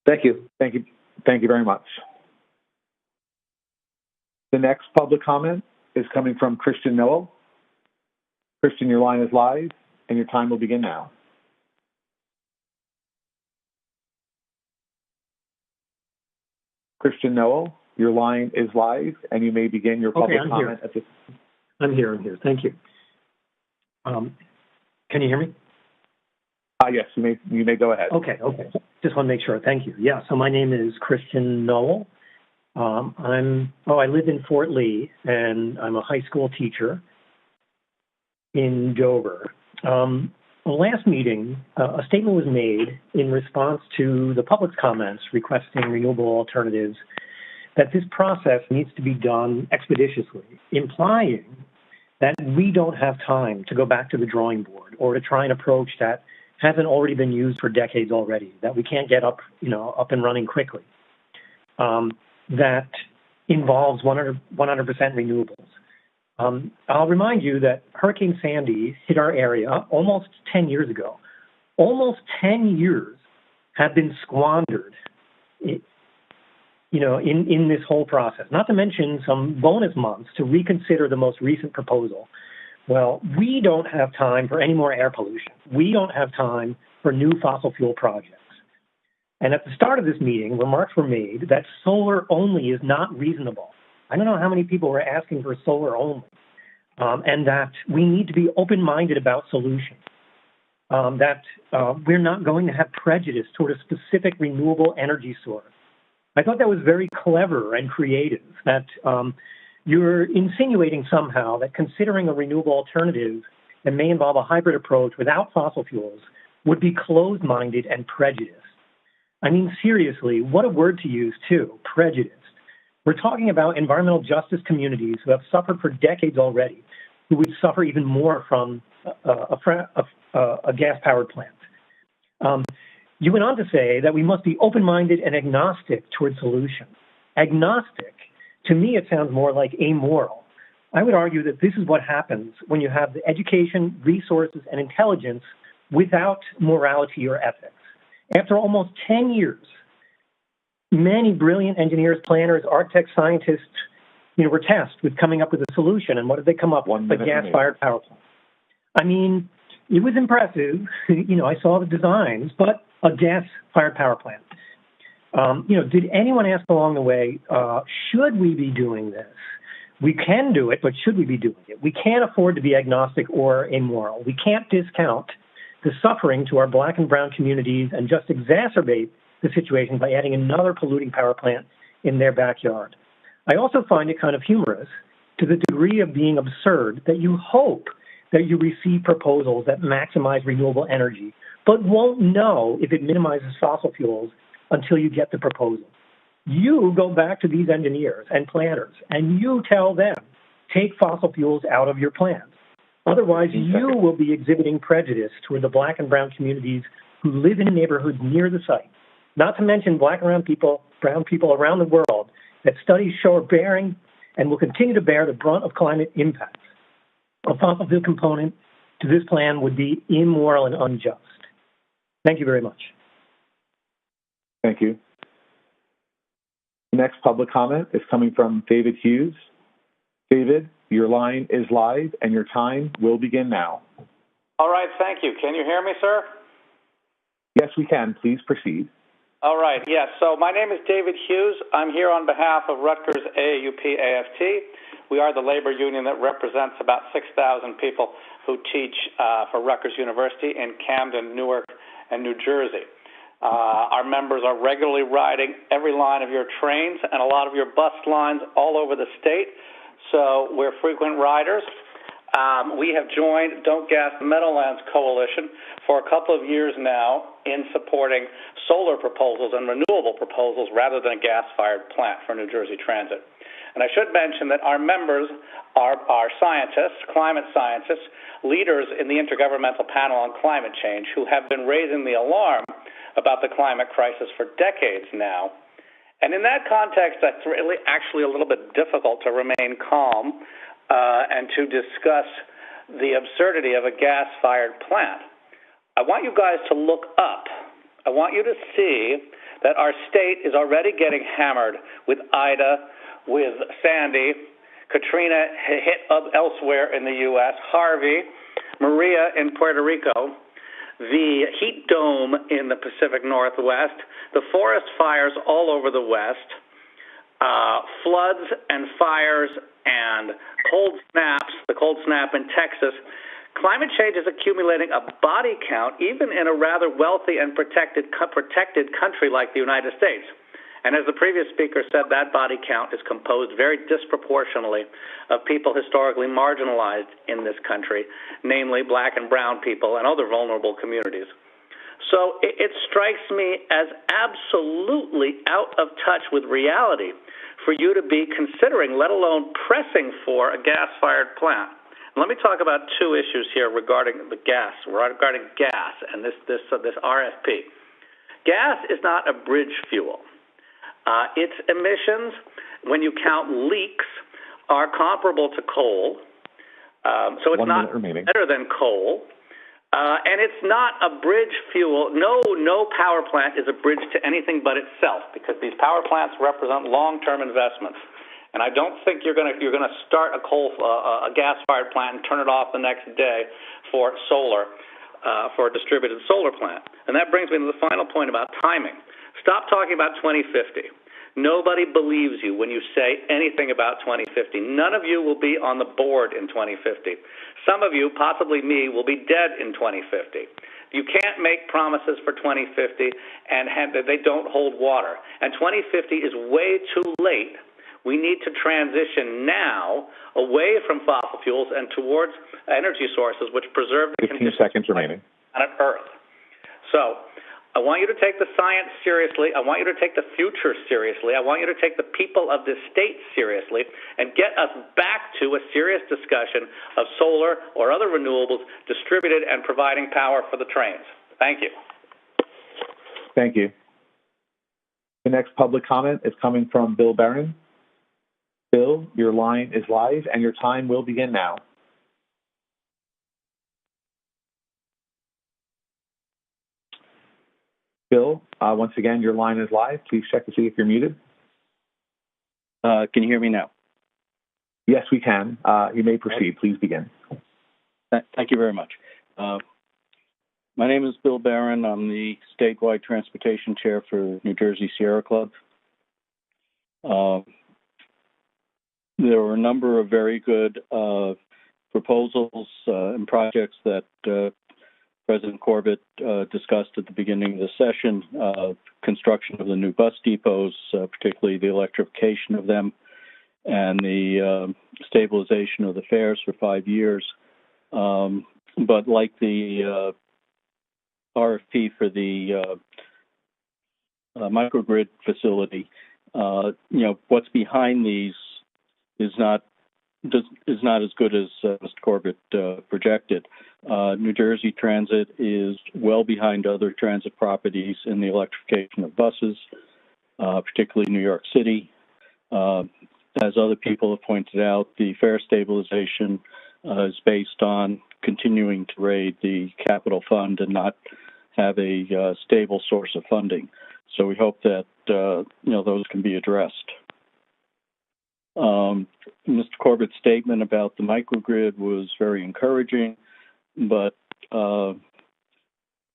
Thank you. Thank you. Thank you very much. The next public comment is coming from Christian Noel. Christian, your line is live, and your time will begin now. Christian Noel, your line is live, and you may begin your public comment at this. I'm here. Thank you. Can you hear me? Yes, you may go ahead. Okay. Just want to make sure. Thank you. Yeah, so my name is Christian Noel. I live in Fort Lee, and I'm a high school teacher in Dover. Last meeting, a statement was made in response to the public's comments requesting renewable alternatives that this process needs to be done expeditiously, implying that we don't have time to go back to the drawing board or to try an approach that hasn't already been used for decades already, that we can't get up and running quickly, that involves 100% renewables. I'll remind you that Hurricane Sandy hit our area almost 10 years ago. Almost 10 years have been squandered in this whole process, not to mention some bonus months to reconsider the most recent proposal. Well, we don't have time for any more air pollution. We don't have time for new fossil fuel projects. And at the start of this meeting, remarks were made that solar only is not reasonable. I don't know how many people were asking for solar only, and that we need to be open-minded about solutions, that we're not going to have prejudice toward a specific renewable energy source. I thought that was very clever and creative, that you're insinuating somehow that considering a renewable alternative that may involve a hybrid approach without fossil fuels would be closed-minded and prejudiced. I mean, seriously, what a word to use, too, prejudiced. We're talking about environmental justice communities who have suffered for decades already, who would suffer even more from a gas-powered plant. You went on to say that we must be open-minded and agnostic toward solutions. Agnostic, to me, it sounds more like amoral. I would argue that this is what happens when you have the education, resources, and intelligence without morality or ethics. After almost 10 years, many brilliant engineers, planners, architects, scientists, were tasked with coming up with a solution. And what did they come up with? A gas-fired power plant. I mean, it was impressive. I saw the designs, but a gas-fired power plant. Did anyone ask along the way, should we be doing this? We can do it, but should we be doing it? We can't afford to be agnostic or amoral. We can't discount the suffering to our black and brown communities and just exacerbate the situation by adding another polluting power plant in their backyard. I also find it kind of humorous to the degree of being absurd that you hope that you receive proposals that maximize renewable energy, but won't know if it minimizes fossil fuels until you get the proposal. You go back to these engineers and planners, and you tell them, take fossil fuels out of your plans. Otherwise, you will be exhibiting prejudice toward the black and brown communities who live in neighborhoods near the site, not to mention black and brown people around the world that studies show are bearing and will continue to bear the brunt of climate impacts. A fossil fuel component to this plan would be immoral and unjust. Thank you very much. Thank you. The next public comment is coming from David Hughes. David, your line is live and your time will begin now. All right, thank you. Can you hear me, sir? Yes, we can. Please proceed. All right, yes. So my name is David Hughes. I'm here on behalf of Rutgers AAUP AFT. We are the labor union that represents about 6,000 people who teach for Rutgers University in Camden, Newark, and New Jersey. Our members are regularly riding every line of your trains and a lot of your bus lines all over the state, so we're frequent riders. We have joined Don't Gas the Meadowlands Coalition for a couple of years now in supporting solar proposals and renewable proposals rather than a gas-fired plant for New Jersey Transit. And I should mention that our members are scientists, climate scientists, leaders in the Intergovernmental Panel on Climate Change who have been raising the alarm about the climate crisis for decades now. And in that context, it's really actually a little bit difficult to remain calm and to discuss the absurdity of a gas-fired plant. I want you guys to look up. I want you to see that our state is already getting hammered with Ida, with Sandy, Katrina hit elsewhere in the U.S., Harvey, Maria in Puerto Rico, the heat dome in the Pacific Northwest, the forest fires all over the West, floods and fires and cold snaps, the cold snap in Texas. Climate change is accumulating a body count even in a rather wealthy and protected country like the United States. And as the previous speaker said, that body count is composed very disproportionately of people historically marginalized in this country, namely black and brown people and other vulnerable communities. So it strikes me as absolutely out of touch with reality for you to be considering, let alone pressing for, a gas-fired plant. And let me talk about two issues here regarding the gas, and this RFP. Gas is not a bridge fuel. Its emissions, when you count leaks, are comparable to coal. So it's not better than coal. And it's not a bridge fuel. No power plant is a bridge to anything but itself, because these power plants represent long-term investments. And I don't think you're going to start a gas-fired plant and turn it off the next day for solar, for a distributed solar plant. And that brings me to the final point about timing. Stop talking about 2050. Nobody believes you when you say anything about 2050. None of you will be on the board in 2050. Some of you, possibly me, will be dead in 2050. You can't make promises for 2050 and they don't hold water. And 2050 is way too late. We need to transition now away from fossil fuels and towards energy sources which preserve the 15 seconds remaining. On Earth. So I want you to take the science seriously. I want you to take the future seriously. I want you to take the people of this state seriously and get us back to a serious discussion of solar or other renewables distributed and providing power for the trains. Thank you. Thank you. The next public comment is coming from Bill Barron. Bill, your line is live and your time will begin now. Bill, once again, your line is live. Please check to see if you're muted. Can you hear me now? Yes, we can. You may proceed. Please begin. Thank you very much. My name is Bill Barron. I'm the statewide transportation chair for New Jersey Sierra Club. There were a number of very good proposals and projects that President Corbett discussed at the beginning of the session, construction of the new bus depots, particularly the electrification of them, and the stabilization of the fares for 5 years. But like the RFP for the microgrid facility, what's behind these is not as good as Mr. Corbett projected. New Jersey Transit is well behind other transit properties in the electrification of buses, particularly New York City. As other people have pointed out, the fare stabilization is based on continuing to raid the capital fund and not have a stable source of funding. So we hope that those can be addressed. Mr. Corbett's statement about the microgrid was very encouraging, but what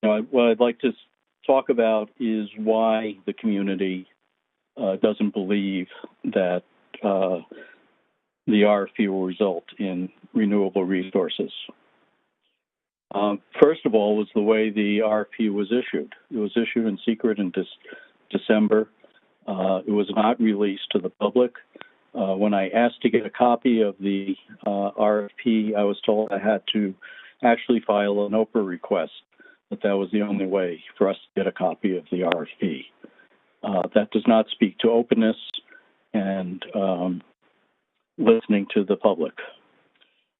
I'd like to talk about is why the community doesn't believe that the RFP will result in renewable resources. First of all, was the way the RFP was issued. It was issued in secret in December. It was not released to the public. When I asked to get a copy of the RFP, I was told I had to actually file an Oprah request, that was the only way for us to get a copy of the RFP. That does not speak to openness and listening to the public.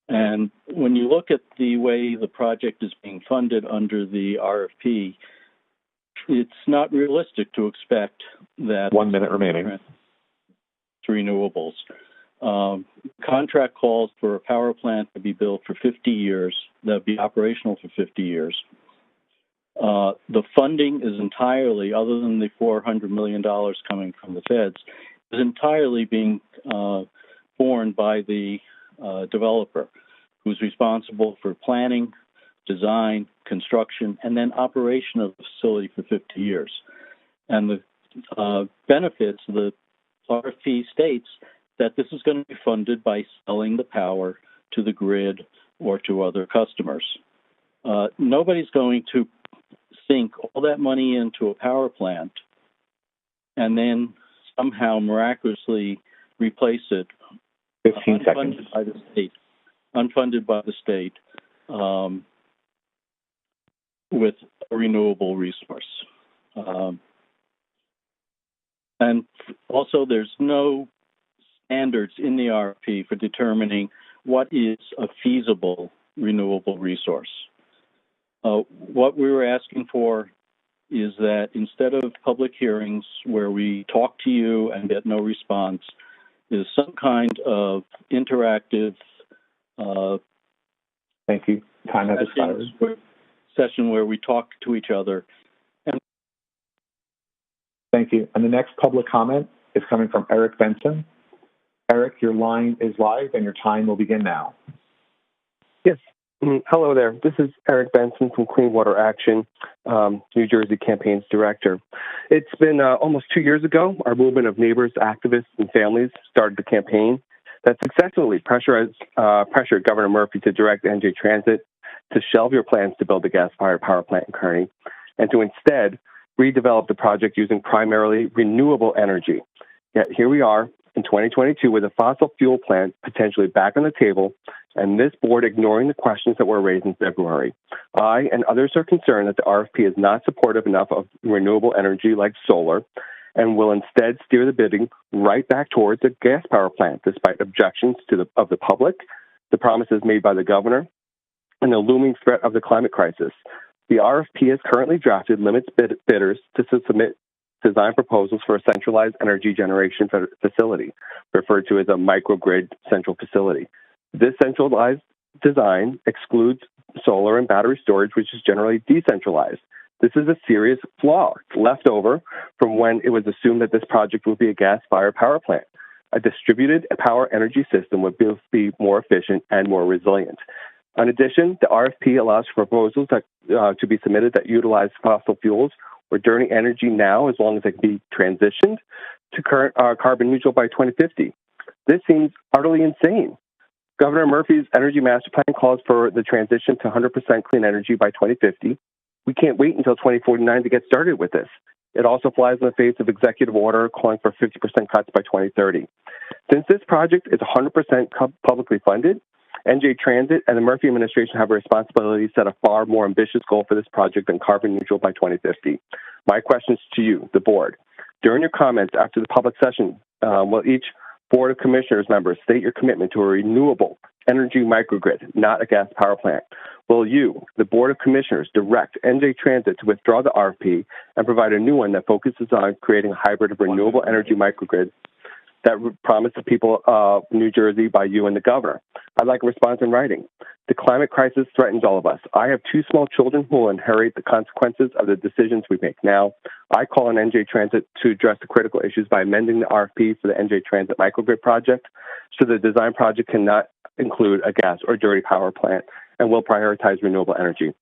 And when you look at the way the project is being funded under the RFP, it's not realistic to expect that 1 minute remaining to renewables. Contract calls for a power plant to be built for 50 years, that would be operational for 50 years. The funding is entirely, other than the $400 million coming from the feds, is entirely being borne by the developer, who's responsible for planning, design, construction, and then operation of the facility for 50 years. And the benefits, the RFP states that this is going to be funded by selling the power to the grid or to other customers. Nobody's going to sink all that money into a power plant and then somehow miraculously replace it 15 seconds. Unfunded by the state with renewable resource. And also, there's no standards in the RFP for determining what is a feasible renewable resource. What we were asking for is that instead of public hearings where we talk to you and get no response, is some kind of interactive Thank you. Time has expired. Session where we talk to each other. Thank you. And the next public comment is coming from Eric Benson. Eric, your line is live and your time will begin now. Yes. Hello there. This is Eric Benson from Clean Water Action, New Jersey Campaign's director. It's been almost 2 years ago, our movement of neighbors, activists, and families started the campaign that successfully pressured Governor Murphy to direct NJ Transit to shelve your plans to build a gas-fired power plant in Kearney and to instead redevelop the project using primarily renewable energy. Yet here we are in 2022 with a fossil fuel plant potentially back on the table, and this board ignoring the questions that were raised in February. I and others are concerned that the RFP is not supportive enough of renewable energy like solar and will instead steer the bidding right back towards a gas power plant, despite objections of the public, the promises made by the governor, and the looming threat of the climate crisis. The RFP as currently drafted limits bidders to submit design proposals for a centralized energy generation facility, referred to as a microgrid central facility. This centralized design excludes solar and battery storage, which is generally decentralized. This is a serious flaw left over from when it was assumed that this project would be a gas-fired power plant. A distributed power energy system would be more efficient and more resilient. In addition, the RFP allows for proposals to be submitted that utilize fossil fuels or dirty energy now, as long as it can be transitioned to current carbon neutral by 2050. This seems utterly insane. Governor Murphy's Energy Master Plan calls for the transition to 100% clean energy by 2050. We can't wait until 2049 to get started with this. It also flies in the face of executive order calling for 50% cuts by 2030. Since this project is 100% publicly funded, NJ Transit and the Murphy administration have a responsibility to set a far more ambitious goal for this project than carbon neutral by 2050. My questions to you, the board. During your comments after the public session, will each Board of Commissioners member state your commitment to a renewable energy microgrid, not a gas power plant? Will you, the Board of Commissioners, direct NJ Transit to withdraw the RFP and provide a new one that focuses on creating a hybrid of renewable energy microgrid that promised the people of New Jersey by you and the governor? I'd like a response in writing. The climate crisis threatens all of us. I have 2 small children who will inherit the consequences of the decisions we make now. I call on NJ Transit to address the critical issues by amending the RFP for the NJ Transit microgrid project so the design project cannot include a gas or dirty power plant and will prioritize renewable energy.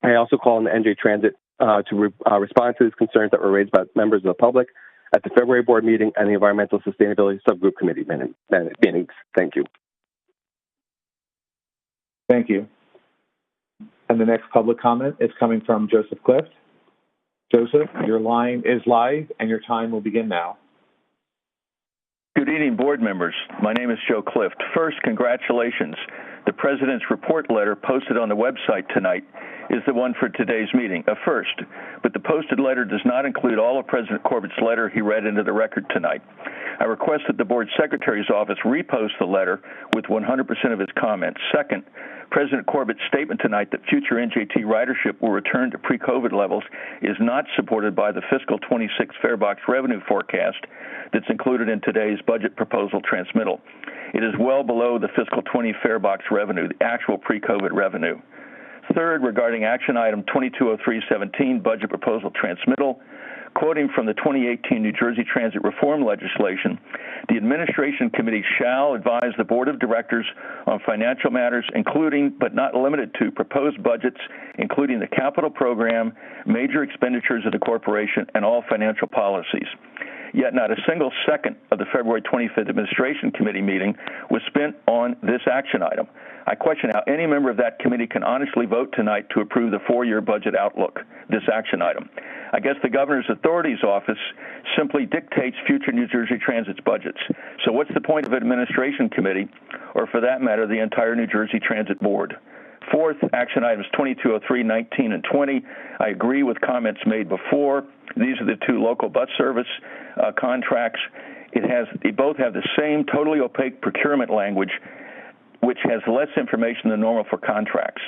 I also call on the NJ Transit to respond to these concerns that were raised by members of the public at the February board meeting and the Environmental Sustainability Subgroup Committee meetings. Thank you. Thank you. And the next public comment is coming from Joseph Clift. Joseph, your line is live and your time will begin now. Good evening, board members. My name is Joe Clift. First, congratulations. The President's report letter posted on the website tonight is the one for today's meeting, a first. But the posted letter does not include all of President Corbett's letter he read into the record tonight. I request that the board secretary's office repost the letter with 100% of its comments. Second, President Corbett's statement tonight that future NJT ridership will return to pre-COVID levels is not supported by the fiscal 26 farebox revenue forecast that's included in today's budget proposal transmittal. It is well below the fiscal 20 farebox revenue, the actual pre-COVID revenue. Third, regarding action item 220317, budget proposal transmittal, quoting from the 2018 New Jersey Transit Reform legislation, the Administration Committee shall advise the Board of Directors on financial matters, including but not limited to proposed budgets, including the capital program, major expenditures of the corporation, and all financial policies. Yet not a single second of the February 25th Administration Committee meeting was spent on this action item. I question how any member of that committee can honestly vote tonight to approve the 4-year budget outlook, this action item. I guess the Governor's Authorities Office simply dictates future New Jersey Transit's budgets. So what's the point of an Administration Committee, or for that matter, the entire New Jersey Transit Board? Fourth, action items 2203, 19, and 20. I agree with comments made before. These are the two local bus service contracts. They both have the same totally opaque procurement language, which has less information than normal for contracts.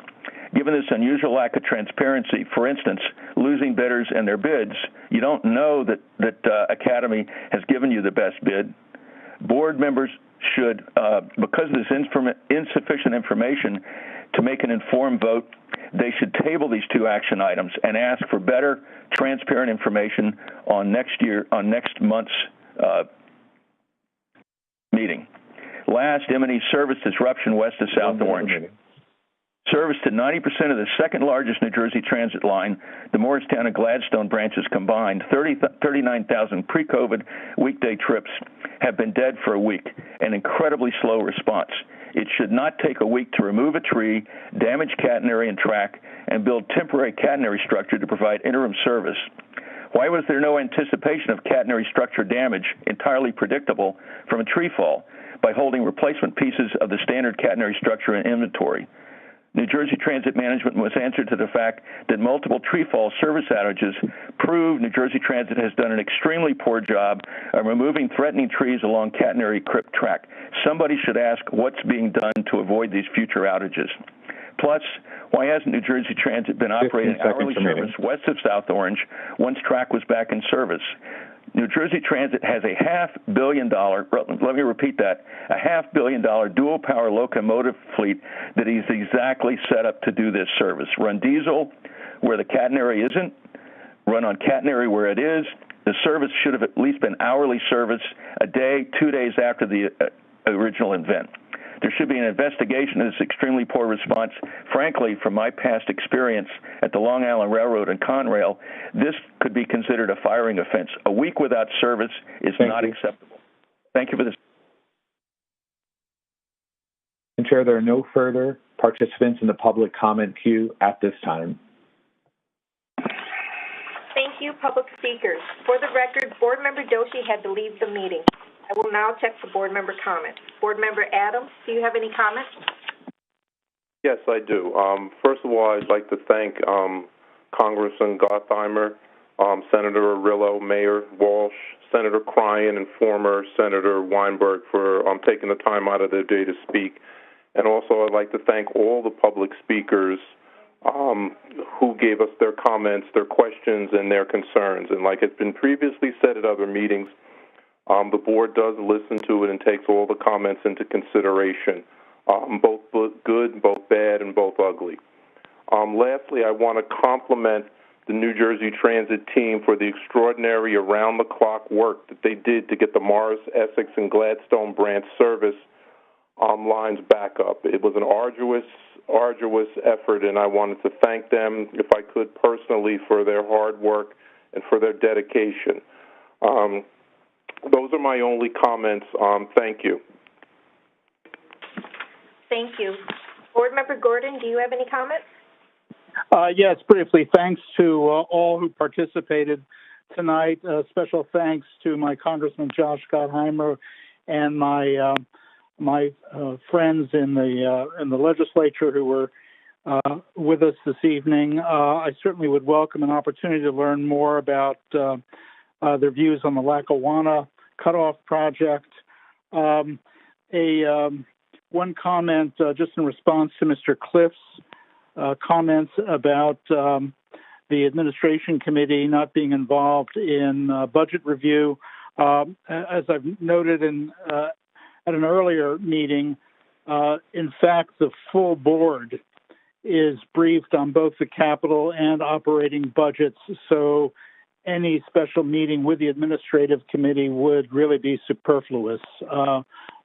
Given this unusual lack of transparency, for instance, losing bidders and their bids, you don't know that Academy has given you the best bid. Board members should, because of this insufficient information to make an informed vote, they should table these two action items and ask for better, transparent information on next month's meeting. Last, M&E service disruption west of South Orange. Service to 90% of the second largest New Jersey transit line, the Morristown and Gladstone branches combined, 39,000 pre-COVID weekday trips have been dead for a week, an incredibly slow response. It should not take a week to remove a tree, damage catenary and track, and build temporary catenary structure to provide interim service. Why was there no anticipation of catenary structure damage, entirely predictable, from a tree fall, by holding replacement pieces of the standard catenary structure in inventory? New Jersey Transit Management must answer to the fact that multiple tree fall service outages prove New Jersey Transit has done an extremely poor job of removing threatening trees along catenary crypt track. Somebody should ask what's being done to avoid these future outages. Plus, why hasn't New Jersey Transit been operating hourly service west of South Orange once track was back in service? New Jersey Transit has a $500 million, let me repeat that, a $500 million dual power locomotive fleet that is exactly set up to do this service. Run diesel where the catenary isn't, run on catenary where it is. The service should have at least been hourly service a day, 2 days after the original event. There should be an investigation of this extremely poor response. Frankly, from my past experience at the Long Island Railroad and Conrail, this could be considered a firing offense. A week without service is not acceptable. Thank you for this. And Chair, there are no further participants in the public comment queue at this time. Thank you, public speakers. For the record, Board Member Doshi had to leave the meeting. I will now check for board member comment. Board Member Adams, do you have any comments? Yes, I do. First of all, I'd like to thank Congressman Gottheimer, Senator Arillo, Mayor Walsh, Senator Cryan, and former Senator Weinberg for taking the time out of their day to speak. And also, I'd like to thank all the public speakers who gave us their comments, their questions, and their concerns. And like it's been previously said at other meetings, the board does listen to it and takes all the comments into consideration, both good, both bad, and both ugly. Lastly, I want to compliment the New Jersey Transit team for the extraordinary around-the-clock work that they did to get the Morris, Essex, and Gladstone branch service lines back up. It was an arduous effort, and I wanted to thank them, if I could personally, for their hard work and for their dedication. Those are my only comments. Thank you. Thank you. Board Member Gordon, do you have any comments? Yes, briefly. Thanks to all who participated tonight. Special thanks to my Congressman Josh Gottheimer and my friends in the legislature who were with us this evening. I certainly would welcome an opportunity to learn more about their views on the Lackawanna cutoff project. One comment just in response to Mr. Cliff's comments about the administration committee not being involved in budget review. As I've noted at an earlier meeting, in fact, the full board is briefed on both the capital and operating budgets, so any special meeting with the administrative committee would really be superfluous.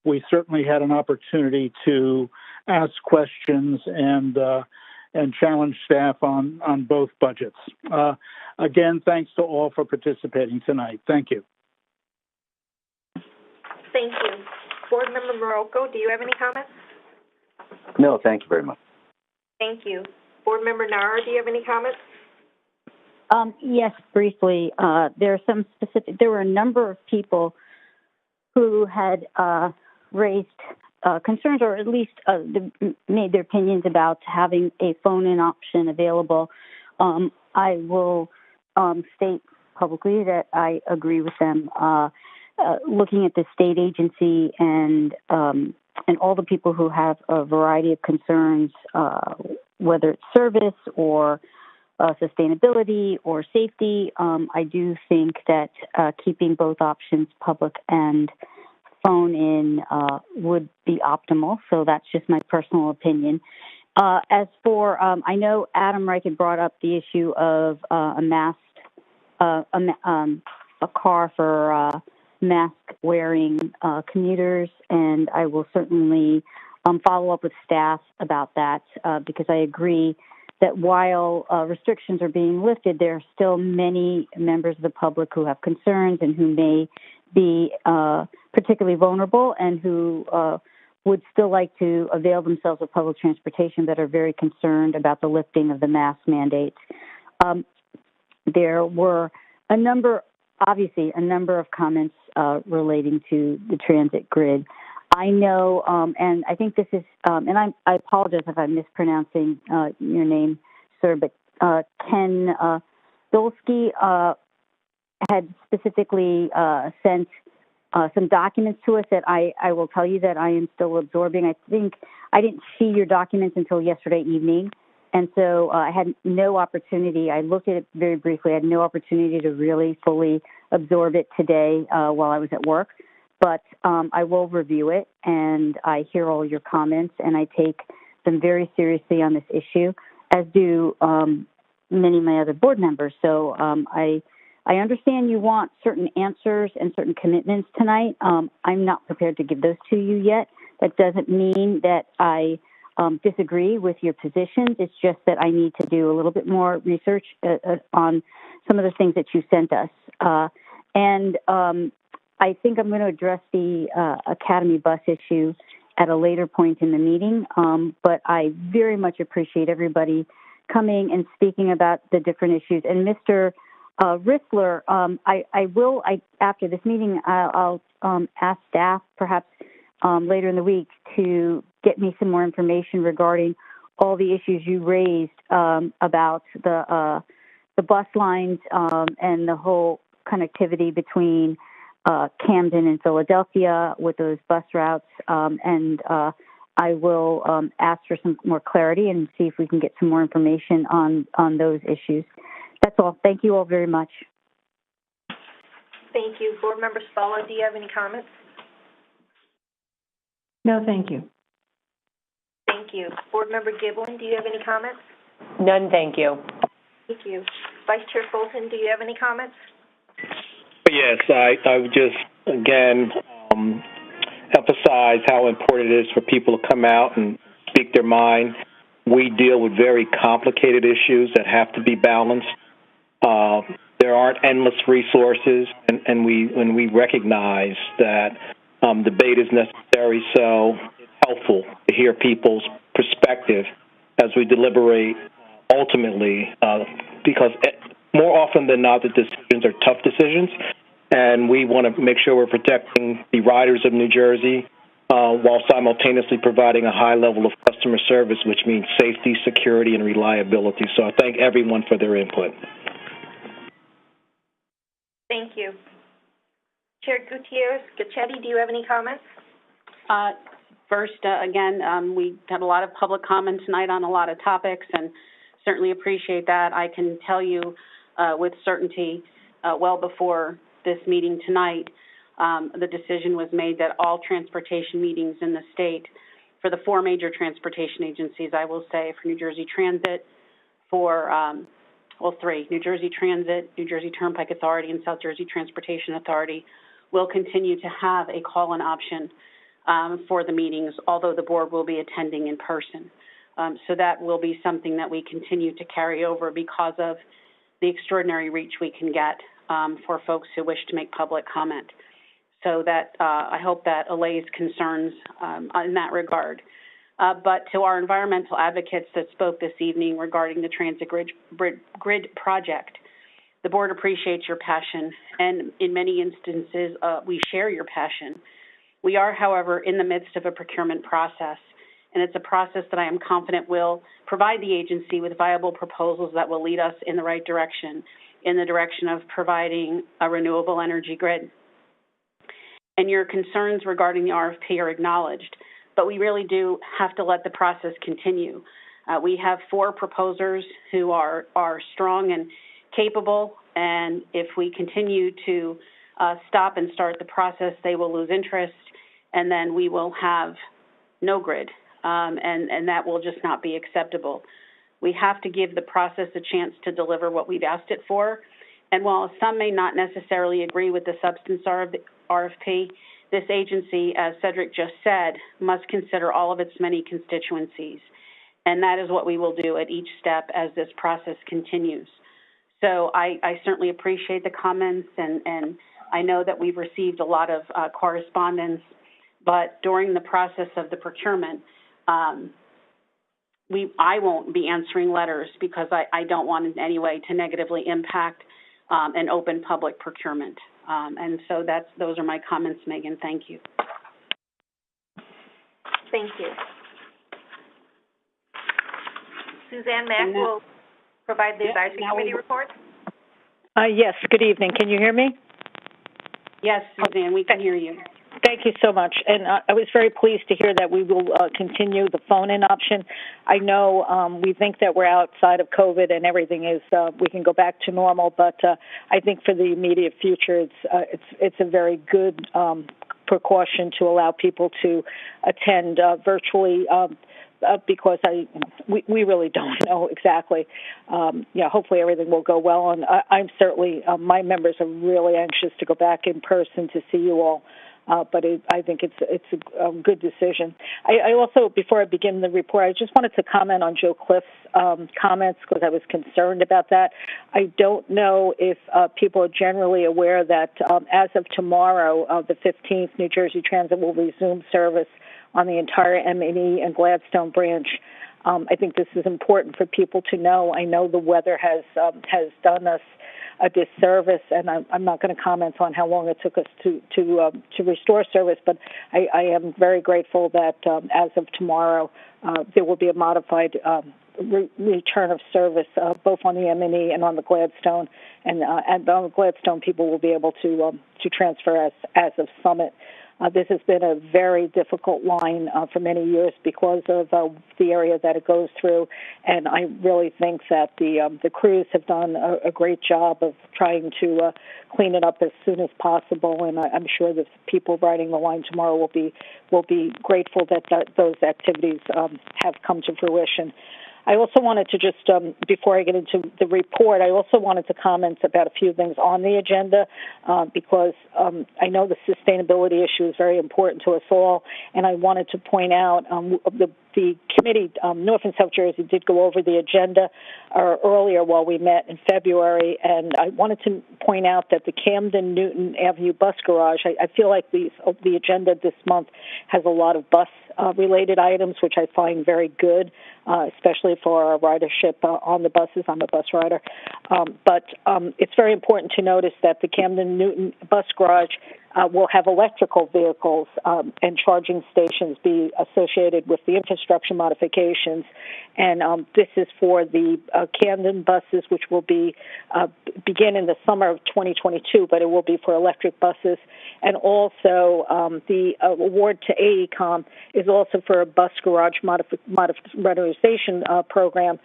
We certainly had an opportunity to ask questions and challenge staff on both budgets. Again, thanks to all for participating tonight. Thank you. Thank you. Board Member Morocco, do you have any comments? No, thank you very much. Thank you. Board Member Nara, do you have any comments? Yes, briefly. There were a number of people who had raised concerns, or at least made their opinions about having a phone-in option available. I will state publicly that I agree with them. Looking at the state agency and all the people who have a variety of concerns, whether it's service or sustainability or safety, I do think that keeping both options, public and phone-in, would be optimal. So that's just my personal opinion. As for, I know Adam Reich had brought up the issue of a car for mask-wearing commuters, and I will certainly follow up with staff about that because I agree that while restrictions are being lifted, there are still many members of the public who have concerns and who may be particularly vulnerable and who would still like to avail themselves of public transportation that are very concerned about the lifting of the mask mandates. There were a number of comments relating to the transit grid. I know, and I think this is, and I apologize if I'm mispronouncing your name, sir, but Ken Dolsky had specifically sent some documents to us that I will tell you that I am still absorbing. I think I didn't see your documents until yesterday evening, and so I had no opportunity. I looked at it very briefly. I had no opportunity to really fully absorb it today while I was at work. But I will review it, and I hear all your comments, and I take them very seriously on this issue, as do many of my other board members. So I understand you want certain answers and certain commitments tonight. I'm not prepared to give those to you yet. That doesn't mean that I disagree with your positions. It's just that I need to do a little bit more research on some of the things that you sent us. I think I'm going to address the Academy bus issue at a later point in the meeting, but I very much appreciate everybody coming and speaking about the different issues. And Mr. Rissler, after this meeting, I'll ask staff perhaps later in the week to get me some more information regarding all the issues you raised about the bus lines and the whole connectivity between Camden and Philadelphia with those bus routes, and I will ask for some more clarity and see if we can get some more information on those issues. That's all. Thank you all very much. Thank you. Board Member Spalla, do you have any comments? No, thank you. Thank you. Board Member Giblin, do you have any comments? None, thank you. Thank you. Vice Chair Fulton, do you have any comments? Yes, I would just, again, emphasize how important it is for people to come out and speak their mind. We deal with very complicated issues that have to be balanced. There aren't endless resources, and we recognize that debate is necessary, so it's helpful to hear people's perspective as we deliberate ultimately, because more often than not, the decisions are tough decisions, and we want to make sure we're protecting the riders of New Jersey while simultaneously providing a high level of customer service, which means safety, security, and reliability. So I thank everyone for their input. Thank you. Chair Gutierrez-Gacchetti, do you have any comments? First, again, we had a lot of public comments tonight on a lot of topics, and certainly appreciate that. I can tell you with certainty, well before this meeting tonight, the decision was made that all transportation meetings in the state, for the four major transportation agencies, I will say, for New Jersey Transit, for, three, New Jersey Transit, New Jersey Turnpike Authority, and South Jersey Transportation Authority, will continue to have a call-in option for the meetings, although the board will be attending in person. So that will be something that we continue to carry over because of the extraordinary reach we can get for folks who wish to make public comment. So that I hope that allays concerns in that regard. But to our environmental advocates that spoke this evening regarding the transit grid project, the board appreciates your passion, and in many instances we share your passion. We are, however, in the midst of a procurement process, and it's a process that I am confident will provide the agency with viable proposals that will lead us in the right direction, in the direction of providing a renewable energy grid. And your concerns regarding the RFP are acknowledged, but we really do have to let the process continue. We have 4 proposers who are strong and capable, and if we continue to stop and start the process, they will lose interest, and then we will have no grid, and that will just not be acceptable. We have to give the process a chance to deliver what we've asked it for, and while some may not necessarily agree with the substance of the RFP, this agency, as Cedric just said, must consider all of its many constituencies, and that is what we will do at each step as this process continues. So I certainly appreciate the comments, and I know that we've received a lot of correspondence, but during the process of the procurement, I won't be answering letters because I don't want in any way to negatively impact an open public procurement. And so those are my comments, Megan. Thank you. Thank you. Suzanne Mack will provide the advisory committee report. Yes, good evening. Can you hear me? Yes, Suzanne, we can hear you. Thank you so much. And I was very pleased to hear that we will continue the phone-in option. I know we think that we're outside of COVID and everything is, we can go back to normal, but I think for the immediate future, it's a very good precaution to allow people to attend virtually because we really don't know exactly. Hopefully everything will go well, and I'm certainly, my members are really anxious to go back in person to see you all. But I think it's a good decision. I also, before I begin the report, I just wanted to comment on Joe Cliff's comments because I was concerned about that. I don't know if people are generally aware that as of tomorrow, the 15th, New Jersey Transit will resume service on the entire M&E and Gladstone branch. I think this is important for people to know. I know the weather has done us a disservice, and I'm not going to comment on how long it took us to restore service, but I am very grateful that as of tomorrow there will be a modified return of service both on the M&E and on the Gladstone, and on the Gladstone people will be able to transfer as of Summit. This has been a very difficult line for many years because of the area that it goes through, and I really think that the crews have done a great job of trying to clean it up as soon as possible, and I'm sure the people riding the line tomorrow will be grateful that those activities have come to fruition. I also wanted to just, before I get into the report, I also wanted to comment about a few things on the agenda because I know the sustainability issue is very important to us all, and I wanted to point out the committee, North and South Jersey, did go over the agenda earlier while we met in February, and I wanted to point out that the Camden-Newton Avenue bus garage, I feel like the agenda this month has a lot of bus-related items, which I find very good, especially for our ridership on the buses. I'm a bus rider. But it's very important to notice that the Camden-Newton bus garage will have electrical vehicles and charging stations be associated with the infrastructure modifications. And this is for the Camden buses, which will be begin in the summer of 2022, but it will be for electric buses. And also the award to AECOM is also for a bus garage modernization program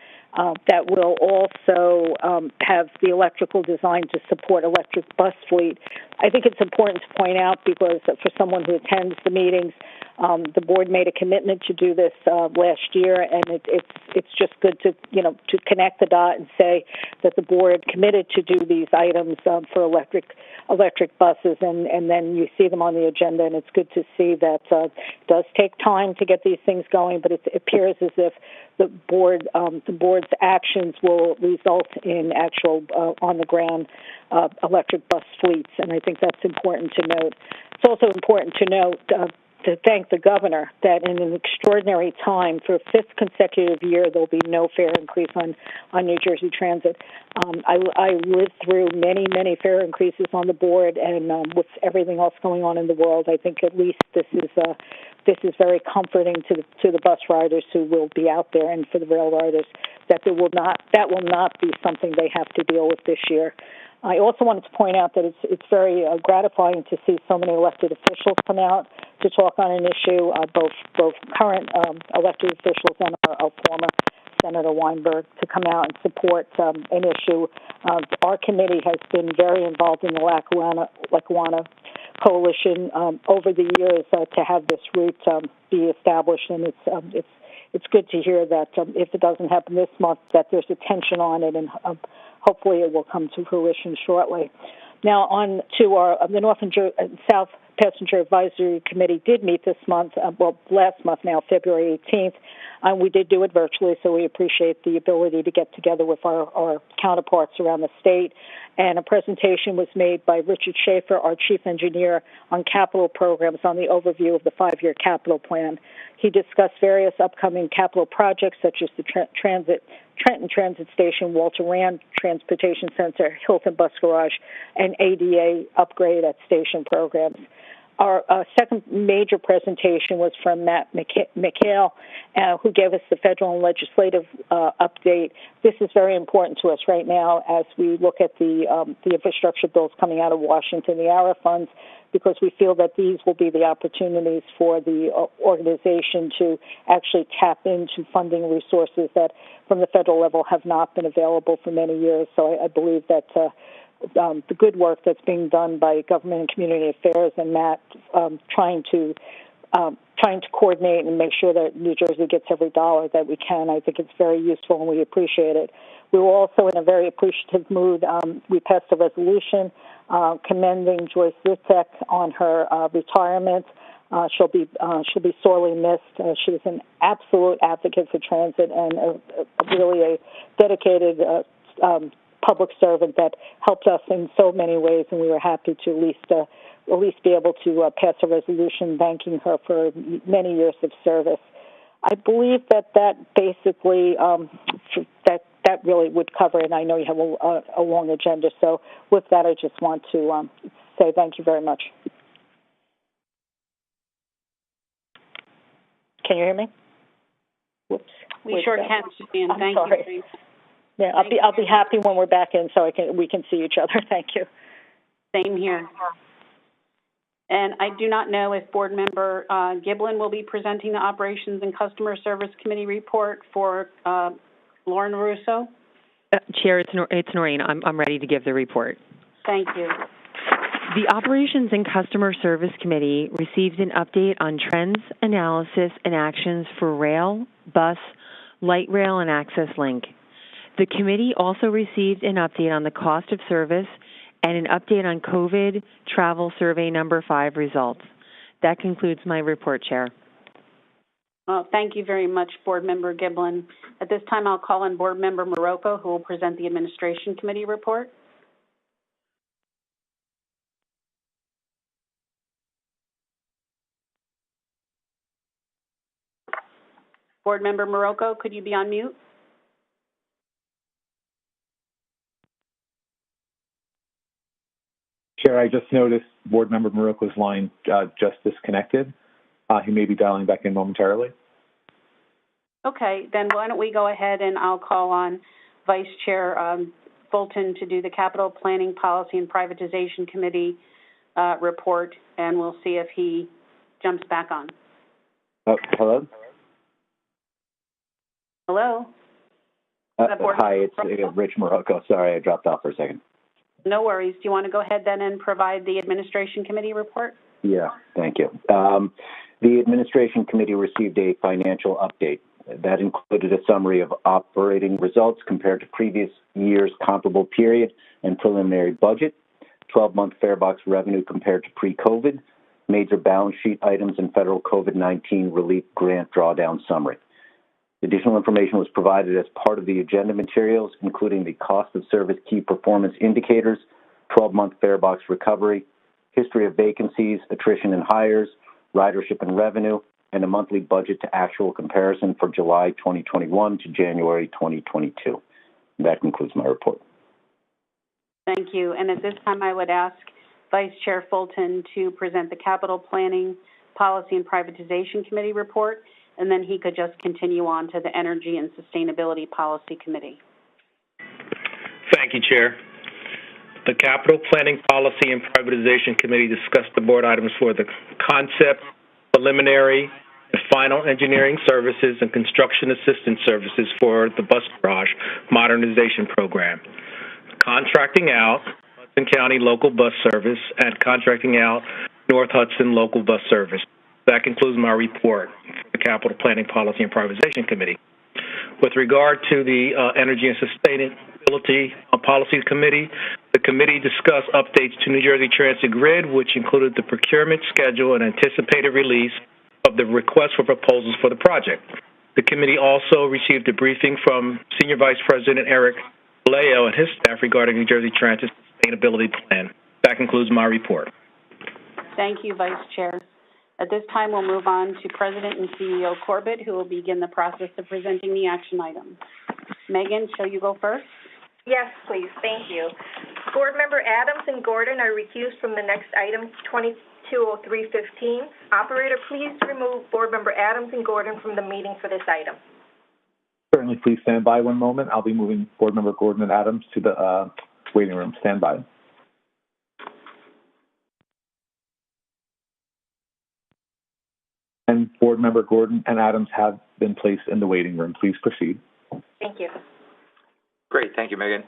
that will also have the electrical design to support electric bus fleet. I think it's important to point out because for someone who attends the meetings, the board made a commitment to do this last year, and it's just good to connect the dot and say that the board committed to do these items for electric buses, and then you see them on the agenda, and it's good to see that it does take time to get these things going, but it appears as if the board's actions will result in actual on the ground electric bus fleets, and I think that's important to note. It's also important to note to thank the governor that in an extraordinary time, for a fifth consecutive year, there'll be no fare increase on New Jersey Transit. I lived through many fare increases on the board, and with everything else going on in the world, I think at least this is very comforting to the bus riders who will be out there, and for the rail riders that that will not be something they have to deal with this year. I also wanted to point out that it's very gratifying to see so many elected officials come out to talk on an issue, both current elected officials and our former Senator Weinberg, to come out and support an issue. Our committee has been very involved in the Lackawanna Coalition over the years to have this route be established, and it's good to hear that if it doesn't happen this month, that there's attention on it, and hopefully it will come to fruition shortly. Now on to the North and South Passenger Advisory Committee did meet this month, last month now, February 18th. We did do it virtually, so we appreciate the ability to get together with our counterparts around the state. And a presentation was made by Richard Schaefer, our chief engineer, on capital programs on the overview of the 5-year capital plan. He discussed various upcoming capital projects such as the Trenton Transit Station, Walter Rand Transportation Center, Hilton Bus Garage, and ADA upgrade at station programs. Our second major presentation was from Matt McHale, who gave us the federal and legislative update. This is very important to us right now as we look at the infrastructure bills coming out of Washington, the ARA funds, because we feel that these will be the opportunities for the organization to actually tap into funding resources that from the federal level have not been available for many years. So I believe that the good work that's being done by Government and Community Affairs and Matt trying to coordinate and make sure that New Jersey gets every dollar that we can, I think it's very useful and we appreciate it. We were also in a very appreciative mood. We passed a resolution commending Joyce Litek on her retirement. She'll be sorely missed. She was an absolute advocate for transit and really a dedicated public servant that helped us in so many ways, and we were happy to at least be able to pass a resolution thanking her for many years of service. I believe that basically that really would cover it. I know you have a long agenda, so with that, I just want to say thank you very much. Can you hear me? Whoops. We sure can, Suzanne. Thank you. Yeah, I'll be happy when we're back in, so we can see each other. Thank you. Same here. And I do not know if Board Member Giblin will be presenting the Operations and Customer Service Committee report for Lauren Russo. Chair, it's Noreen. I'm ready to give the report. Thank you. The Operations and Customer Service Committee received an update on trends, analysis, and actions for rail, bus, light rail, and Access Link. The committee also received an update on the cost of service and an update on COVID travel survey number 5 results. That concludes my report, Chair. Well, thank you very much, Board Member Giblin. At this time, I'll call on Board Member Marocco, who will present the Administration Committee report. Board Member Marocco, could you be on mute? Chair, I just noticed Board Member Marocco's line just disconnected. He may be dialing back in momentarily. Okay, then why don't we go ahead and I'll call on Vice Chair Fulton to do the Capital Planning Policy and Privatization Committee report, and we'll see if he jumps back on. Hello? Hello? Hi, it's Rich Marocco. Sorry, I dropped off for a second. No worries. Do you want to go ahead then and provide the Administration Committee report? Yeah, thank you. The Administration Committee received a financial update. That included a summary of operating results compared to previous year's comparable period and preliminary budget, 12-month farebox revenue compared to pre-COVID, major balance sheet items, and federal COVID-19 relief grant drawdown summary. Additional information was provided as part of the agenda materials, including the cost of service key performance indicators, 12-month farebox recovery, history of vacancies, attrition and hires, ridership and revenue, and a monthly budget to actual comparison for July 2021 to January 2022. That concludes my report. Thank you. And at this time, I would ask Vice Chair Fulton to present the Capital Planning, Policy, and Privatization Committee report, and then he could just continue on to the Energy and Sustainability Policy Committee. Thank you, Chair. The Capital Planning, Policy, and Privatization Committee discussed the board items for the concept, preliminary, and final engineering services and construction assistance services for the bus garage modernization program, contracting out Hudson County local bus service, and contracting out North Hudson local bus service. That concludes my report for the Capital Planning, Policy, and Privatization Committee. With regard to the Energy and Sustainability Policy Committee, the committee discussed updates to New Jersey Transit Grid, which included the procurement schedule and anticipated release of the request for proposals for the project. The committee also received a briefing from Senior Vice President Eric Leo and his staff regarding New Jersey Transit's sustainability plan. That concludes my report. Thank you, Vice Chair. At this time, we'll move on to President and CEO Corbett, who will begin the process of presenting the action items. Megan, shall you go first? Yes, please. Thank you. Board Member Adams and Gordon are recused from the next item, 220315. Operator, please remove Board Member Adams and Gordon from the meeting for this item. Certainly, please stand by one moment. I'll be moving Board Member Gordon and Adams to the waiting room. Stand by. And Board Member Gordon and Adams have been placed in the waiting room. Please proceed. Thank you. Great. Thank you, Megan.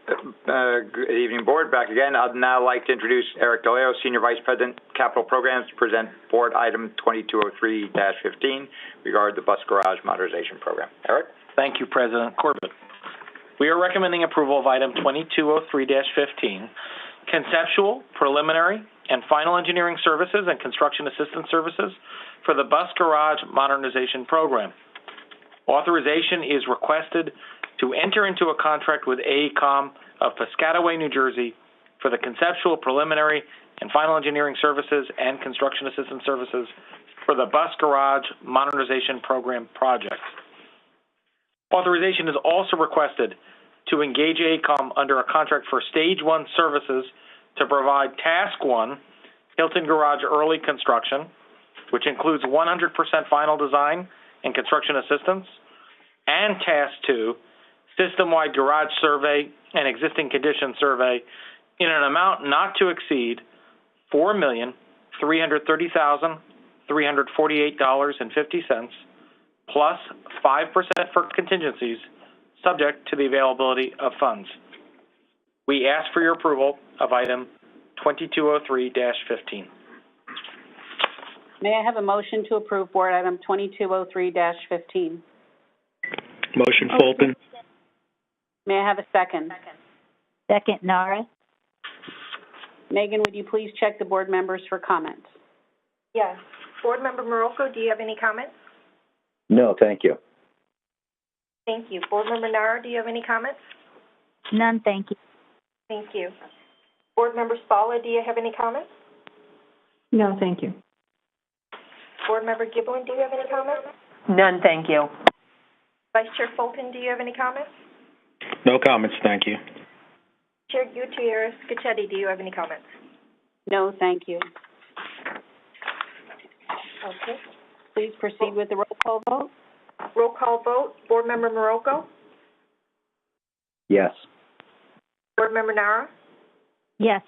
Good evening, Board. Back again. I'd now like to introduce Eric DeLeo, Senior Vice President, Capital Programs, to present Board Item 2203-15 regarding the Bus Garage Modernization Program. Eric? Thank you, President Corbett. We are recommending approval of Item 2203-15, Conceptual, Preliminary, and Final Engineering Services and Construction Assistance Services for the Bus Garage Modernization Program. Authorization is requested to enter into a contract with AECOM of Piscataway, New Jersey for the conceptual, preliminary, and final engineering services and construction assistance services for the Bus Garage Modernization Program project. Authorization is also requested to engage AECOM under a contract for Stage 1 services to provide Task 1, Hilton Garage Early Construction, which includes 100% final design and construction assistance, and Task 2, System-Wide Garage Survey and Existing Condition Survey in an amount not to exceed $4,330,348.50 plus 5% for contingencies subject to the availability of funds. We ask for your approval of Item 2203-15. May I have a motion to approve Board Item 2203-15? Motion, Fulton. May I have a second? Second, Nara. Megan, would you please check the board members for comments? Yes. Board Member Morocco, do you have any comments? No, thank you. Thank you. Board Member Nara, do you have any comments? None, thank you. Thank you. Board Member Spalla, do you have any comments? No, thank you. Board Member Giblin, do you have any comments? None, thank you. Vice Chair Fulton, do you have any comments? No comments, thank you. Chair Gutierrez-Scacchetti, do you have any comments? No, thank you. Okay. Please proceed with the roll call vote. Roll call vote. Board Member Morocco? Yes. Board Member Nara? Yes.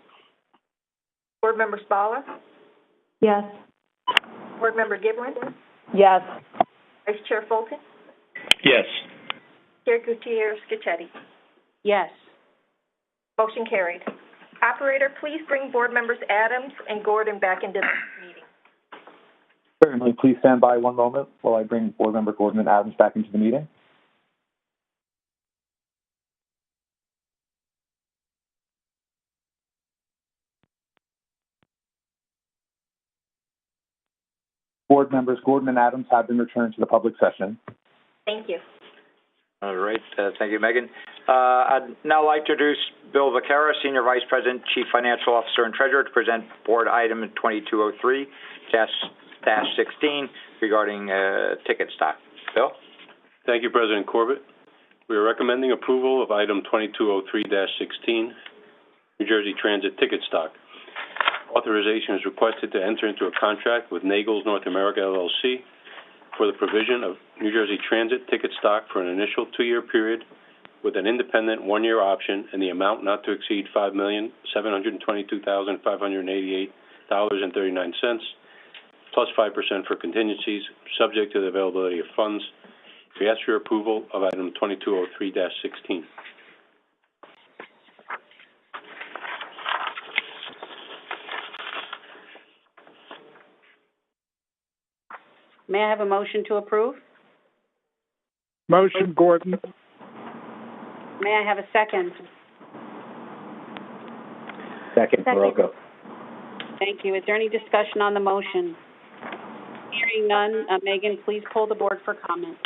Board Member Spalla? Yes. Board Member Giblin? Yes. Vice Chair Fulton? Yes. Chair Gutierrez-Scacchetti? Yes. Motion carried. Operator, please bring Board Members Adams and Gordon back into the meeting. Certainly, please stand by one moment while I bring Board Member Gordon and Adams back into the meeting. Board members Gordon and Adams have been returned to the public session. Thank you. All right. Thank you, Megan. I'd now like to introduce Bill Vaquera, Senior Vice President, Chief Financial Officer, and Treasurer, to present Board Item 2203-16 regarding ticket stock. Bill? Thank you, President Corbett. We are recommending approval of Item 2203-16, New Jersey Transit ticket stock. Authorization is requested to enter into a contract with Nagels North America, LLC, for the provision of New Jersey Transit ticket stock for an initial 2-year period with an independent 1-year option and the amount not to exceed $5,722,588.39, plus 5% for contingencies, subject to the availability of funds. We ask for your approval of Item 2203-16. May I have a motion to approve? Motion, Gordon. May I have a second? Second, Morocco. Thank you. Is there any discussion on the motion? Hearing none, Megan, please poll the board for comment.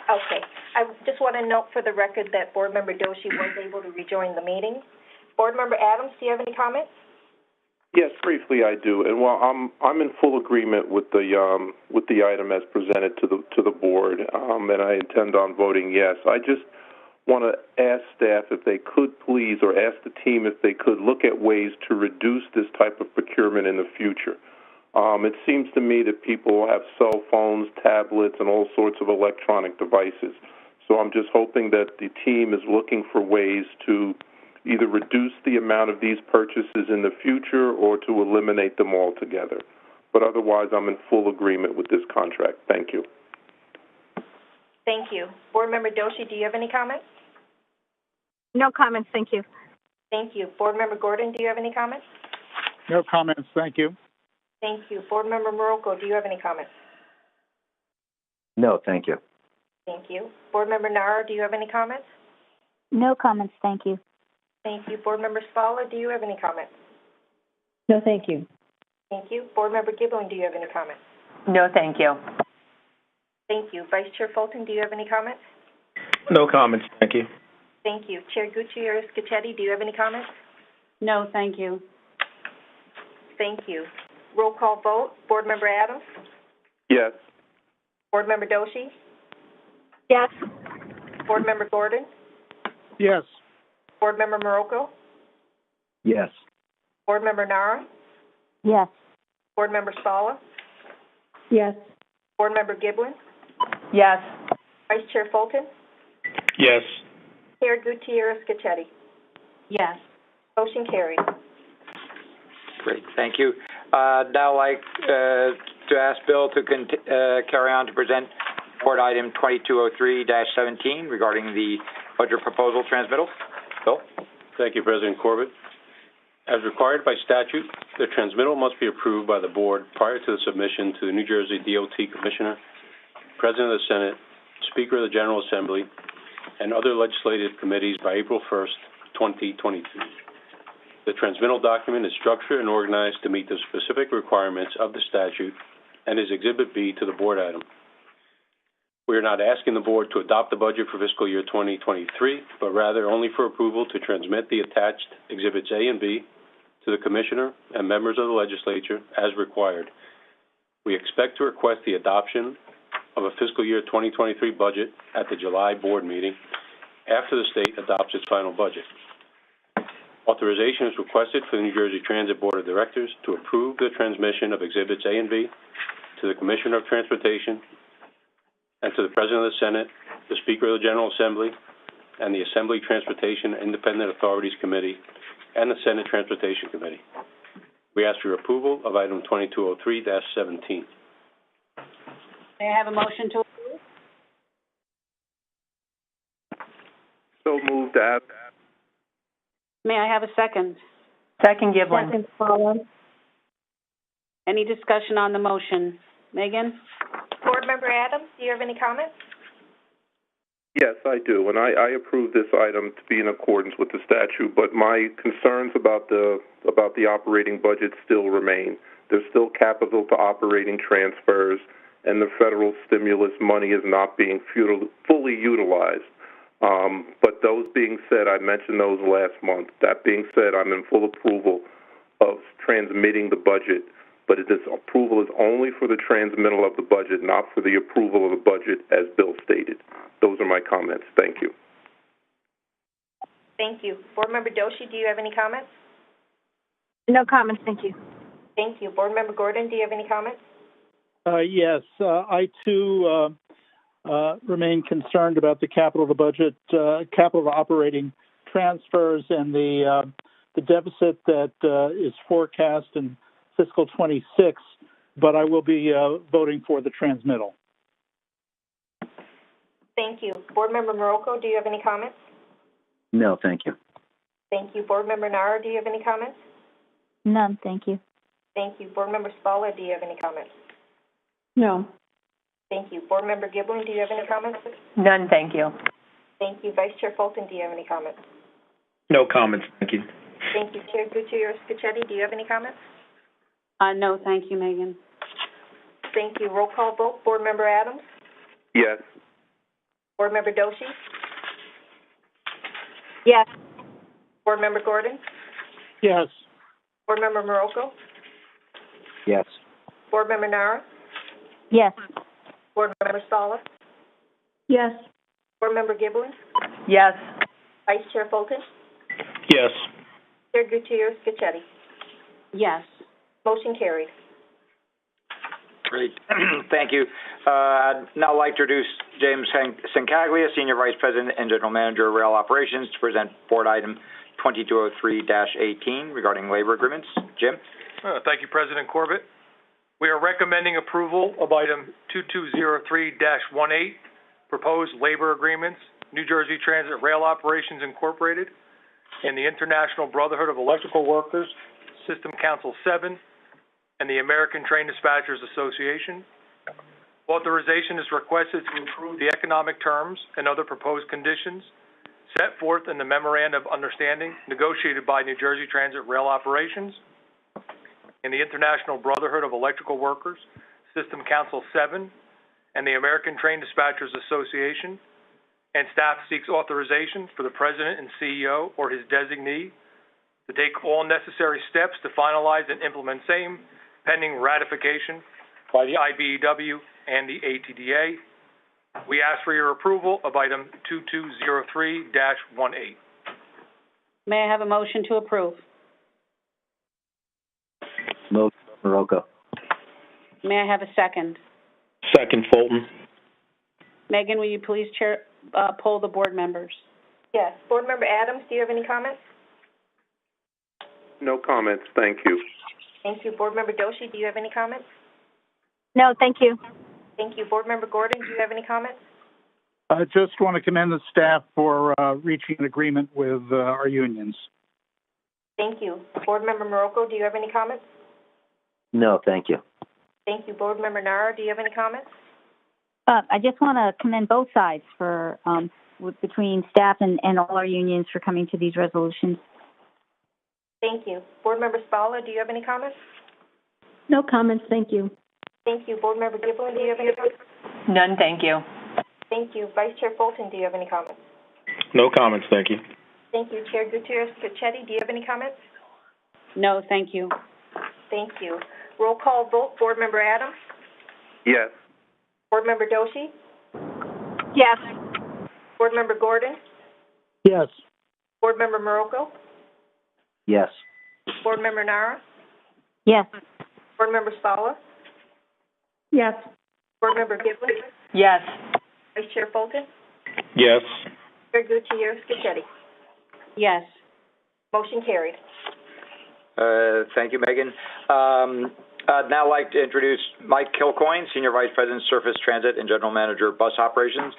Okay. I just want to note for the record that Board Member Doshi was able to rejoin the meeting. Board Member Adams, do you have any comments? Yes, briefly I do. And while I'm in full agreement with the item as presented to the board, and I intend on voting yes. I just want to ask staff if they could please, or ask the team if they could look at ways to reduce this type of procurement in the future. It seems to me that people have cell phones, tablets, and all sorts of electronic devices. So I'm just hoping that the team is looking for ways to either reduce the amount of these purchases in the future or to eliminate them altogether. But otherwise, I'm in full agreement with this contract. Thank you. Thank you. Board Member Doshi, do you have any comments? No comments, thank you. Thank you. Board Member Gordon, do you have any comments? No comments, thank you. Thank you. Board Member Morocco, do you have any comments? No, thank you. Thank you. Board Member Nara, do you have any comments? No comments, thank you. Thank you. Board Member Spalla, do you have any comments? No, thank you. Thank you. Board Member Giblin, do you have any comments? No, thank you. Thank you. Vice Chair Fulton, do you have any comments? No comments, thank you. Thank you. Chair Gutierrez-Gichetti, do you have any comments? No, thank you. Thank you. Roll call vote. Board Member Adams? Yes. Board Member Doshi? Yes. Board Member Gordon? Yes. Board Member Morocco? Yes. Board Member Nara? Yes. Board Member Spalla? Yes. Board Member Giblin? Yes. Vice Chair Fulton? Yes. Chair Gutierrez-Gichetti? Yes. Motion carried. Great, thank you. Now I'd like to ask Bill to carry on to present Board Item 2203-17 regarding the budget proposal transmittal. Bill? Thank you, President Corbett. As required by statute, the transmittal must be approved by the board prior to the submission to the New Jersey DOT Commissioner, President of the Senate, Speaker of the General Assembly, and other legislative committees by April 1st, 2022. The transmittal document is structured and organized to meet the specific requirements of the statute and is Exhibit B to the board item. We are not asking the board to adopt the budget for fiscal year 2023, but rather only for approval to transmit the attached Exhibits A and B to the Commissioner and members of the legislature as required. We expect to request the adoption of a fiscal year 2023 budget at the July board meeting after the state adopts its final budget. Authorization is requested for the New Jersey Transit Board of Directors to approve the transmission of Exhibits A and B to the Commissioner of Transportation and to the President of the Senate, the Speaker of the General Assembly, and the Assembly Transportation Independent Authorities Committee and the Senate Transportation Committee. We ask for your approval of Item 2203-17. May I have a motion to approve? So moved, Ad. May I have a second? Second, Giblin. Second, Spalla. Any discussion on the motion? Megan? Board Member Adams, do you have any comments? Yes, I do, and I approve this item to be in accordance with the statute, but my concerns about the operating budget still remain. There's still capital to operating transfers, and the federal stimulus money is not being fully utilized. But those being said, I mentioned those last month. That being said, I'm in full approval of transmitting the budget, but this approval is only for the transmittal of the budget, not for the approval of the budget as Bill stated. Those are my comments. Thank you. Thank you. Board Member Doshi, do you have any comments? No comments, thank you. Thank you. Board Member Gordon, do you have any comments? Yes, I too remain concerned about the capital of the budget, capital of operating transfers, and the deficit that is forecast in fiscal 26. But I will be voting for the transmittal. Thank you. Board Member Morocco, do you have any comments? No, thank you. Thank you. Board Member Nara, do you have any comments? None, thank you. Thank you. Board Member Spalla, do you have any comments? No. Thank you. Board Member Giblin, do you have any comments? None, thank you. Thank you. Vice Chair Fulton, do you have any comments? No comments, thank you. Thank you. Chair Gutierrez-Pichetti, do you have any comments? No, thank you, Megan. Thank you. Roll call vote. Board Member Adams? Yes. Board Member Doshi? Yes. Board Member Gordon? Yes. Board Member Morocco? Yes. Board Member Nara? Yes. Board Member Spalla? Yes. Board Member Giblin? Yes. Vice Chair Fulton? Yes. Chair Gutierrez-Pichetti? Yes. Motion carried. Great. Thank you. I'd now like to introduce James Sincaglia, Senior Vice President and General Manager of Rail Operations, to present Board Item 2203-18 regarding labor agreements. Jim? Thank you, President Corbett. We are recommending approval of Item 2203-18, Proposed Labor Agreements, New Jersey Transit Rail Operations Incorporated, and the International Brotherhood of Electrical Workers, System Council 7, and the American Train Dispatchers Association. Authorization is requested to approve the economic terms and other proposed conditions set forth in the Memorandum of Understanding negotiated by New Jersey Transit Rail Operations and the International Brotherhood of Electrical Workers, System Council 7, and the American Train Dispatchers Association, and staff seeks authorization for the President and CEO or his designee to take all necessary steps to finalize and implement same, pending ratification by the IBEW and the ATDA. We ask for your approval of Item 2203-18. May I have a motion to approve? Motion, Morocco. May I have a second? Second, Fulton. Megan, will you please poll the board members? Yes. Board Member Adams, do you have any comments? No comments. Thank you. Thank you. Board Member Doshi, do you have any comments? No, thank you. Thank you. Board Member Gordon, do you have any comments? I just want to commend the staff for reaching an agreement with our unions. Thank you. Board Member Morocco, do you have any comments? No, thank you. Thank you. Board Member Nara, do you have any comments? I just want to commend both sides for between staff and all our unions for coming to these resolutions. Thank you. Board Member Spalla, do you have any comments? No comments, thank you. Thank you. Board Member Giblin, do you have any comments? None, thank you. Thank you. Vice Chair Fulton, do you have any comments? No comments, thank you. Thank you. Chair Gutierrez-Pichetti, do you have any comments? No, thank you. Thank you. Roll call vote. Board Member Adams? Yes. Board Member Doshi? Yes. Board Member Gordon? Yes. Board Member Morocco? Yes. Board Member Nara? Yes. Board Member Spalla? Yes. Board Member Giblin? Yes. Vice Chair Fulton? Yes. Chair Gutierrez-Pichetti? Yes. Motion carried. Thank you, Megan. I'd now like to introduce Mike Kilcoyne, Senior Vice President, Surface Transit and General Manager, Bus Operations,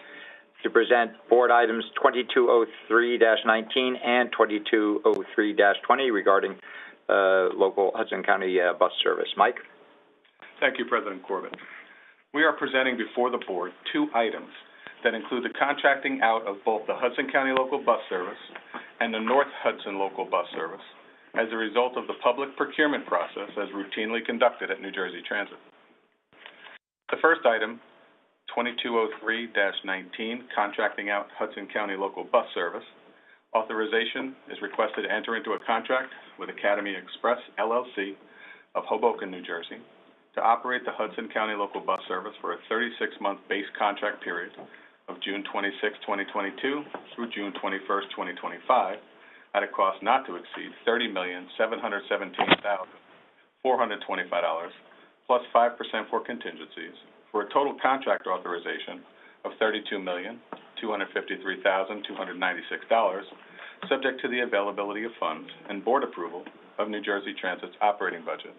to present Board Items 2203-19 and 2203-20 regarding local Hudson County bus service. Mike? Thank you, President Corbett. We are presenting before the Board two items that include the contracting out of both the Hudson County Local Bus Service and the North Hudson Local Bus Service as a result of the public procurement process as routinely conducted at New Jersey Transit. The first item, 2203-19, contracting out Hudson County Local Bus Service. Authorization is requested to enter into a contract with Academy Express, LLC of Hoboken, New Jersey, to operate the Hudson County Local Bus Service for a 36-month base contract period of June 26, 2022 through June 21, 2025, at a cost not to exceed $30,717,425, plus 5% for contingencies, for a total contract authorization of $32,253,296, subject to the availability of funds and board approval of New Jersey Transit's operating budget.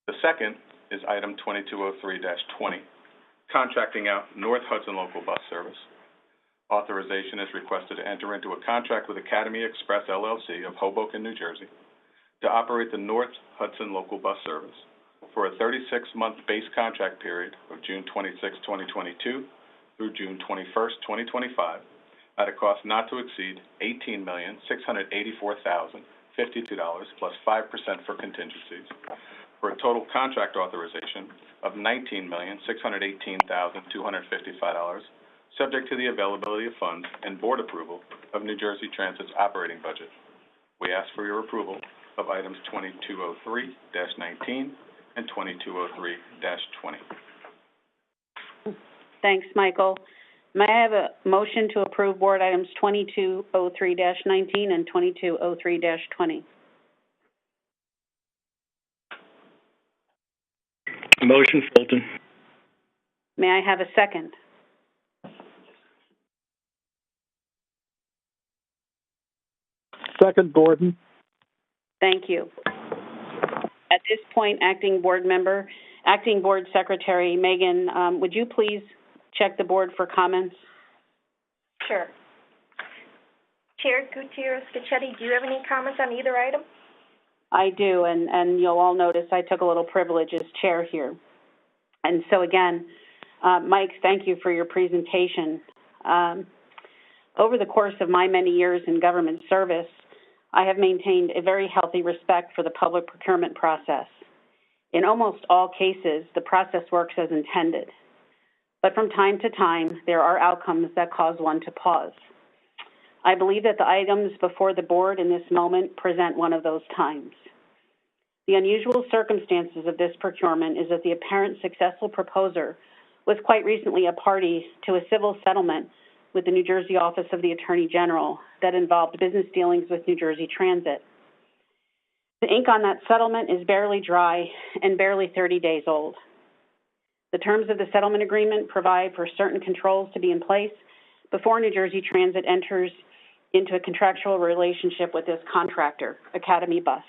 The second is item 2203-20, contracting out North Hudson Local Bus Service. Authorization is requested to enter into a contract with Academy Express, LLC of Hoboken, New Jersey, to operate the North Hudson Local Bus Service for a 36-month base contract period of June 26, 2022 through June 21, 2025, at a cost not to exceed $18,684,052 plus 5% for contingencies, for a total contract authorization of $19,618,255, subject to the availability of funds and board approval of New Jersey Transit's operating budget. We ask for your approval of items 2203-19 and 2203-20. Thanks, Michael. May I have a motion to approve board items 2203-19 and 2203-20? Motion, Fulton. May I have a second? Second, Gordon. Thank you. At this point, Acting Board Secretary Megan, would you please check the board for comments? Sure. Chair Gutierrez-Gichetti, do you have any comments on either item? I do, and you'll all notice I took a little privilege as chair here. And so again, Mike, thank you for your presentation. Over the course of my many years in government service, I have maintained a very healthy respect for the public procurement process. In almost all cases, the process works as intended. But from time to time, there are outcomes that cause one to pause. I believe that the items before the board in this moment present one of those times. The unusual circumstances of this procurement is that the apparent successful proposer was quite recently a party to a civil settlement with the New Jersey Office of the Attorney General that involved business dealings with New Jersey Transit. The ink on that settlement is barely dry and barely 30 days old. The terms of the settlement agreement provide for certain controls to be in place before New Jersey Transit enters into a contractual relationship with this contractor, Academy Bus.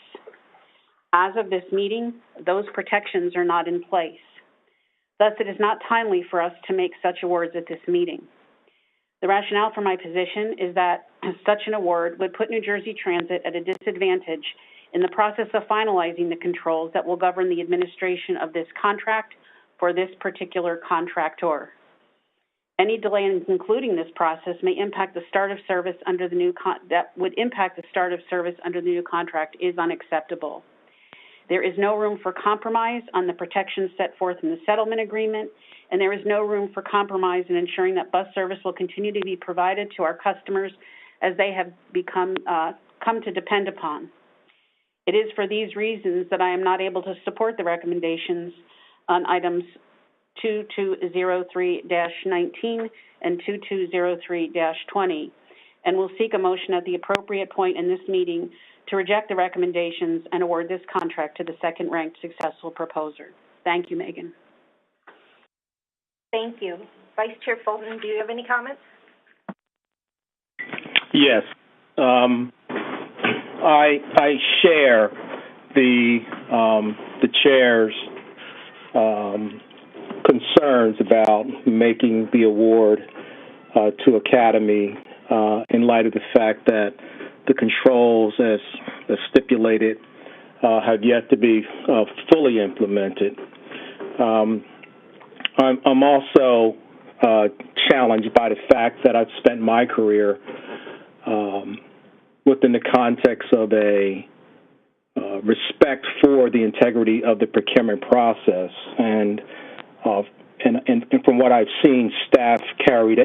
As of this meeting, those protections are not in place. Thus, it is not timely for us to make such awards at this meeting. The rationale for my position is that such an award would put New Jersey Transit at a disadvantage in the process of finalizing the controls that will govern the administration of this contract for this particular contractor. Any delay in concluding this process may impact the start of service under the new contract is unacceptable. There is no room for compromise on the protections set forth in the settlement agreement, and there is no room for compromise in ensuring that bus service will continue to be provided to our customers as they have come to depend upon. It is for these reasons that I am not able to support the recommendations on items 2203-19 and 2203-20, and will seek a motion at the appropriate point in this meeting to reject the recommendations and award this contract to the second-ranked successful proposer. Thank you, Megan. Thank you. Vice Chair Fulton, do you have any comments? Yes. I share the chair's concerns about making the award to Academy in light of the fact that the controls as stipulated have yet to be fully implemented. I'm also challenged by the fact that I've spent my career within the context of a respect for the integrity of the procurement process, and from what I've seen, staff carried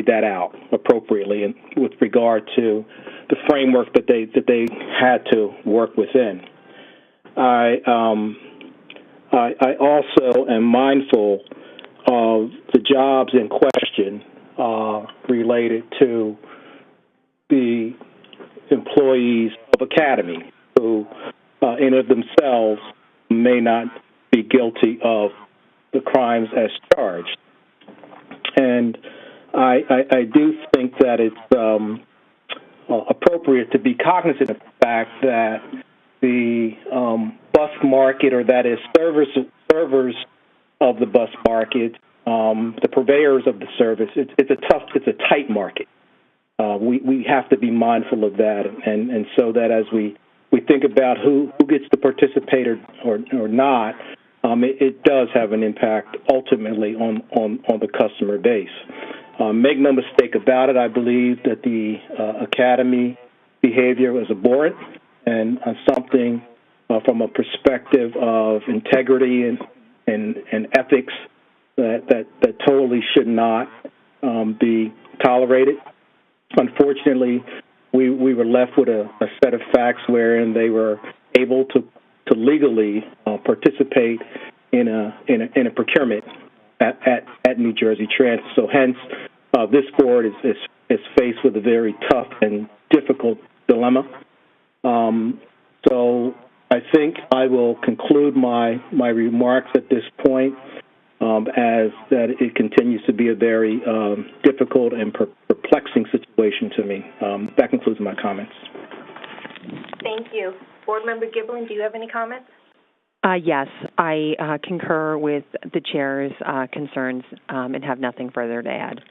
that out appropriately, and with regard to the framework that they had to work within. I also am mindful of the jobs in question related to the employees of Academy who, in of themselves, may not be guilty of the crimes as charged. And I do think that it's appropriate to be cognizant of the fact that the bus market, or that is servers of the bus market, the purveyors of the service, it's a tight market. We have to be mindful of that, and so that as we think about who gets to participate or not, it does have an impact ultimately on the customer base. Make no mistake about it, I believe that the Academy behavior was abhorrent and something from a perspective of integrity and ethics that totally should not be tolerated. Unfortunately, we were left with a set of facts wherein they were able to legally participate in a procurement at New Jersey Transit. So hence, this board is faced with a very tough and difficult dilemma. So I think I will conclude my remarks at this point, as that it continues to be a very difficult and perplexing situation to me. That concludes my comments. Thank you. Board Member Giblin, do you have any comments? Yes, I concur with the chair's concerns and have nothing further to add.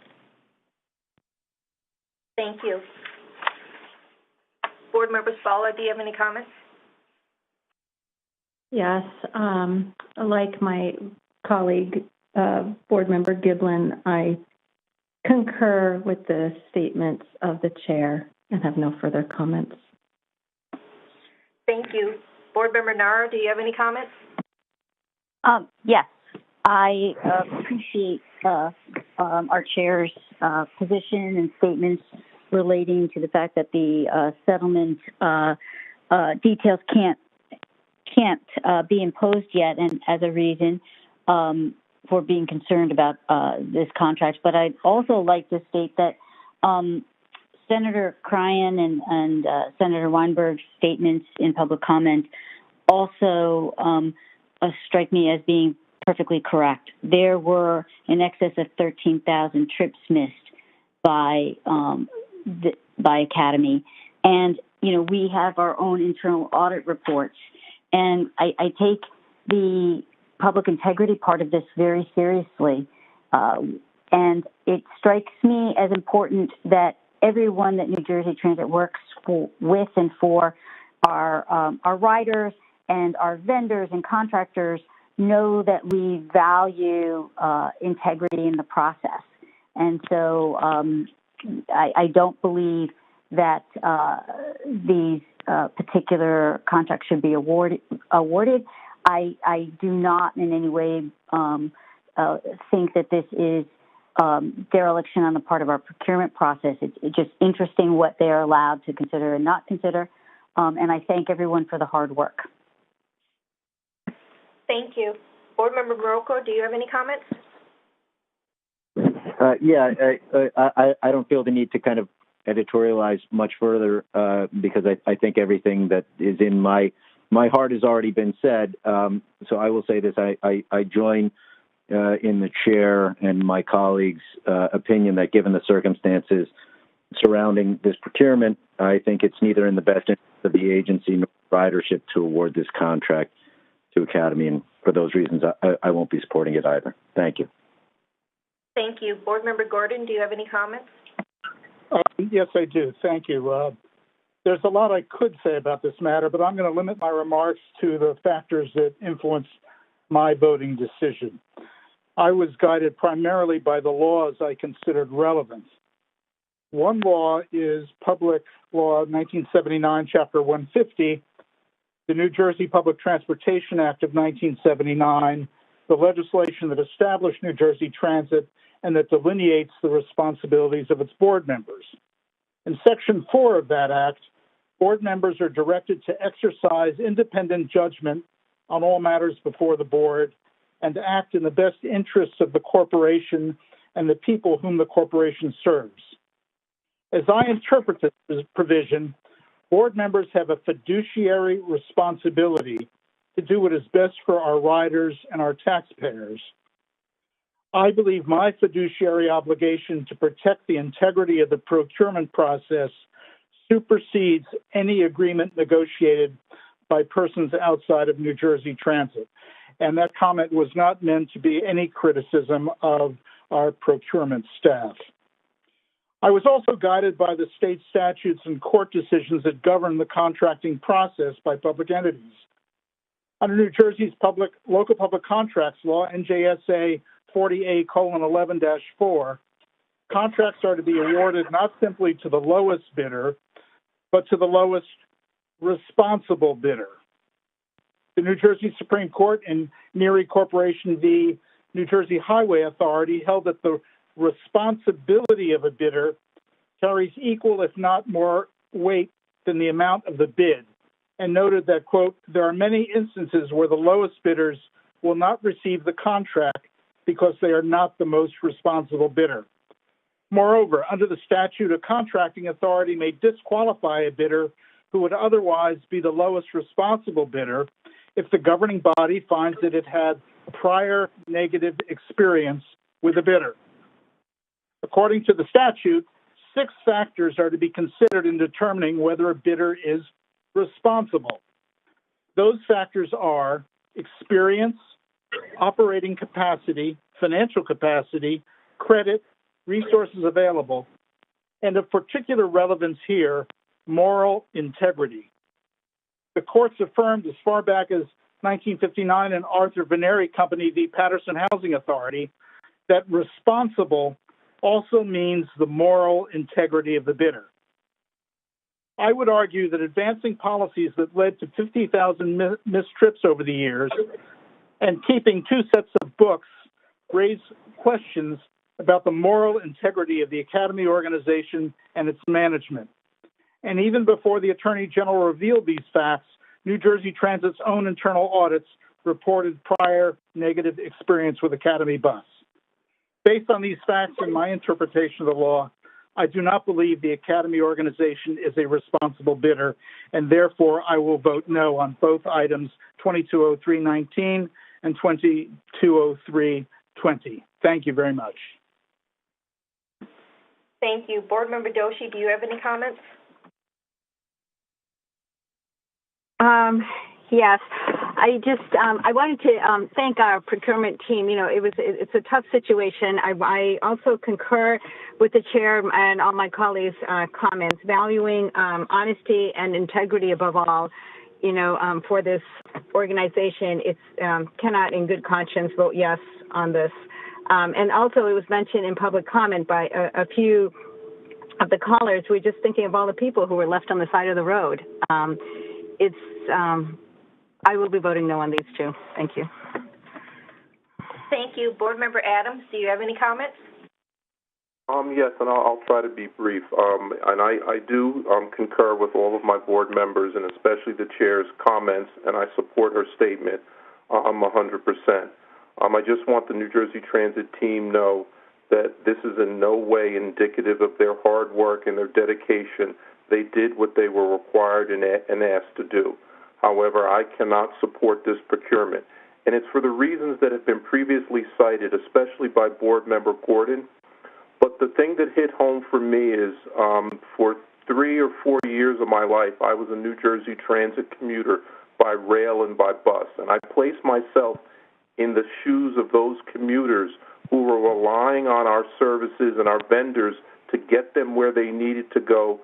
Thank you. Board Member Spalla, do you have any comments? Yes, like my colleague, Board Member Giblin, I concur with the statements of the chair and have no further comments. Thank you. Board Member Nara, do you have any comments? Yes, I appreciate our chair's position and statements relating to the fact that the settlement details can't be imposed yet, and as a reason for being concerned about this contract. But I'd also like to state that Senator Cryan and Senator Weinberg's statements in public comment also strike me as being perfectly correct. There were in excess of 13,000 trips missed by Academy, and we have our own internal audit reports, and I take the public integrity part of this very seriously, and it strikes me as important that everyone that New Jersey Transit works with and for our riders and our vendors and contractors know that we value integrity in the process. And so I don't believe that these particular contracts should be awarded. I do not in any way think that this is dereliction on the part of our procurement process. It's just interesting what they're allowed to consider and not consider. And I thank everyone for the hard work. Thank you. Board Member Morocco, do you have any comments? I don't feel the need to kind of editorialize much further because I think everything that is in my heart has already been said. So I will say this: I join in the chair and my colleagues' opinion that given the circumstances surrounding this procurement, I think it's neither in the best interest of the agency nor ridership to award this contract to Academy, and for those reasons, I won't be supporting it either. Thank you. Thank you. Board Member Gordon, do you have any comments? Yes, I do. Thank you. There's a lot I could say about this matter, but I'm going to limit my remarks to the factors that influence my voting decision. I was guided primarily by the laws I considered relevant. One law is Public Law 1979, Chapter 150, the New Jersey Public Transportation Act of 1979, the legislation that established New Jersey Transit and that delineates the responsibilities of its board members. In Section 4 of that act, board members are directed to exercise independent judgment on all matters before the board and to act in the best interests of the corporation and the people whom the corporation serves. As I interpret this provision, board members have a fiduciary responsibility to do what is best for our riders and our taxpayers. I believe my fiduciary obligation to protect the integrity of the procurement process supersedes any agreement negotiated by persons outside of New Jersey Transit. And that comment was not meant to be any criticism of our procurement staff. I was also guided by the state statutes and court decisions that govern the contracting process by public entities. Under New Jersey's local public contracts law, NJSA 40A:11-4, contracts are to be awarded not simply to the lowest bidder, but to the lowest responsible bidder. The New Jersey Supreme Court in Neary Corporation v. New Jersey Highway Authority held that the responsibility of a bidder carries equal, if not more, weight than the amount of the bid, and noted that, quote, there are many instances where the lowest bidders will not receive the contract because they are not the most responsible bidder. Moreover, under the statute, a contracting authority may disqualify a bidder who would otherwise be the lowest responsible bidder if the governing body finds that it had prior negative experience with a bidder. According to the statute, 6 factors are to be considered in determining whether a bidder is responsible. Those factors are experience, operating capacity, financial capacity, credit, resources available, and of particular relevance here, moral integrity. The courts affirmed as far back as 1959 in Arthur Veneri Company v. Patterson Housing Authority that responsible also means the moral integrity of the bidder. I would argue that advancing policies that led to 50,000 missed trips over the years and keeping 2 sets of books raise questions about the moral integrity of the Academy organization and its management. And even before the Attorney General revealed these facts, New Jersey Transit's own internal audits reported prior negative experience with Academy Bus. Based on these facts and my interpretation of the law, I do not believe the Academy organization is a responsible bidder, and therefore I will vote no on both items 220319 and 220320. Thank you very much. Thank you. Board Member Doshi, do you have any comments? Yes, I wanted to thank our procurement team. You know, it's a tough situation. I also concur with the chair and all my colleagues' comments, valuing honesty and integrity above all. You know, for this organization, it's cannot in good conscience vote yes on this. And also, it was mentioned in public comment by a few of the callers. We're just thinking of all the people who were left on the side of the road. I will be voting no on these 2. Thank you. Thank you. Board Member Adams, do you have any comments? Yes, and I'll try to be brief. And I do concur with all of my board members and especially the chair's comments, and I support her statement 100%. I just want the New Jersey Transit team know that this is in no way indicative of their hard work and their dedication. They did what they were required and asked to do. However, I cannot support this procurement, and it's for the reasons that have been previously cited, especially by Board Member Gordon. But the thing that hit home for me is for 3 or 4 years of my life, I was a New Jersey Transit commuter by rail and by bus, and I placed myself in the shoes of those commuters who were relying on our services and our vendors to get them where they needed to go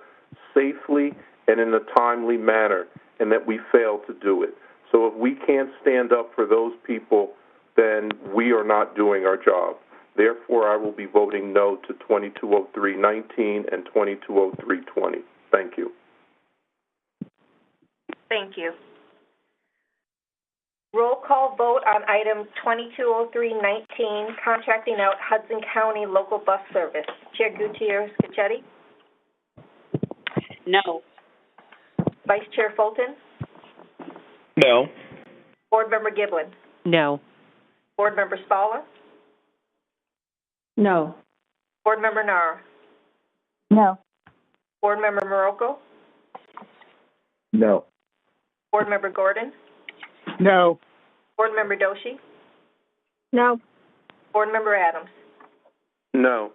safely and in a timely manner, and that we failed to do it. So if we can't stand up for those people, then we are not doing our job. Therefore, I will be voting no to 220319 and 220320. Thank you. Thank you. Roll call vote on item 220319, contracting out Hudson County local bus service. Chair Gutierrez-Cacchetti? No. Vice Chair Fulton? No. Board Member Giblin? No. Board Member Spalla? No. Board Member Nara? No. Board Member Marocco? No. Board Member Gordon? No. Board Member Doshi? No. Board Member Adams? No.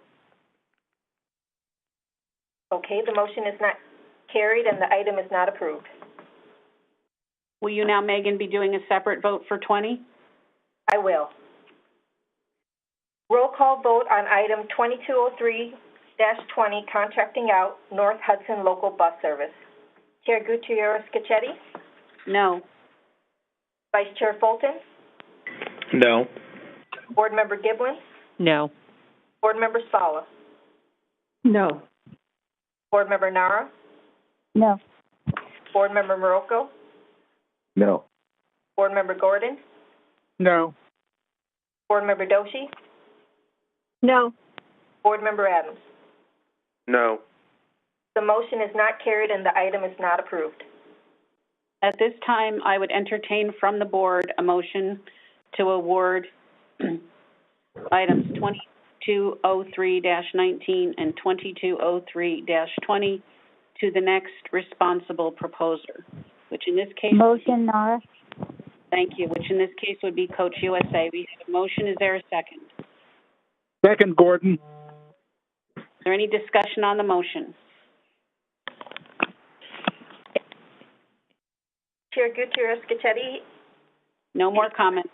Okay, the motion is not carried and the item is not approved. Will you now, Megan, be doing a separate vote for 20? I will. Roll call vote on item 2203-20, contracting out North Hudson local bus service. Chair Gutierrez-Cacchetti? No. Vice Chair Fulton? No. Board Member Giblin? No. Board Member Spalla? No. Board Member Nara? No. Board Member Marocco? No. Board Member Gordon? No. Board Member Doshi? No. Board Member Adams? No. The motion is not carried and the item is not approved. At this time, I would entertain from the board a motion to award items 2203-19 and 2203-20 to the next responsible proposer, which in this case... Motion, Nara. Thank you, which in this case would be Coach USA. We have a motion. Is there a second? Second, Gordon. Is there any discussion on the motion? Chair Gutierrez-Cacchetti? No more comments.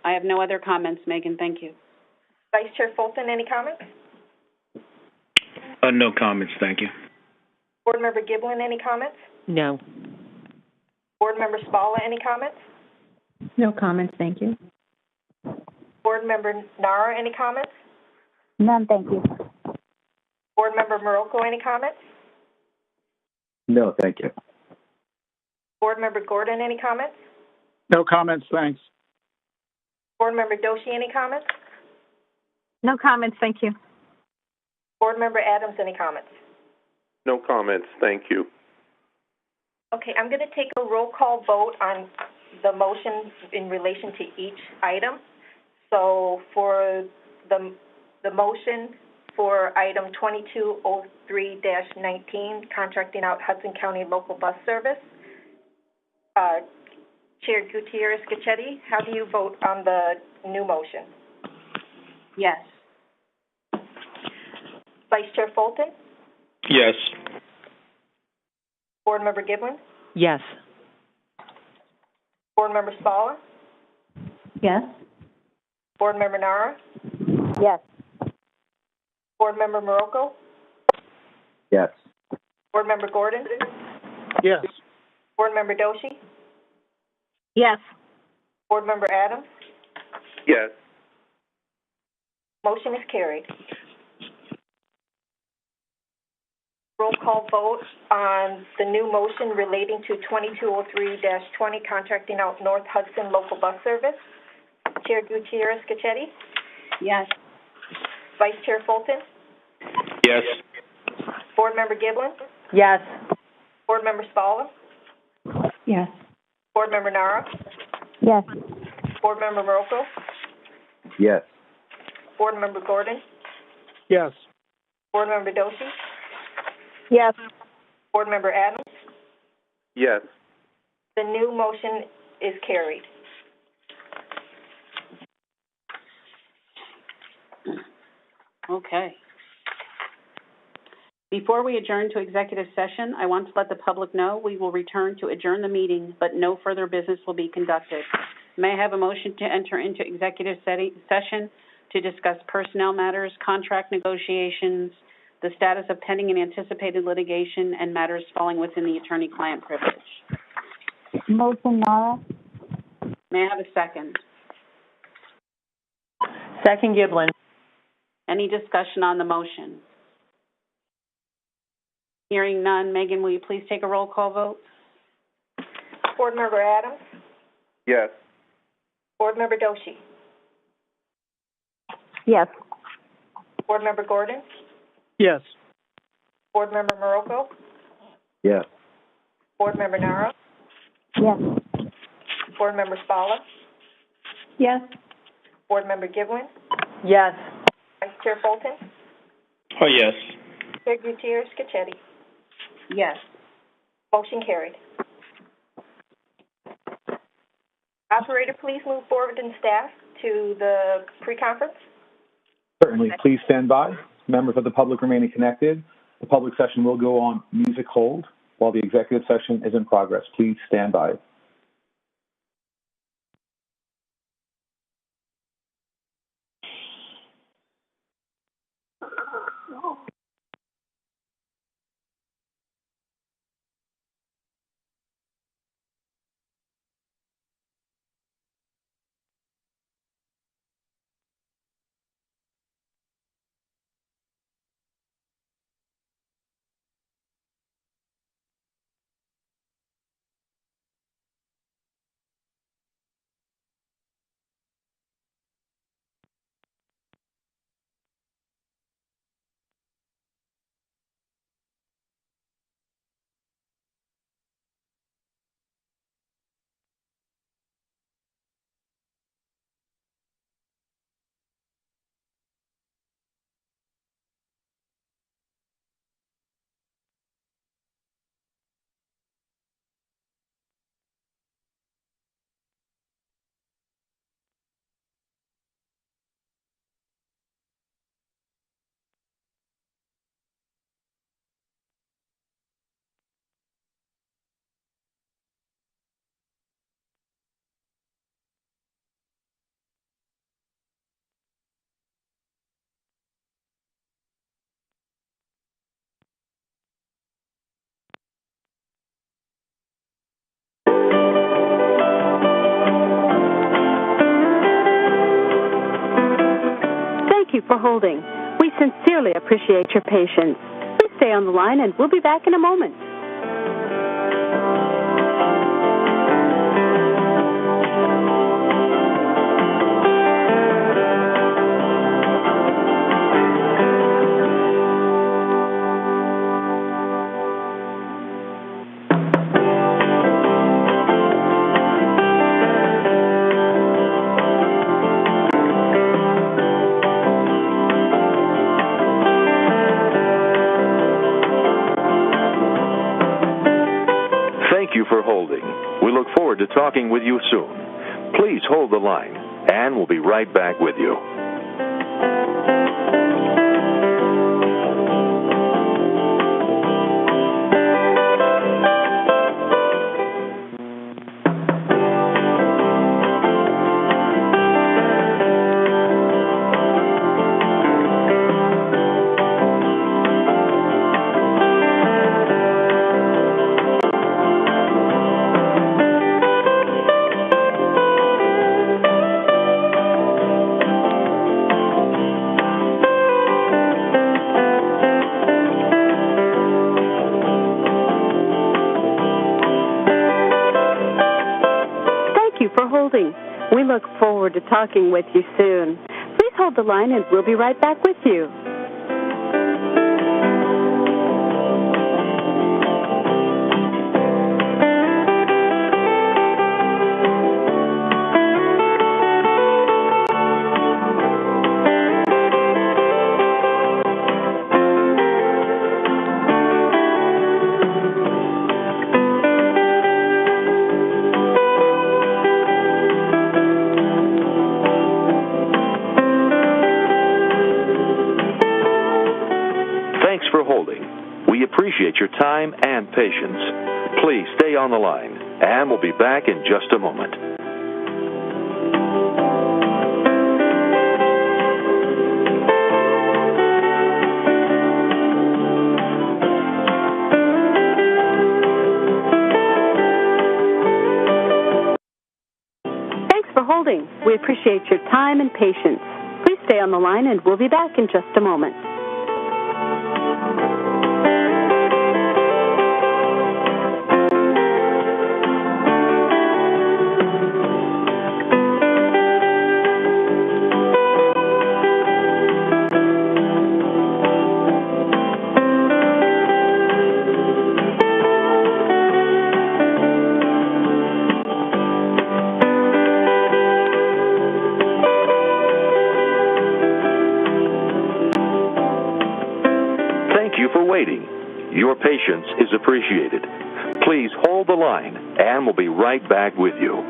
I have no other comments, Megan. Thank you. Vice Chair Fulton, any comments? No comments, thank you. Board Member Giblin, any comments? No. Board Member Spalla, any comments? No comments, thank you. Board Member Nara, any comments? None, thank you. Board Member Marocco, any comments? No, thank you. Board Member Gordon, any comments? No comments, thanks. Board Member Doshi, any comments? No comments, thank you. Board Member Adams, any comments? No comments, thank you. Okay, I'm going to take a roll call vote on the motion in relation to each item. So for the motion for item 2203-19, contracting out Hudson County local bus service, Chair Gutierrez-Cacchetti, how do you vote on the new motion? Yes. Vice Chair Fulton? Yes. Board Member Giblin? Yes. Board Member Spalla? Yes. Board Member Nara? Yes. Board Member Marocco? Yes. Board Member Gordon? Yes. Board Member Doshi? Yes. Board Member Adams? Yes. Motion is carried. Roll call vote on the new motion relating to 2203-20, contracting out North Hudson local bus service. Chair Gutierrez-Cacchetti? Yes. Vice Chair Fulton? Yes. Board Member Giblin? Yes. Board Member Spalla? Yes. Board Member Nara? Yes. Board Member Marocco? Yes. Board Member Gordon? Yes. Board Member Doshi? Yes. Board Member Adams? Yes. The new motion is carried. Okay. Before we adjourn to executive session, I want to let the public know we will return to adjourn the meeting, but no further business will be conducted. May I have a motion to enter into executive session to discuss personnel matters, contract negotiations, the status of pending and anticipated litigation, and matters falling within the attorney-client privilege? Motion, Nara. May I have a second? Second, Giblin. Any discussion on the motion? Hearing none, Megan, will you please take a roll call vote? Board Member Adams? Yes. Board Member Doshi. Yes. Board Member Gordon. Yes. Board Member Morocco. Yes. Board Member Nara. Yes. Board Member Spalla. Yes. Board Member Giblin. Yes. Vice Chair Fulton. Oh, yes. Chair Gutierrez Scacchetti. Yes. Motion carried. Operator, please move forward and staff to the pre-conference. Certainly. Please stand by. Members of the public remaining connected. The public session will go on music hold while the executive session is in progress. Please stand by. Thank you for holding. We sincerely appreciate your patience. Please stay on the line and we'll be back in a moment. Thank you for holding. We look forward to talking with you soon. Please hold the line, and we'll be right back with you. We look forward to talking with you soon. Please hold the line and we'll be right back with you. We appreciate your time and patience. Please stay on the line, and we'll be back in just a moment. Thanks for holding. We appreciate your time and patience. Please stay on the line, and we'll be back in just a moment. appreciated. Please hold the line, and we'll be right back with you.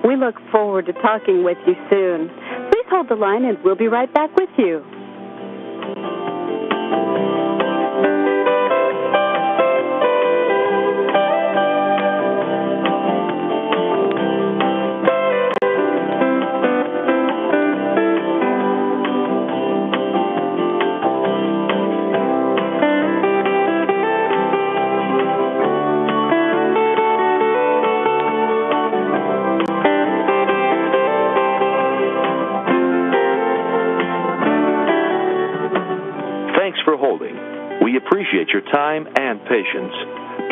We look forward to talking with you soon. Please hold the line and we'll be right back with you. We appreciate your time and patience.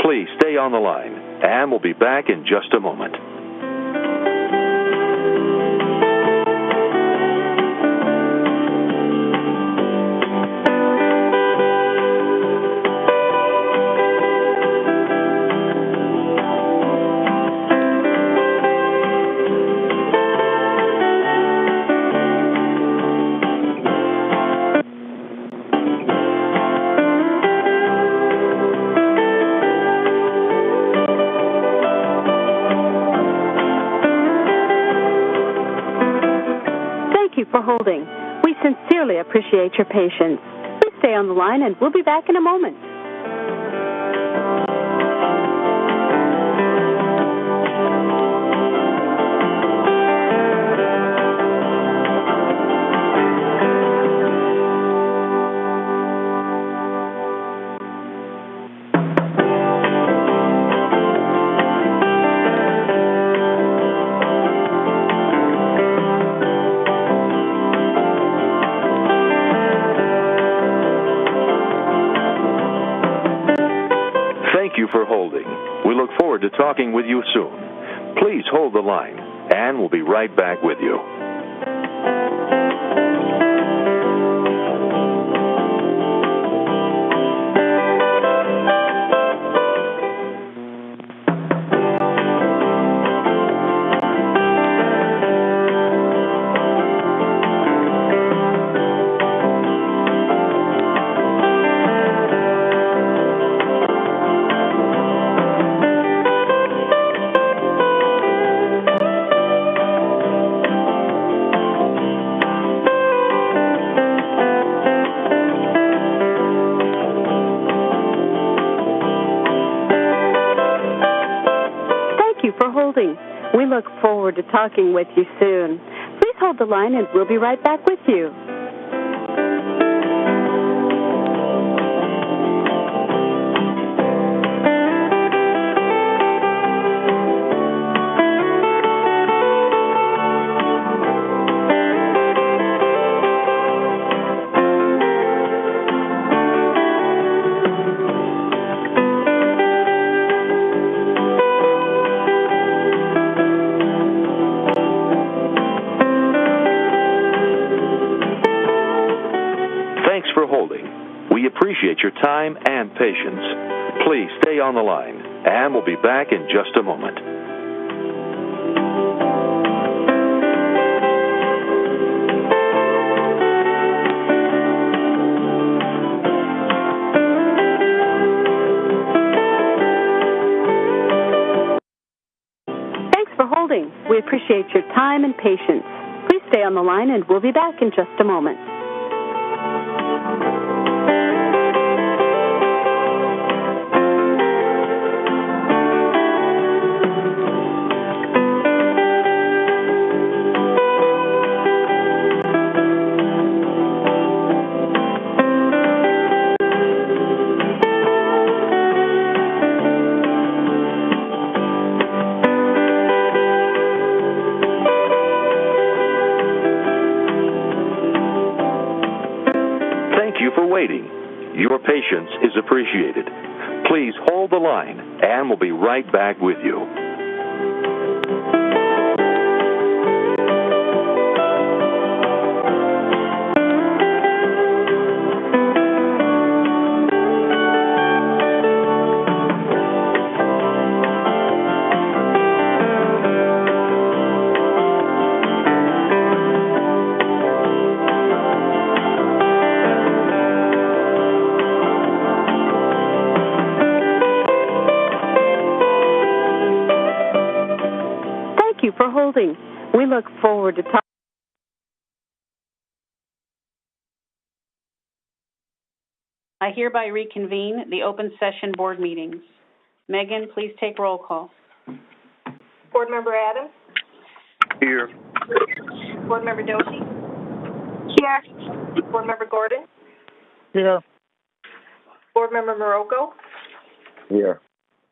Please stay on the line, and we'll be back in just a moment. For holding. We sincerely appreciate your patience. Please stay on the line and we'll be back in a moment. Thank you for holding. We look forward to talking with you soon. Please hold the line, and we'll be right back with you. We look forward to talking with you soon. Please hold the line and we'll be right back with you. We appreciate your time and patience. Please stay on the line, and we'll be back in just a moment. Thanks for holding. We appreciate your time and patience. Please stay on the line, and we'll be back in just a moment. patience is appreciated. Please hold the line, and we'll be right back with you. For holding. We look forward to talking. I hereby reconvene the open session board meetings. Megan, please take roll call. Board Member Adams? Here. Board Member Doty? Here. Board Member Gordon? Here. Board Member Morocco? Here.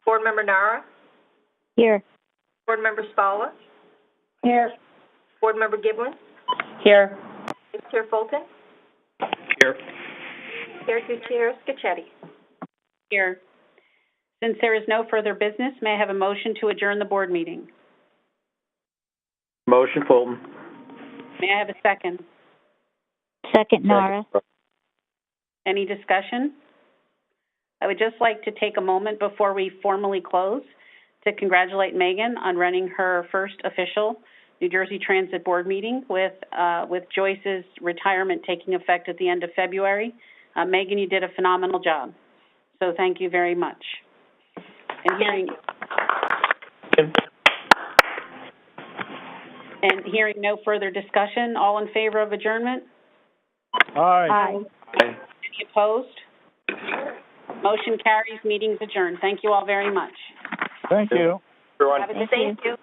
Board Member Nara? Here. Board Member Spalla? Here. Board Member Giblin? Here. Vice Chair Fulton? Here. Chair Gutierrez Scacchetti? Here. Since there is no further business, may I have a motion to adjourn the board meeting? Motion, Fulton. May I have a second? Second, Nara. Any discussion? I would just like to take a moment before we formally close to congratulate Megan on running her first official New Jersey Transit Board meeting with Joyce's retirement taking effect at the end of February. Megan, you did a phenomenal job. So thank you very much. And hearing no further discussion, all in favor of adjournment? Aye. Any opposed? Motion carries. Meeting's adjourned. Thank you all very much. Thank you. Everyone. Thank you.